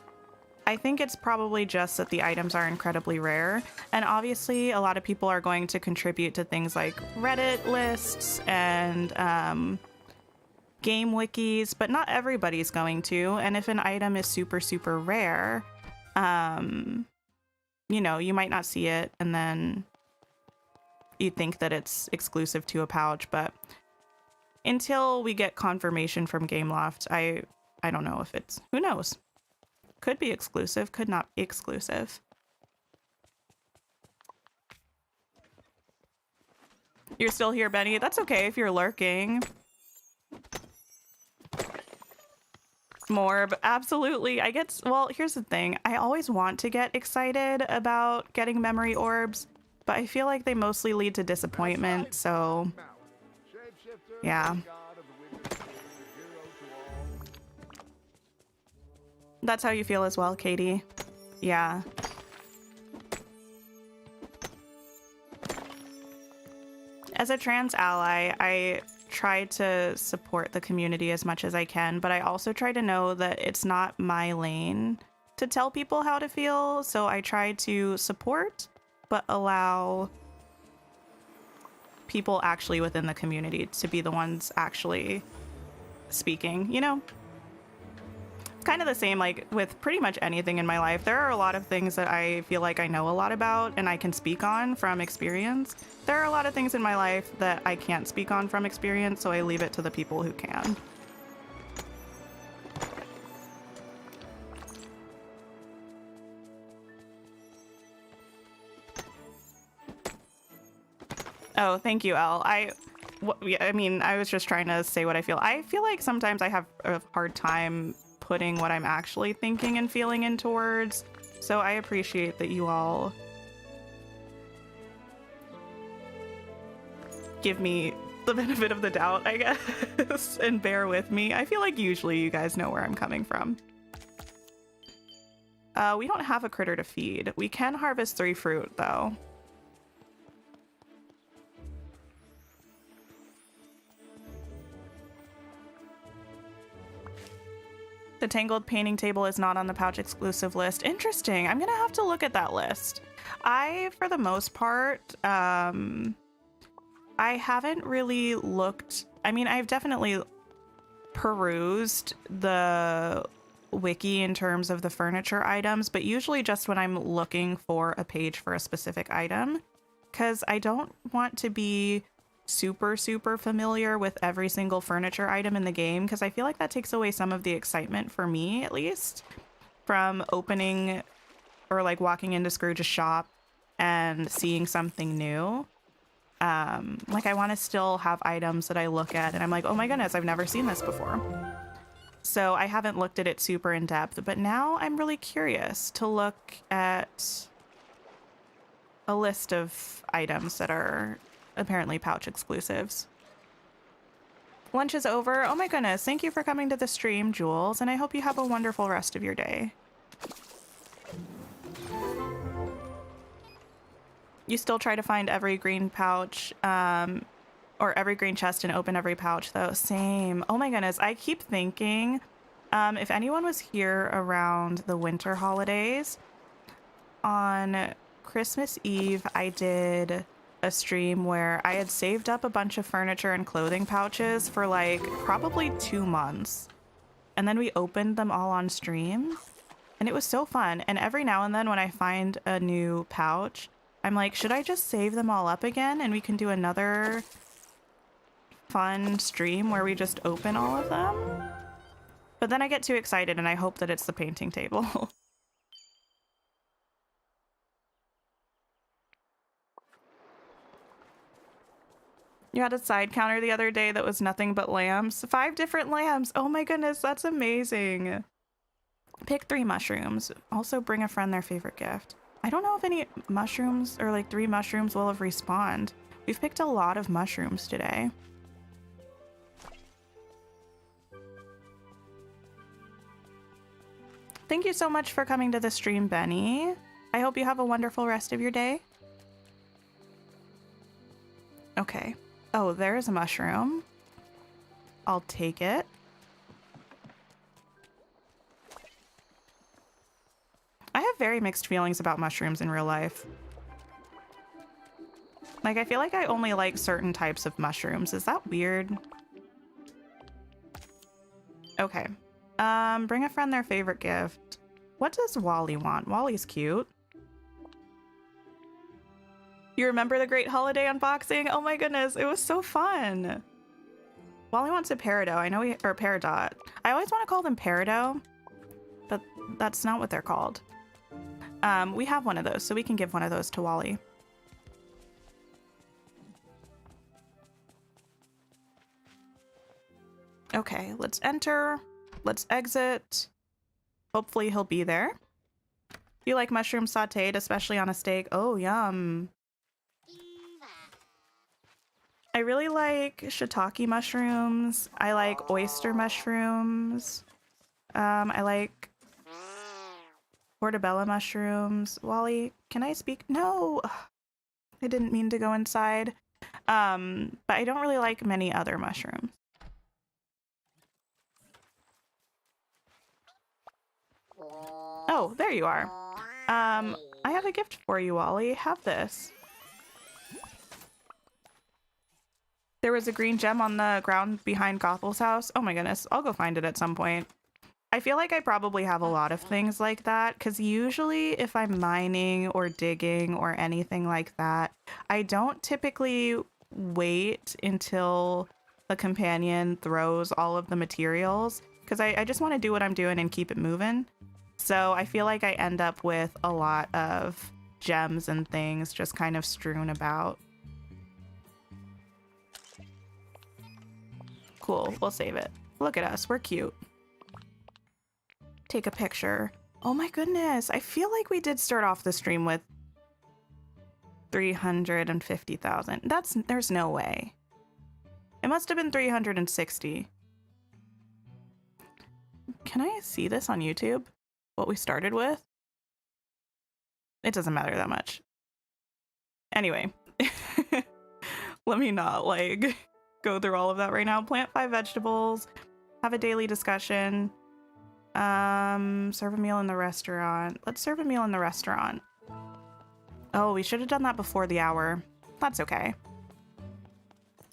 I think it's probably just that the items are incredibly rare, and obviously a lot of people are going to contribute to things like Reddit lists and game wikis, but not everybody's going to. And if an item is super, super rare, you know, you might not see it, and then you think that it's exclusive to a pouch. But until we get confirmation from Gameloft, I don't know if it's, who knows? Could be exclusive, could not be exclusive. You're still here, Benny? That's okay if you're lurking. More, but absolutely. I get, well, here's the thing. I always want to get excited about getting memory orbs, but I feel like they mostly lead to disappointment, so yeah. That's how you feel as well, Katie. Yeah. As a trans ally, I try to support the community as much as I can, but I also try to know that it's not my lane to tell people how to feel, so I try to support, but allow people actually within the community to be the ones actually speaking, you know? Kind of the same like with pretty much anything in my life. There are a lot of things that I feel like I know a lot about and I can speak on from experience. There are a lot of things in my life that I can't speak on from experience, so I leave it to the people who can. Oh, thank you, Elle. I mean, I was just trying to say what I feel. I feel like sometimes I have a hard time putting what I'm actually thinking and feeling into words, so I appreciate that you all give me the benefit of the doubt, I guess, and bear with me. I feel like usually you guys know where I'm coming from. We don't have a critter to feed. We can harvest 3 fruit, though. The Tangled Painting Table is not on the pouch exclusive list. Interesting. I'm gonna have to look at that list. For the most part, I haven't really looked. I mean, I've definitely perused the wiki in terms of the furniture items, but usually just when I'm looking for a page for a specific item, because I don't want to be super familiar with every single furniture item in the game, because I feel like that takes away some of the excitement for me, at least, from opening or like walking into Scrooge's shop and seeing something new. Like I want to still have items that I look at and I'm like, oh my goodness, I've never seen this before. So I haven't looked at it super in depth, but now I'm really curious to look at a list of items that are apparently pouch exclusives. Lunch is over. Oh my goodness. Thank you for coming to the stream, Jules, and I hope you have a wonderful rest of your day. You still try to find every green pouch, or every green chest and open every pouch, though. Same. Oh my goodness. I keep thinking, if anyone was here around the winter holidays, on Christmas Eve, I did a stream where I had saved up a bunch of furniture and clothing pouches for like probably 2 months. And then we opened them all on stream and it was so fun. And every now and then when I find a new pouch, I'm like, should I just save them all up again and we can do another fun stream where we just open all of them? But then I get too excited and I hope that it's the painting table. You had a side counter the other day that was nothing but lambs. 5 different lambs. Oh my goodness, that's amazing. Pick 3 mushrooms. Also bring a friend their favorite gift. I don't know if any mushrooms or like 3 mushrooms will have respawned. We've picked a lot of mushrooms today. Thank you so much for coming to the stream, Benny. I hope you have a wonderful rest of your day. Okay. Oh, there's a mushroom. I'll take it. I have very mixed feelings about mushrooms in real life. Like, I feel like I only like certain types of mushrooms. Is that weird? Okay. Bring a friend their favorite gift. What does Wally want? Wally's cute. You remember the great holiday unboxing? Oh my goodness, it was so fun. Wally wants a peridot. I know or peridot. I always want to call them peridot, but that's not what they're called. We have one of those, so we can give one of those to Wally. Okay, let's enter. Let's exit. Hopefully he'll be there. You like mushroom sauteed, especially on a steak? Oh, yum. I really like shiitake mushrooms. I like oyster mushrooms. I like portobello mushrooms. Wally, can I speak? No, I didn't mean to go inside. But I don't really like many other mushrooms. Oh, there you are. I have a gift for you, Wally. Have this. There was a green gem on the ground behind Gothel's house. Oh my goodness, I'll go find it at some point. I feel like I probably have a lot of things like that, because usually if I'm mining or digging or anything like that, I don't typically wait until a companion throws all of the materials, because I just want to do what I'm doing and keep it moving. So I feel like I end up with a lot of gems and things just kind of strewn about. Cool, we'll save it. Look at us, we're cute. Take a picture. Oh my goodness, I feel like we did start off the stream with 350,000. There's no way. It must have been 360. Can I see this on YouTube? What we started with? It doesn't matter that much. Anyway, let me not like go through all of that right now. Plant 5 vegetables, have a daily discussion, serve a meal in the restaurant. Let's serve a meal in the restaurant. Oh, we should have done that before the hour. That's okay.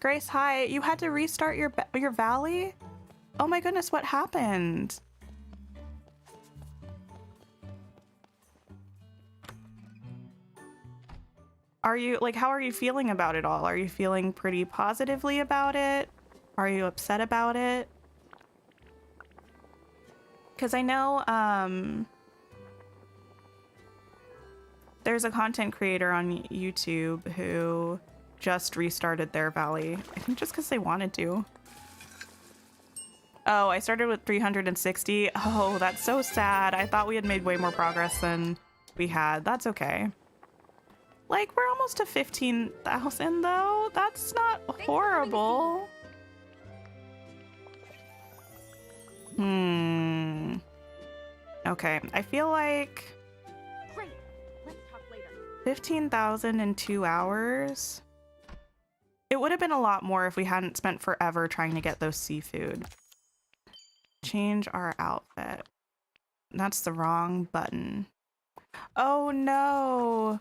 Grace, hi. You had to restart your valley? Oh my goodness, what happened? Are you, like, how are you feeling about it all? Are you feeling pretty positively about it? Are you upset about it? Because I know, there's a content creator on YouTube who just restarted their valley. I think just because they wanted to. Oh, I started with 360. Oh, that's so sad. I thought we had made way more progress than we had. That's okay. Like, we're almost to 15,000 though. That's not horrible. Okay, I feel like Great. Let's talk later. 15,000 in 2 hours. It would have been a lot more if we hadn't spent forever trying to get those seafood. Change our outfit. That's the wrong button. Oh no.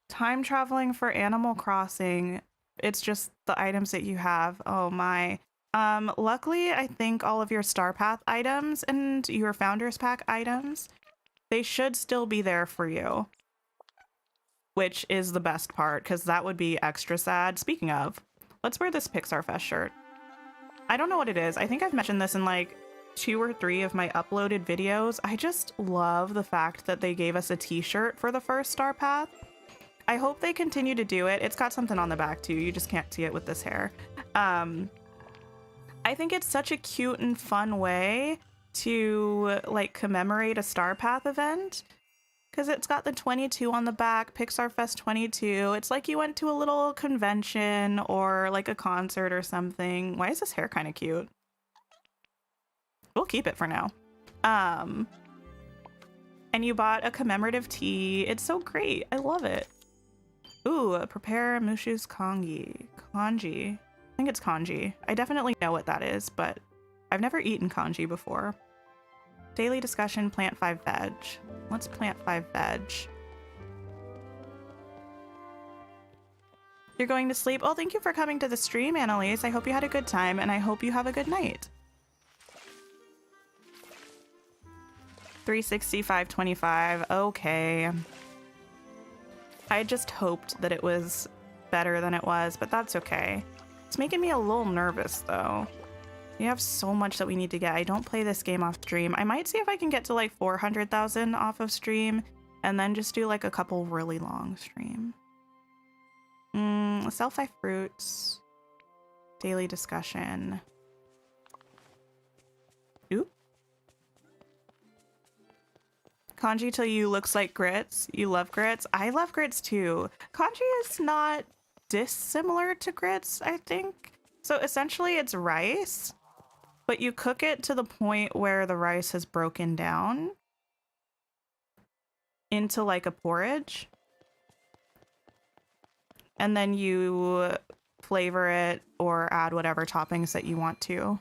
Time traveling for Animal Crossing. It's just the items that you have. Oh my. Luckily, I think all of your Star Path items and your Founders Pack items, they should still be there for you. Which is the best part, because that would be extra sad. Speaking of, let's wear this Pixar Fest shirt. I don't know what it is. I think I've mentioned this in like 2 or 3 of my uploaded videos. I just love the fact that they gave us a t-shirt for the first Star Path. I hope they continue to do it. It's got something on the back too. You just can't see it with this hair. I think it's such a cute and fun way to like commemorate a Star Path event. Because it's got the 22 on the back, Pixar Fest 22. It's like you went to a little convention or like a concert or something. Why is this hair kind of cute? We'll keep it for now. And you bought a commemorative tea. It's so great. I love it. Ooh, prepare Mushu's kanji. Kanji. I think it's kanji. I definitely know what that is, but I've never eaten kanji before. Daily discussion, plant 5 veg. Let's plant 5 veg. You're going to sleep? Oh, thank you for coming to the stream, Annalise. I hope you had a good time, and I hope you have a good night. 360, 525. Okay. I just hoped that it was better than it was, but that's okay. It's making me a little nervous, though. We have so much that we need to get. I don't play this game off stream. I might see if I can get to like 400,000 off of stream and then just do like a couple really long stream. Sell 5 fruits. Daily discussion. Oop. Kanji till you looks like grits. You love grits. I love grits too. Kanji is not dissimilar to grits, I think. So essentially it's rice, but you cook it to the point where the rice has broken down into like a porridge. And then you flavor it or add whatever toppings that you want to.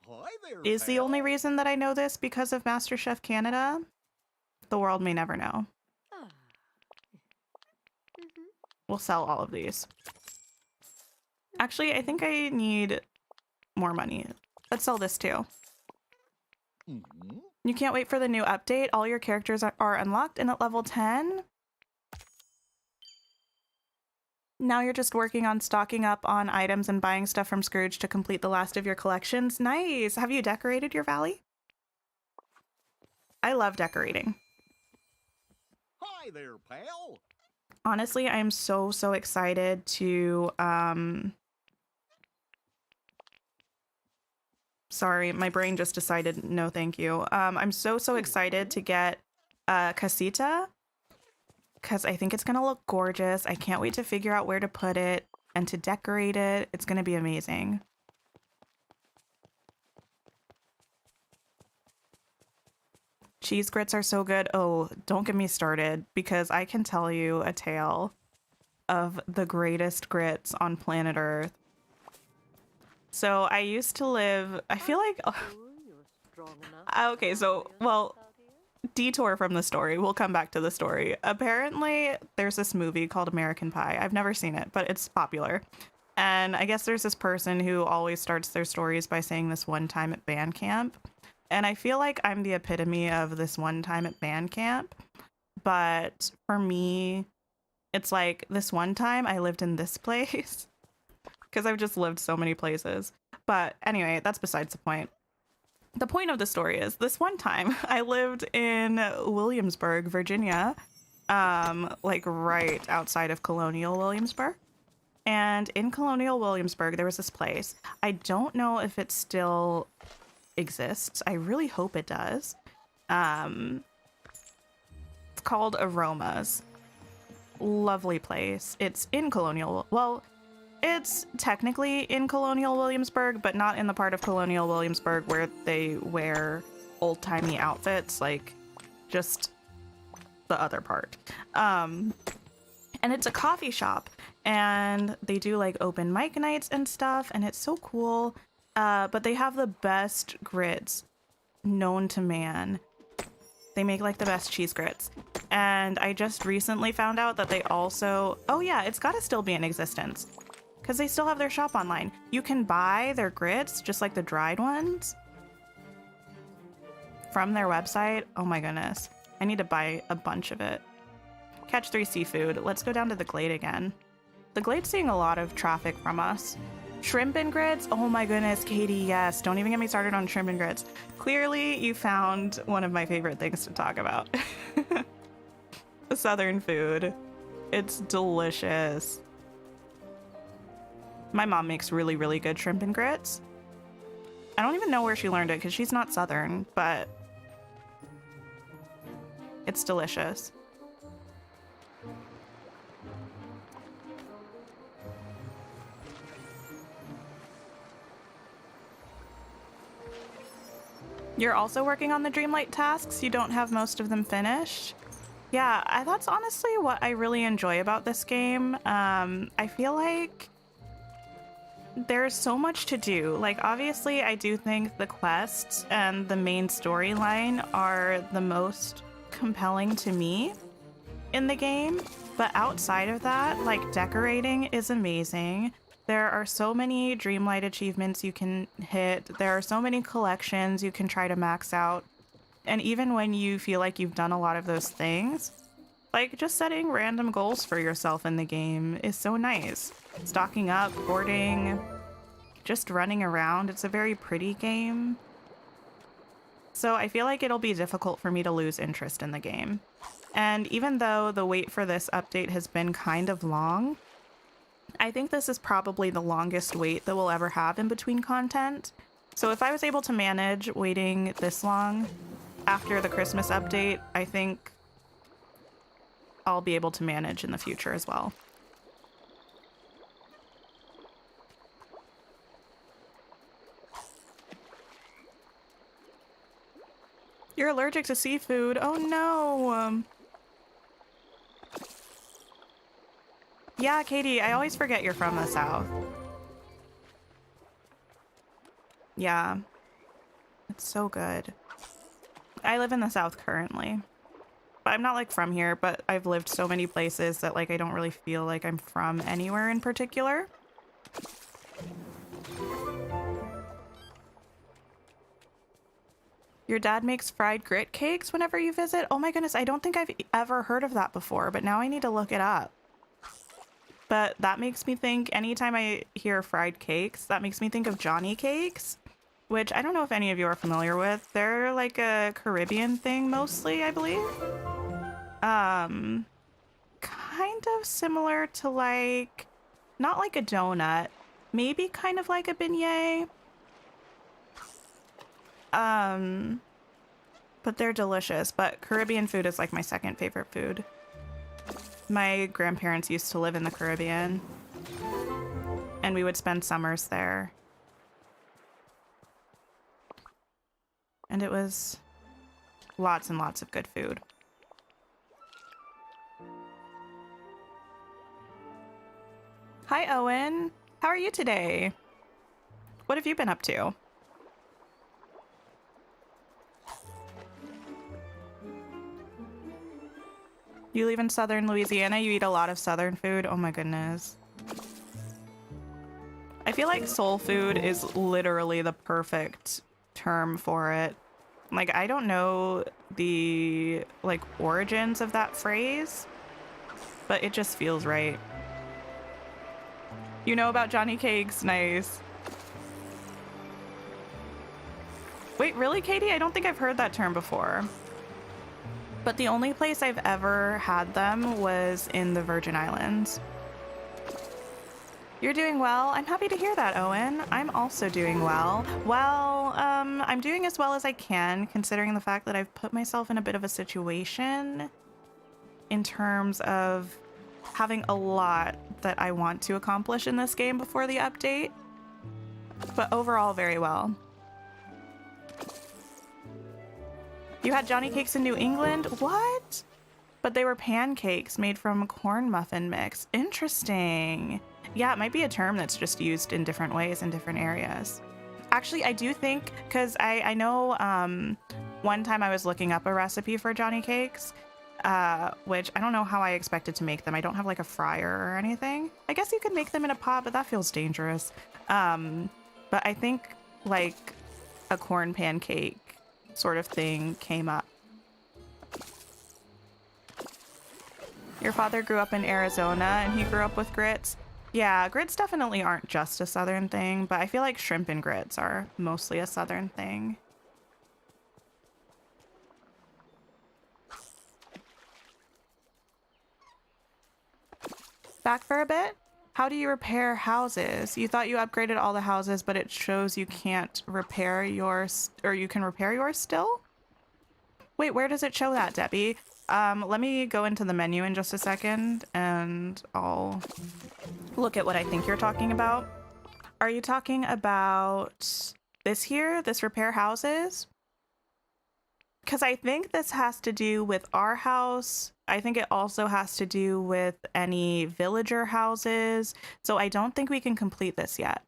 Hi there, Is the pal. only reason that I know this because of MasterChef Canada? The world may never know. We'll sell all of these. Actually, I think I need more money. Let's sell this too. Mhm. You can't wait for the new update. All your characters are unlocked and at level 10. Now you're just working on stocking up on items and buying stuff from Scourge to complete the last of your collections. Nice! Have you decorated your valley? I love decorating. Hi there, pal. Honestly, I am so excited to, sorry, my brain just decided no thank you. I'm so excited to get casita, because I think it's going to look gorgeous. I can't wait to figure out where to put it and to decorate it. It's going to be amazing. Cheese grits are so good. Oh, don't get me started, because I can tell you a tale of the greatest grits on planet Earth. So I used to live, I feel like, okay, so, well, detour from the story. We'll come back to the story. Apparently, there's this movie called American Pie. I've never seen it, but it's popular. And I guess there's this person who always starts their stories by saying this one time at band camp. And I feel like I'm the epitome of this one time at band camp. But for me, it's like this one time I lived in this place. Because I've just lived so many places. But anyway, that's besides the point. The point of the story is this one time I lived in Williamsburg, Virginia, like right outside of Colonial Williamsburg. And in Colonial Williamsburg, there was this place. I don't know if it still exists. I really hope it does. It's called Aromas. Lovely place. It's in Colonial, well, it's technically in Colonial Williamsburg, but not in the part of Colonial Williamsburg where they wear old-timey outfits, like just the other part. And it's a coffee shop, and they do like open mic nights and stuff, and it's so cool. But they have the best grits known to man. They make like the best cheese grits. And I just recently found out that they also, oh yeah, it's gotta still be in existence, because they still have their shop online. You can buy their grits, just like the dried ones, from their website. Oh my goodness. I need to buy a bunch of it. Catch 3 seafood. Let's go down to the Glade again. The Glade's seeing a lot of traffic from us. Shrimp and grits? Oh my goodness, Katie, yes. Don't even get me started on shrimp and grits. Clearly, you found one of my favorite things to talk about. Southern food. It's delicious. My mom makes really good shrimp and grits. I don't even know where she learned it because she's not Southern, but it's delicious. You're also working on the Dreamlight tasks. You don't have most of them finished. Yeah, that's honestly what I really enjoy about this game. I feel like there's so much to do. Like, obviously, I do think the quests and the main storyline are the most compelling to me in the game. But outside of that, like, decorating is amazing. There are so many Dreamlight achievements you can hit. There are so many collections you can try to max out. And even when you feel like you've done a lot of those things, like just setting random goals for yourself in the game is so nice. Stocking up, hoarding, just running around. It's a very pretty game. So I feel like it'll be difficult for me to lose interest in the game. And even though the wait for this update has been kind of long, I think this is probably the longest wait that we'll ever have in between content. So if I was able to manage waiting this long after the Christmas update, I think I'll be able to manage in the future as well. You're allergic to seafood. Oh no. Yeah, Katie, I always forget you're from the South. Yeah. It's so good. I live in the South currently. But I'm not like from here, but I've lived so many places that like I don't really feel like I'm from anywhere in particular. Your dad makes fried grit cakes whenever you visit? Oh my goodness, I don't think I've ever heard of that before, but now I need to look it up. But that makes me think, anytime I hear fried cakes, that makes me think of Johnny cakes, which I don't know if any of you are familiar with. They're like a Caribbean thing mostly, I believe. Kind of similar to like, not like a donut, maybe kind of like a beignet. But they're delicious. But Caribbean food is like my second favorite food. My grandparents used to live in the Caribbean, and we would spend summers there. And it was lots and lots of good food. Hi, Owen. How are you today? What have you been up to? You live in southern Louisiana, you eat a lot of southern food. Oh my goodness. I feel like soul food is literally the perfect term for it. Like, I don't know the like origins of that phrase, but it just feels right. You know about Johnny Cakes? Nice. Wait, really, Katie? I don't think I've heard that term before. But the only place I've ever had them was in the Virgin Islands. You're doing well. I'm happy to hear that, Owen. I'm also doing well. Well, I'm doing as well as I can, considering the fact that I've put myself in a bit of a situation in terms of having a lot that I want to accomplish in this game before the update. But overall, very well. You had Johnny Cakes in New England? What? But they were pancakes made from corn muffin mix. Interesting. Yeah, it might be a term that's just used in different ways in different areas. Actually, I do think, because I know one time I was looking up a recipe for Johnny Cakes, which I don't know how I expected to make them. I don't have like a fryer or anything. I guess you could make them in a pot, but that feels dangerous. But I think like a corn pancake sort of thing came up. Your father grew up in Arizona and he grew up with grits. Yeah, grits definitely aren't just a southern thing, but I feel like shrimp and grits are mostly a southern thing. Back for a bit? How do you repair houses? You thought you upgraded all the houses, but it shows you can't repair yours, or you can repair yours still? Wait, where does it show that, Debbie? Let me go into the menu in just a second, and I'll look at what I think you're talking about. Are you talking about this here? This repair houses? because I think this has to do with our house. I think it also has to do with any villager houses. So I don't think we can complete this yet.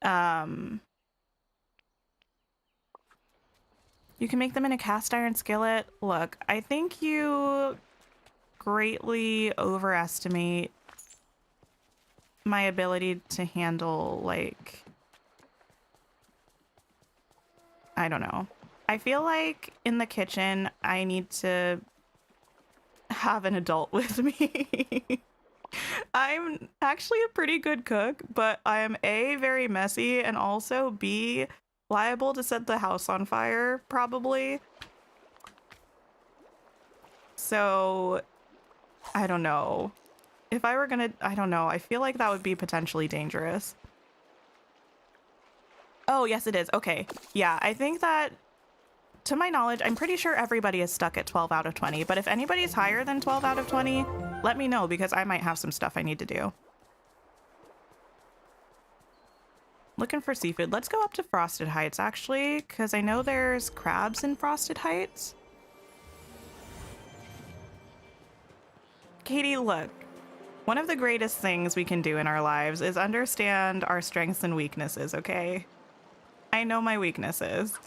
You can make them in a cast iron skillet. Look, I think you greatly overestimate my ability to handle, like, I don't know. I feel like in the kitchen, I need to have an adult with me. I'm actually a pretty good cook, but I am A, very messy, and also B, liable to set the house on fire, probably. So, I don't know. If I were gonna, I don't know, I feel like that would be potentially dangerous. Oh, yes, it is. Okay. Yeah, I think that, to my knowledge, I'm pretty sure everybody is stuck at 12 out of 20, but if anybody's higher than 12 out of 20, let me know because I might have some stuff I need to do. Looking for seafood. Let's go up to Frosted Heights, actually, because I know there's crabs in Frosted Heights. Katie, look. One of the greatest things we can do in our lives is understand our strengths and weaknesses, okay? I know my weaknesses.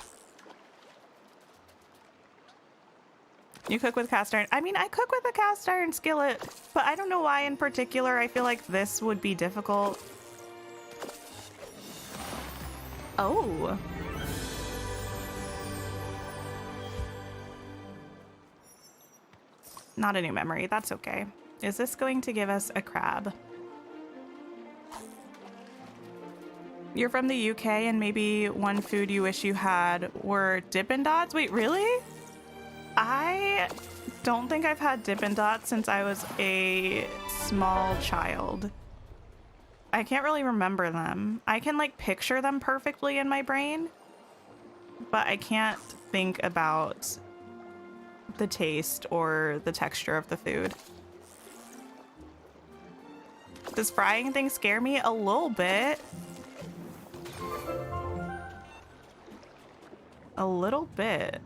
You cook with cast iron? I mean, I cook with a cast iron skillet, but I don't know why in particular I feel like this would be difficult. Oh. Not a new memory. That's okay. Is this going to give us a crab? You're from the UK and maybe one food you wish you had were Dippin Dots? Wait, really? I don't think I've had Dippin Dots since I was a small child. I can't really remember them. I can like picture them perfectly in my brain, but I can't think about the taste or the texture of the food. Does frying things scare me? A little bit. A little bit.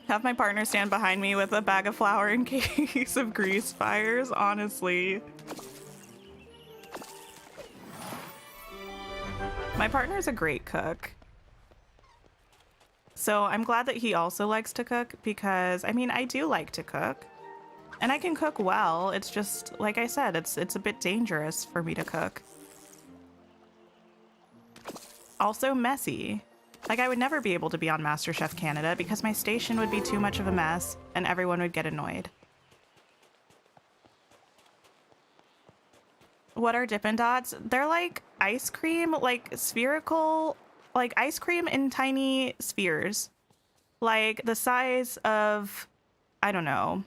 Have my partner stand behind me with a bag of flour in case of grease fires, honestly. My partner's a great cook. So I'm glad that he also likes to cook because, I mean, I do like to cook. And I can cook well. It's just, like I said, it's a bit dangerous for me to cook. Also messy. Like, I would never be able to be on MasterChef Canada because my station would be too much of a mess and everyone would get annoyed. What are Dippin' Dots? They're like ice cream, like spherical, like ice cream in tiny spheres. Like the size of, I don't know.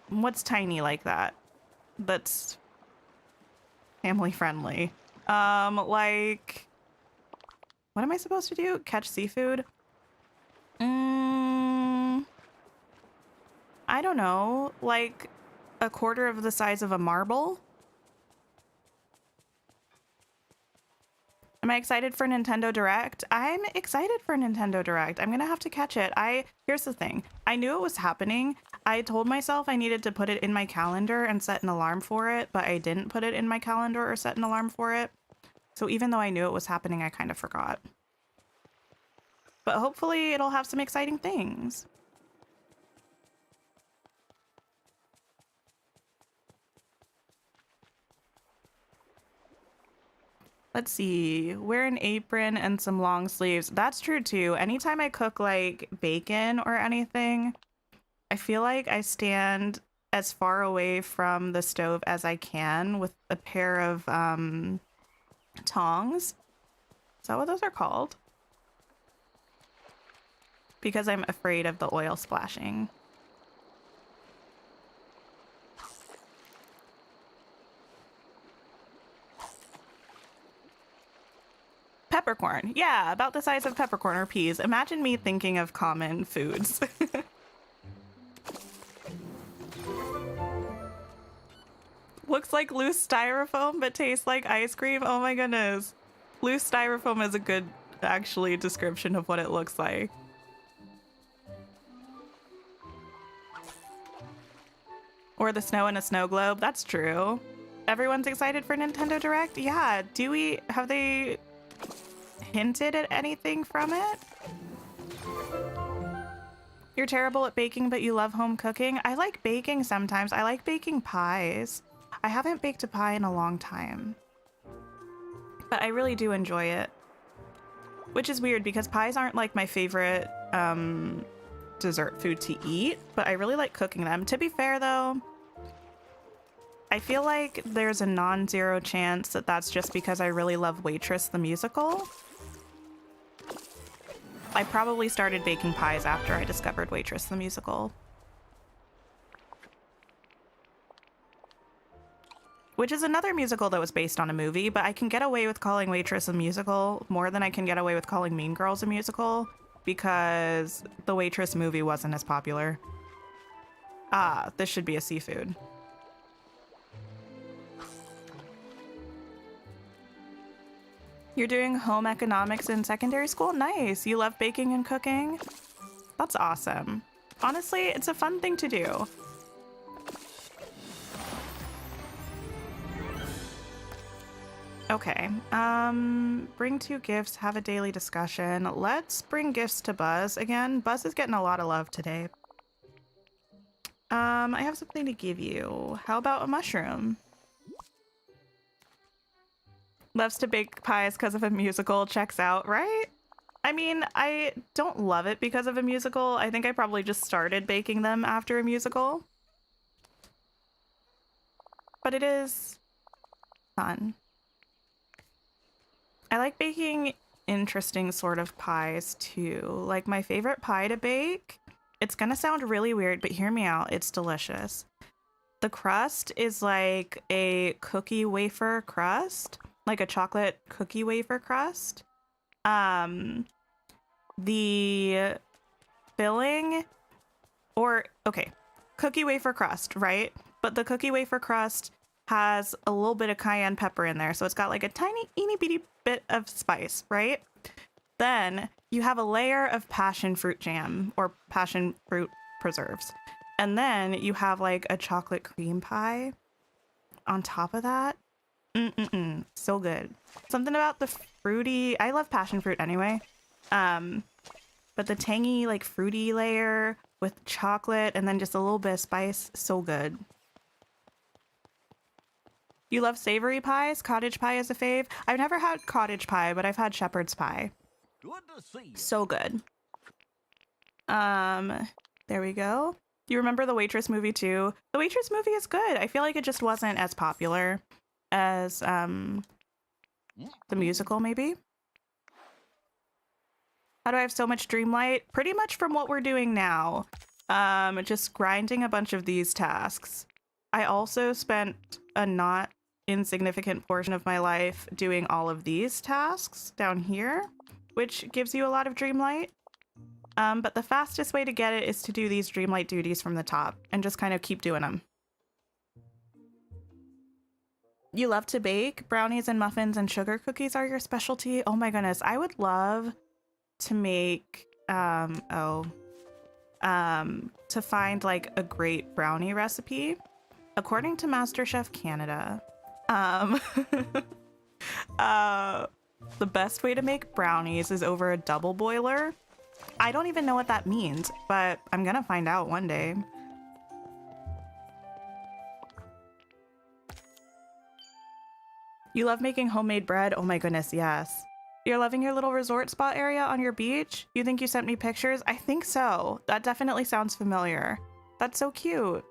What's tiny like that? That's family friendly. Like, what am I supposed to do? Catch seafood? I don't know. Like a quarter of the size of a marble? Am I excited for Nintendo Direct? I'm excited for Nintendo Direct. I'm gonna have to catch it. Here's the thing. I knew it was happening. I told myself I needed to put it in my calendar and set an alarm for it, but I didn't put it in my calendar or set an alarm for it. So even though I knew it was happening, I kind of forgot. But hopefully it'll have some exciting things. Let's see. Wear an apron and some long sleeves. That's true too. Anytime I cook like bacon or anything, I feel like I stand as far away from the stove as I can with a pair of tongs. Is that what those are called? Because I'm afraid of the oil splashing. Peppercorn. Yeah, about the size of peppercorn or peas. Imagine me thinking of common foods. Looks like loose styrofoam, but tastes like ice cream. Oh my goodness. Loose styrofoam is a good, actually, description of what it looks like. Or the snow in a snow globe. That's true. Everyone's excited for Nintendo Direct? Yeah. Have they hinted at anything from it? You're terrible at baking, but you love home cooking. I like baking sometimes. I like baking pies. I haven't baked a pie in a long time, but I really do enjoy it. Which is weird because pies aren't like my favorite dessert food to eat, but I really like cooking them. To be fair though, I feel like there's a non-zero chance that that's just because I really love Waitress the musical. I probably started baking pies after I discovered Waitress the musical. Which is another musical that was based on a movie, but I can get away with calling Waitress a musical more than I can get away with calling Mean Girls a musical because the Waitress movie wasn't as popular. Ah, this should be a seafood. You're doing home economics in secondary school? Nice. You love baking and cooking? That's awesome. Honestly, it's a fun thing to do. Okay. Bring 2 gifts, have a daily discussion. Let's bring gifts to Buzz again. Buzz is getting a lot of love today. I have something to give you. How about a mushroom? Loves to bake pies because of a musical. Checks out, right? I mean, I don't love it because of a musical. I think I probably just started baking them after a musical. But it is fun. I like baking interesting sort of pies too. Like my favorite pie to bake, it's gonna sound really weird, but hear me out. It's delicious. The crust is like a cookie wafer crust. Like a chocolate cookie wafer crust. The filling, or okay, cookie wafer crust, right? But the cookie wafer crust has a little bit of cayenne pepper in there, so it's got like a tiny eeny bitty bit of spice, right? Then you have a layer of passion fruit jam or passion fruit preserves, and then you have like a chocolate cream pie on top of that. So good. Something about the fruity, I love passion fruit anyway. But the tangy, like fruity layer with chocolate and then just a little bit of spice, so good. You love savory pies? Cottage pie is a fave. I've never had cottage pie, but I've had shepherd's pie. Good to see you. So good. There we go. You remember the Waitress movie too? The Waitress movie is good. I feel like it just wasn't as popular as the musical, maybe. How do I have so much Dreamlight? Pretty much from what we're doing now. Just grinding a bunch of these tasks. I also spent a not insignificant portion of my life doing all of these tasks down here, which gives you a lot of Dreamlight. But the fastest way to get it is to do these Dreamlight duties from the top and just kind of keep doing them. You love to bake? Brownies and muffins and sugar cookies are your specialty? Oh my goodness, I would love to make, to find like a great brownie recipe. According to MasterChef Canada, the best way to make brownies is over a double boiler. I don't even know what that means, but I'm gonna find out one day. You love making homemade bread? Oh my goodness, yes. You're loving your little resort spa area on your beach? You think you sent me pictures? I think so. That definitely sounds familiar. That's so cute.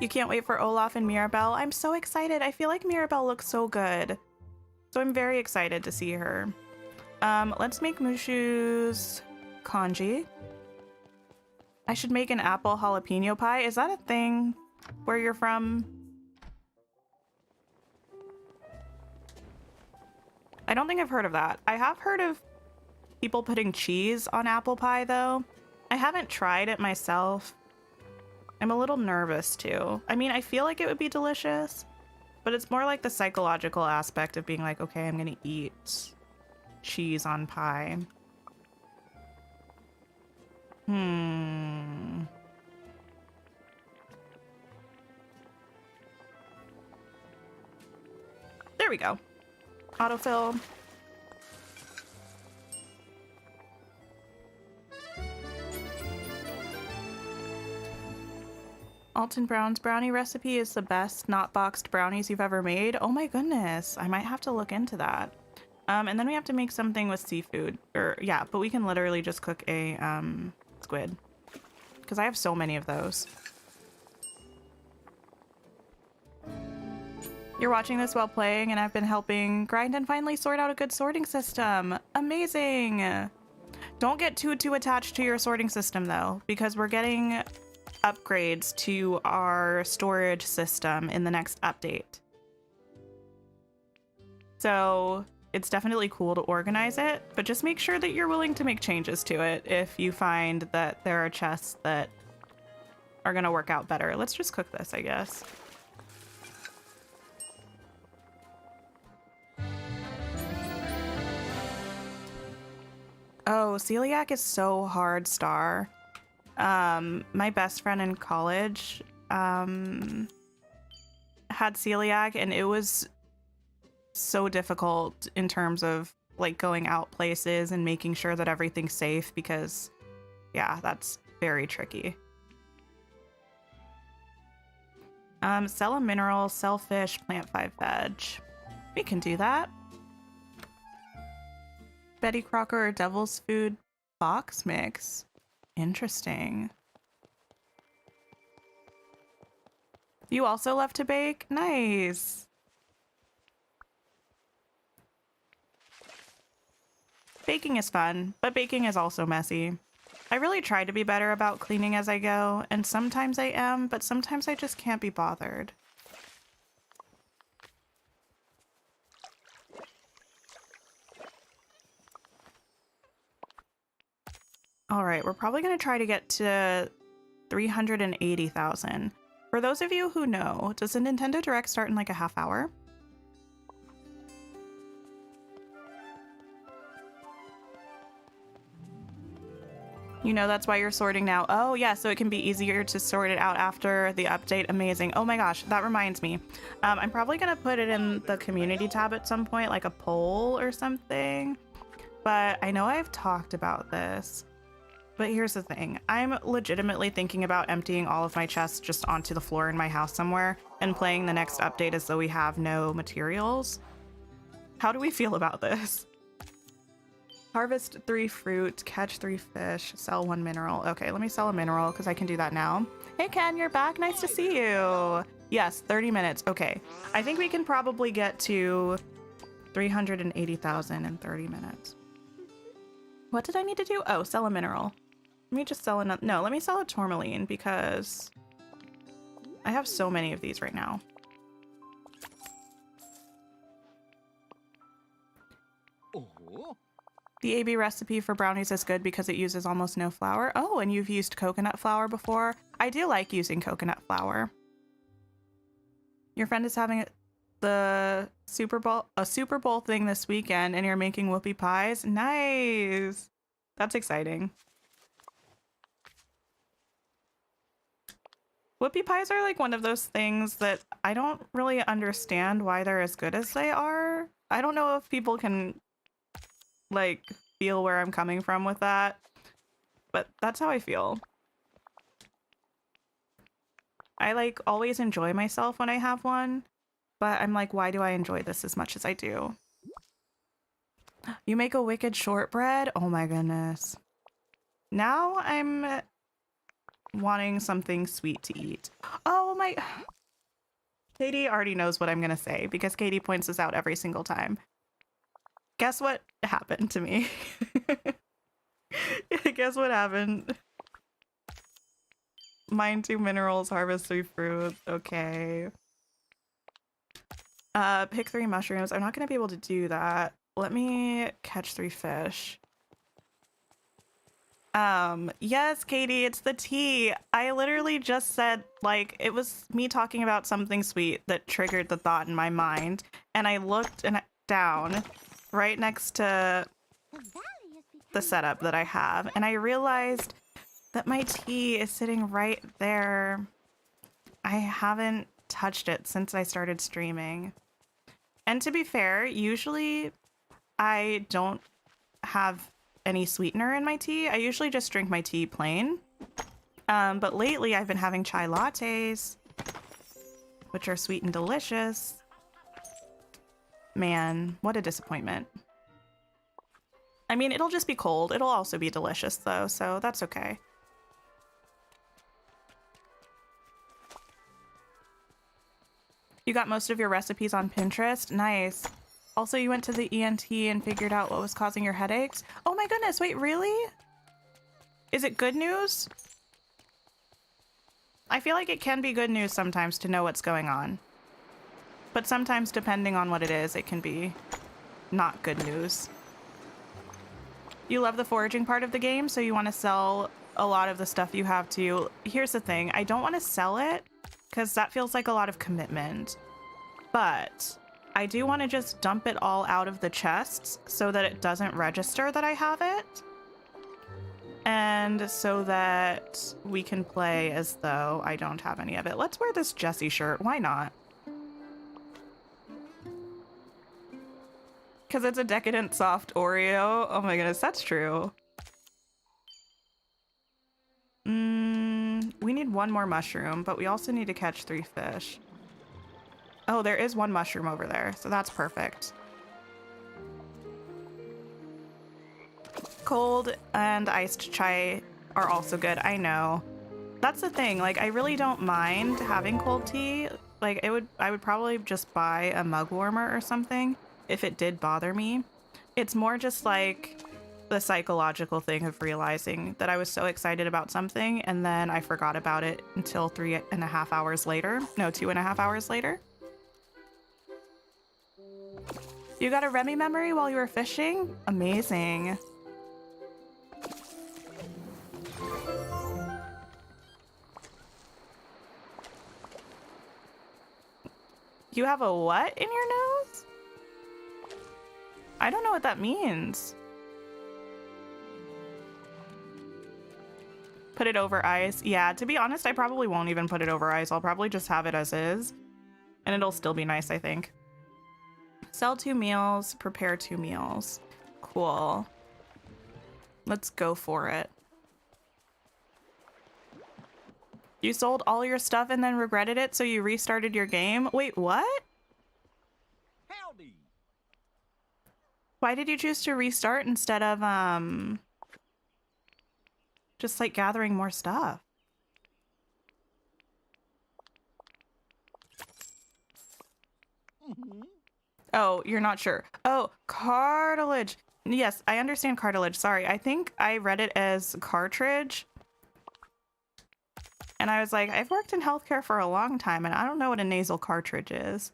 You can't wait for Olaf and Mirabelle? I'm so excited. I feel like Mirabelle looks so good. So I'm very excited to see her. Let's make Mushu's congee. I should make an apple jalapeno pie. Is that a thing where you're from? I don't think I've heard of that. I have heard of people putting cheese on apple pie though. I haven't tried it myself. I'm a little nervous too. I mean, I feel like it would be delicious, but it's more like the psychological aspect of being like, okay, I'm gonna eat cheese on pie. There we go. Autofill. Alton Brown's brownie recipe is the best not boxed brownies you've ever made. Oh my goodness. I might have to look into that. And then we have to make something with seafood. Or yeah, but we can literally just cook a squid. Because I have so many of those. You're watching this while playing, and I've been helping grind and finally sort out a good sorting system. Amazing! Don't get too attached to your sorting system, though, because we're getting upgrades to our storage system in the next update. So it's definitely cool to organize it, but just make sure that you're willing to make changes to it if you find that there are chests that are going to work out better. Let's just cook this, I guess. Oh, celiac is so hard, Star. My best friend in college had celiac, and it was so difficult in terms of like going out places and making sure that everything's safe because yeah, that's very tricky. Sell a mineral, sell fish, plant 5 veg. We can do that. Betty Crocker or Devil's Food box mix. Interesting. You also love to bake? Nice. Baking is fun, but baking is also messy. I really try to be better about cleaning as I go, and sometimes I am, but sometimes I just can't be bothered. All right, we're probably going to try to get to 380,000. For those of you who know, does the Nintendo Direct start in like a half hour? You know that's why you're sorting now. Oh yeah, so it can be easier to sort it out after the update. Amazing. Oh my gosh, that reminds me. I'm probably going to put it in the community tab at some point, like a poll or something. But I know I've talked about this. But here's the thing, I'm legitimately thinking about emptying all of my chests just onto the floor in my house somewhere and playing the next update as though we have no materials. How do we feel about this? Harvest 3 fruit, catch 3 fish, sell 1 mineral. Okay, let me sell a mineral because I can do that now. Hey Ken, you're back, nice to see you. Yes, 30 minutes, okay. I think we can probably get to 380,000 in 30 minutes. What did I need to do? Oh, sell a mineral. Let me just sell another. No, let me sell a tourmaline because I have so many of these right now. Oh. The AB recipe for brownies is good because it uses almost no flour. Oh, and you've used coconut flour before. I do like using coconut flour. Your friend is having a Super Bowl thing this weekend and you're making whoopie pies. Nice. That's exciting. Whoopie pies are like one of those things that I don't really understand why they're as good as they are. I don't know if people can like feel where I'm coming from with that, but that's how I feel. I like always enjoy myself when I have one, but I'm like, why do I enjoy this as much as I do? You make a wicked shortbread? Oh my goodness. Now I'm wanting something sweet to eat. Oh my... Katie already knows what I'm gonna say because Katie points this out every single time. Guess what happened to me? Guess what happened? Mine 2 minerals, harvest 3 fruits. Okay. Pick 3 mushrooms. I'm not gonna be able to do that. Let me catch 3 fish. Yes, Katie, it's the tea. I literally just said, like, it was me talking about something sweet that triggered the thought in my mind, and I looked down right next to the setup that I have, and I realized that my tea is sitting right there. I haven't touched it since I started streaming. And to be fair, usually I don't have any sweetener in my tea. I usually just drink my tea plain. But lately I've been having chai lattes, which are sweet and delicious. Man, what a disappointment. I mean, it'll just be cold. It'll also be delicious though, so that's okay. You got most of your recipes on Pinterest? Nice. Also, you went to the ENT and figured out what was causing your headaches? Oh my goodness, wait, really? Is it good news? I feel like it can be good news sometimes to know what's going on. But sometimes, depending on what it is, it can be not good news. You love the foraging part of the game, so you want to sell a lot of the stuff you have to. Here's the thing, I don't want to sell it because that feels like a lot of commitment. But I do want to just dump it all out of the chests so that it doesn't register that I have it. And so that we can play as though I don't have any of it. Let's wear this Jessie shirt. Why not? Because it's a decadent soft Oreo. Oh my goodness, that's true. We need one more mushroom, but we also need to catch 3 fish. Oh, there is one mushroom over there, so that's perfect. Cold and iced chai are also good, I know. That's the thing, like, I really don't mind having cold tea. Like, I would probably just buy a mug warmer or something if it did bother me. It's more just like the psychological thing of realizing that I was so excited about something and then I forgot about it until 3.5 hours later. No, 2.5 hours later. You got a Remy memory while you were fishing? Amazing. You have a what in your nose? I don't know what that means. Put it over ice. Yeah, to be honest, I probably won't even put it over ice. I'll probably just have it as is. And it'll still be nice, I think. Sell 2 meals, prepare 2 meals. Cool. Let's go for it. You sold all your stuff and then regretted it, so you restarted your game? Wait, what? Howdy. Why did you choose to restart instead of, just like gathering more stuff? Oh, you're not sure. Oh, cartilage. Yes, I understand cartilage. Sorry, I think I read it as cartridge. And I was like, I've worked in healthcare for a long time and I don't know what a nasal cartridge is.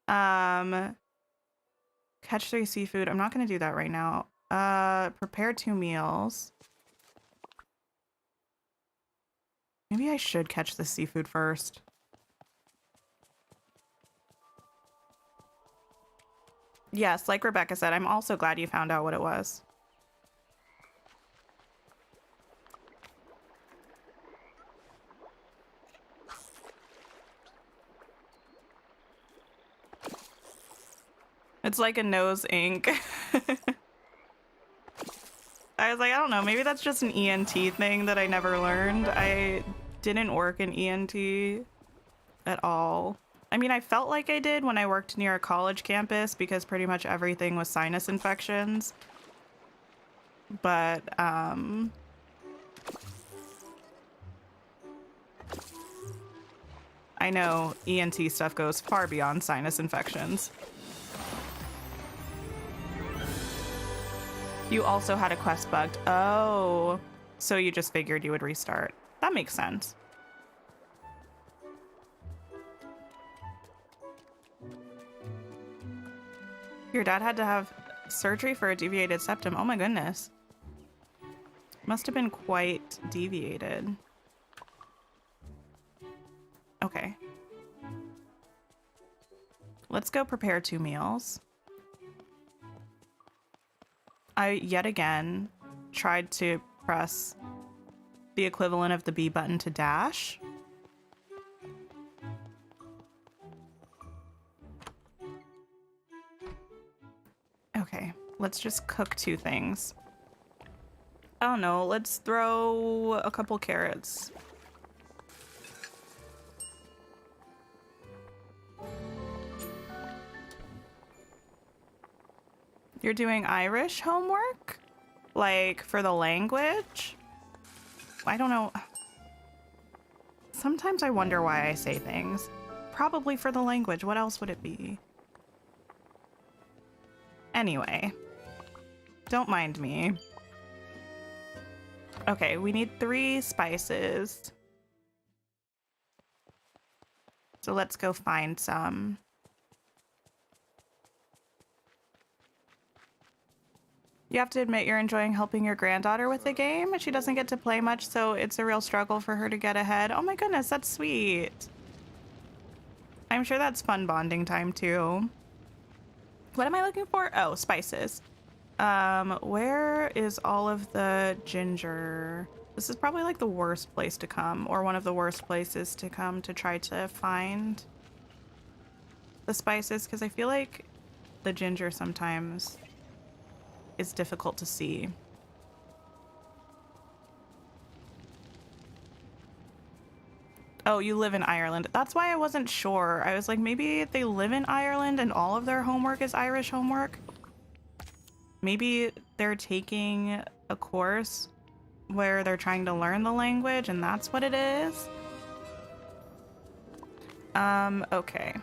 Catch 3 seafood. I'm not going to do that right now. Prepare 2 meals. Maybe I should catch the seafood first. Yes, like Rebecca said, I'm also glad you found out what it was. It's like a nose ink. I was like, I don't know, maybe that's just an ENT thing that I never learned. I didn't work in ENT at all. I mean, I felt like I did when I worked near a college campus because pretty much everything was sinus infections. But, I know ENT stuff goes far beyond sinus infections. You also had a quest bugged. Oh, so you just figured you would restart. That makes sense. Your dad had to have surgery for a deviated septum. Oh my goodness. Must have been quite deviated. Okay. Let's go prepare 2 meals. I, yet again, tried to press the equivalent of the B button to dash. Okay, let's just cook 2 things. Oh no, let's throw a couple carrots. You're doing Irish homework? Like, for the language? I don't know. Sometimes I wonder why I say things. Probably for the language. What else would it be? Anyway. Don't mind me. Okay, we need 3 spices. So let's go find some. You have to admit you're enjoying helping your granddaughter with the game. She doesn't get to play much, so it's a real struggle for her to get ahead. Oh my goodness, that's sweet. I'm sure that's fun bonding time too. What am I looking for? Oh, spices. Where is all of the ginger? This is probably like the worst place to come, or one of the worst places to come to try to find the spices, because I feel like the ginger sometimes is difficult to see. Oh, you live in Ireland. That's why I wasn't sure. I was like, maybe they live in Ireland and all of their homework is Irish homework. Maybe they're taking a course where they're trying to learn the language and that's what it is. Okay.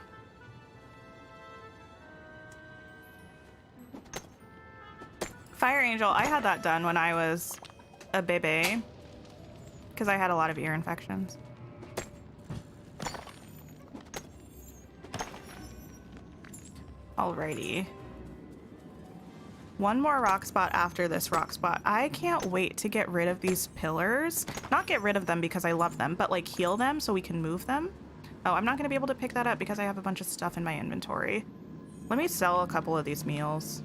Fire Angel, I had that done when I was a baby because I had a lot of ear infections. Alrighty. One more rock spot after this rock spot. I can't wait to get rid of these pillars. Not get rid of them because I love them, but like heal them so we can move them. Oh, I'm not going to be able to pick that up because I have a bunch of stuff in my inventory. Let me sell a couple of these meals.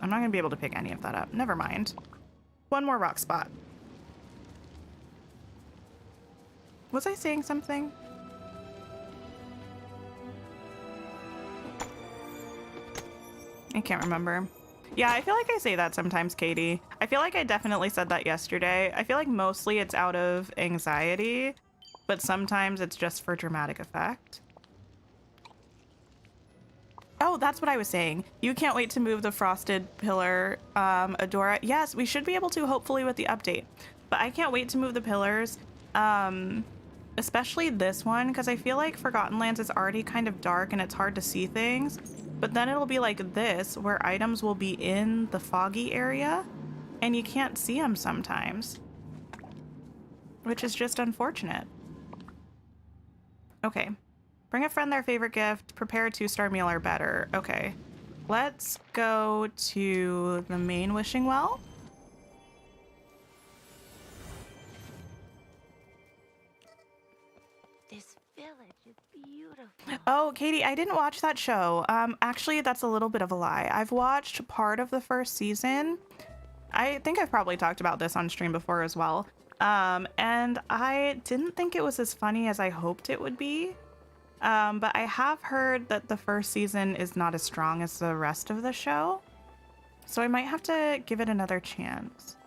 I'm not going to be able to pick any of that up. Never mind. One more rock spot. Was I saying something? I can't remember. Yeah, I feel like I say that sometimes, Katie. I feel like I definitely said that yesterday. I feel like mostly it's out of anxiety, but sometimes it's just for dramatic effect. Oh, that's what I was saying. You can't wait to move the frosted pillar, Adora. Yes, we should be able to, hopefully, with the update. But I can't wait to move the pillars, especially this one, because I feel like Forgotten Lands is already kind of dark and it's hard to see things. But then it'll be like this, where items will be in the foggy area, and you can't see them sometimes, which is just unfortunate. Okay. Bring a friend their favorite gift, prepare a 2-star meal or better. Okay, let's go to the main wishing well. This village is beautiful. Oh, Katie, I didn't watch that show. Actually, that's a little bit of a lie. I've watched part of the first season. I think I've probably talked about this on stream before as well. And I didn't think it was as funny as I hoped it would be. But I have heard that the first season is not as strong as the rest of the show. So I might have to give it another chance.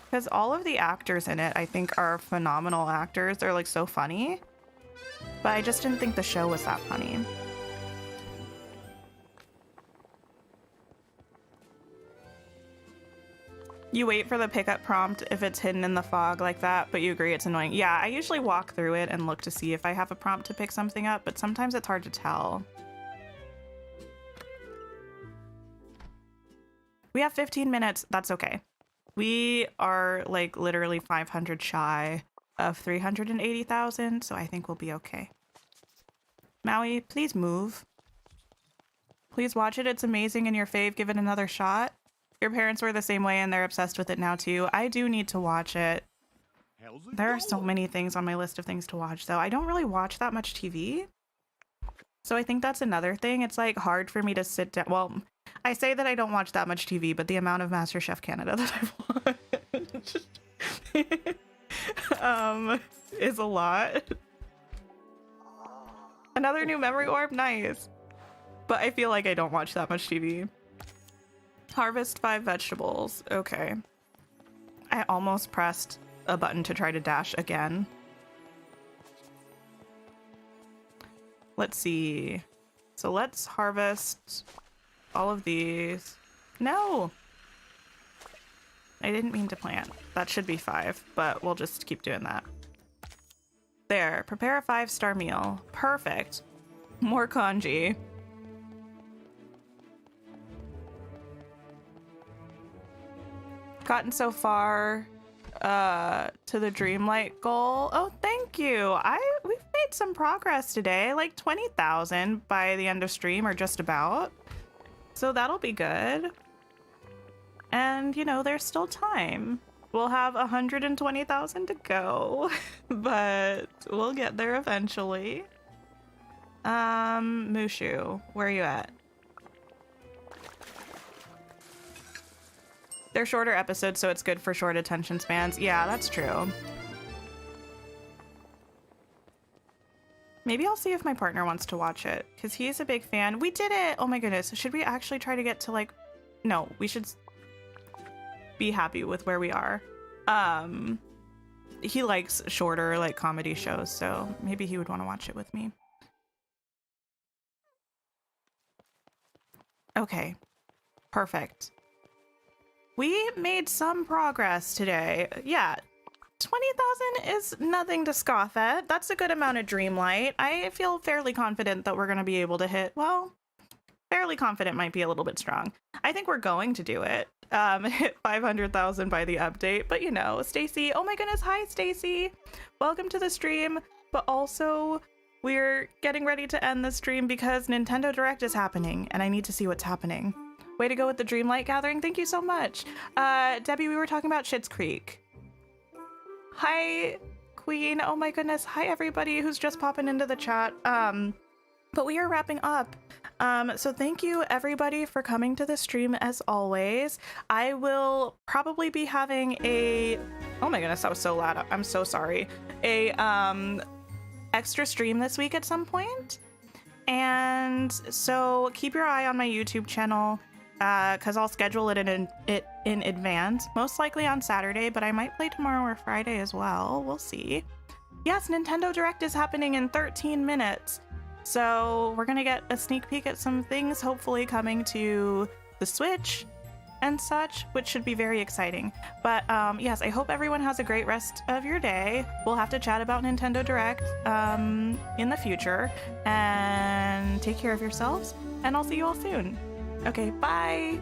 Because all of the actors in it, I think, are phenomenal actors. They're like so funny. But I just didn't think the show was that funny. You wait for the pickup prompt if it's hidden in the fog like that, but you agree it's annoying. Yeah, I usually walk through it and look to see if I have a prompt to pick something up, but sometimes it's hard to tell. We have 15 minutes. That's okay. We are like literally 500 shy of 380,000, so I think we'll be okay. Maui, please move. Please watch it. It's amazing and your fave. Give it another shot. Your parents were the same way and they're obsessed with it now too. I do need to watch it. How's it There are so going? many things on my list of things to watch though. I don't really watch that much TV. So I think that's another thing. It's like hard for me to sit down. Well, I say that I don't watch that much TV, but the amount of MasterChef Canada that I've watched is a lot. Another new memory orb, nice. But I feel like I don't watch that much TV. Harvest 5 vegetables. Okay. I almost pressed a button to try to dash again. Let's see. So let's harvest all of these. No! I didn't mean to plant. That should be 5, but we'll just keep doing that. There. Prepare a 5-star meal. Perfect. More kanji. Gotten so far to the Dreamlight goal. Oh, thank you. We've made some progress today, like 20,000 by the end of stream or just about. So that'll be good. And you know, there's still time. We'll have 120,000 to go, but we'll get there eventually. Mushu, where are you at? They're shorter episodes, so it's good for short attention spans. Yeah, that's true. Maybe I'll see if my partner wants to watch it, because he's a big fan. We did it! Oh my goodness. Should we actually try to get to, like... No, we should be happy with where we are. He likes shorter, like, comedy shows, so maybe he would want to watch it with me. Okay. Perfect. We made some progress today. Yeah, 20,000 is nothing to scoff at. That's a good amount of Dreamlight. I feel fairly confident that we're going to be able to hit, well, fairly confident might be a little bit strong. I think we're going to do it. Hit 500,000 by the update, but you know, Stacy, oh my goodness, hi Stacy. Welcome to the stream, but also we're getting ready to end the stream because Nintendo Direct is happening and I need to see what's happening. Way to go with the Dreamlight gathering. Thank you so much. Debbie, we were talking about Schitt's Creek. Hi, Queen. Oh my goodness. Hi, everybody who's just popping into the chat. But we are wrapping up. So thank you, everybody, for coming to the stream as always. I will probably be having a... Oh my goodness, that was so loud. I'm so sorry. A extra stream this week at some point. And so keep your eye on my YouTube channel. Because I'll schedule it in advance, most likely on Saturday, but I might play tomorrow or Friday as well. We'll see. Yes, Nintendo Direct is happening in 13 minutes. So we're going to get a sneak peek at some things, hopefully coming to the Switch and such, which should be very exciting. But yes, I hope everyone has a great rest of your day. We'll have to chat about Nintendo Direct in the future. And take care of yourselves, and I'll see you all soon. Okay, bye!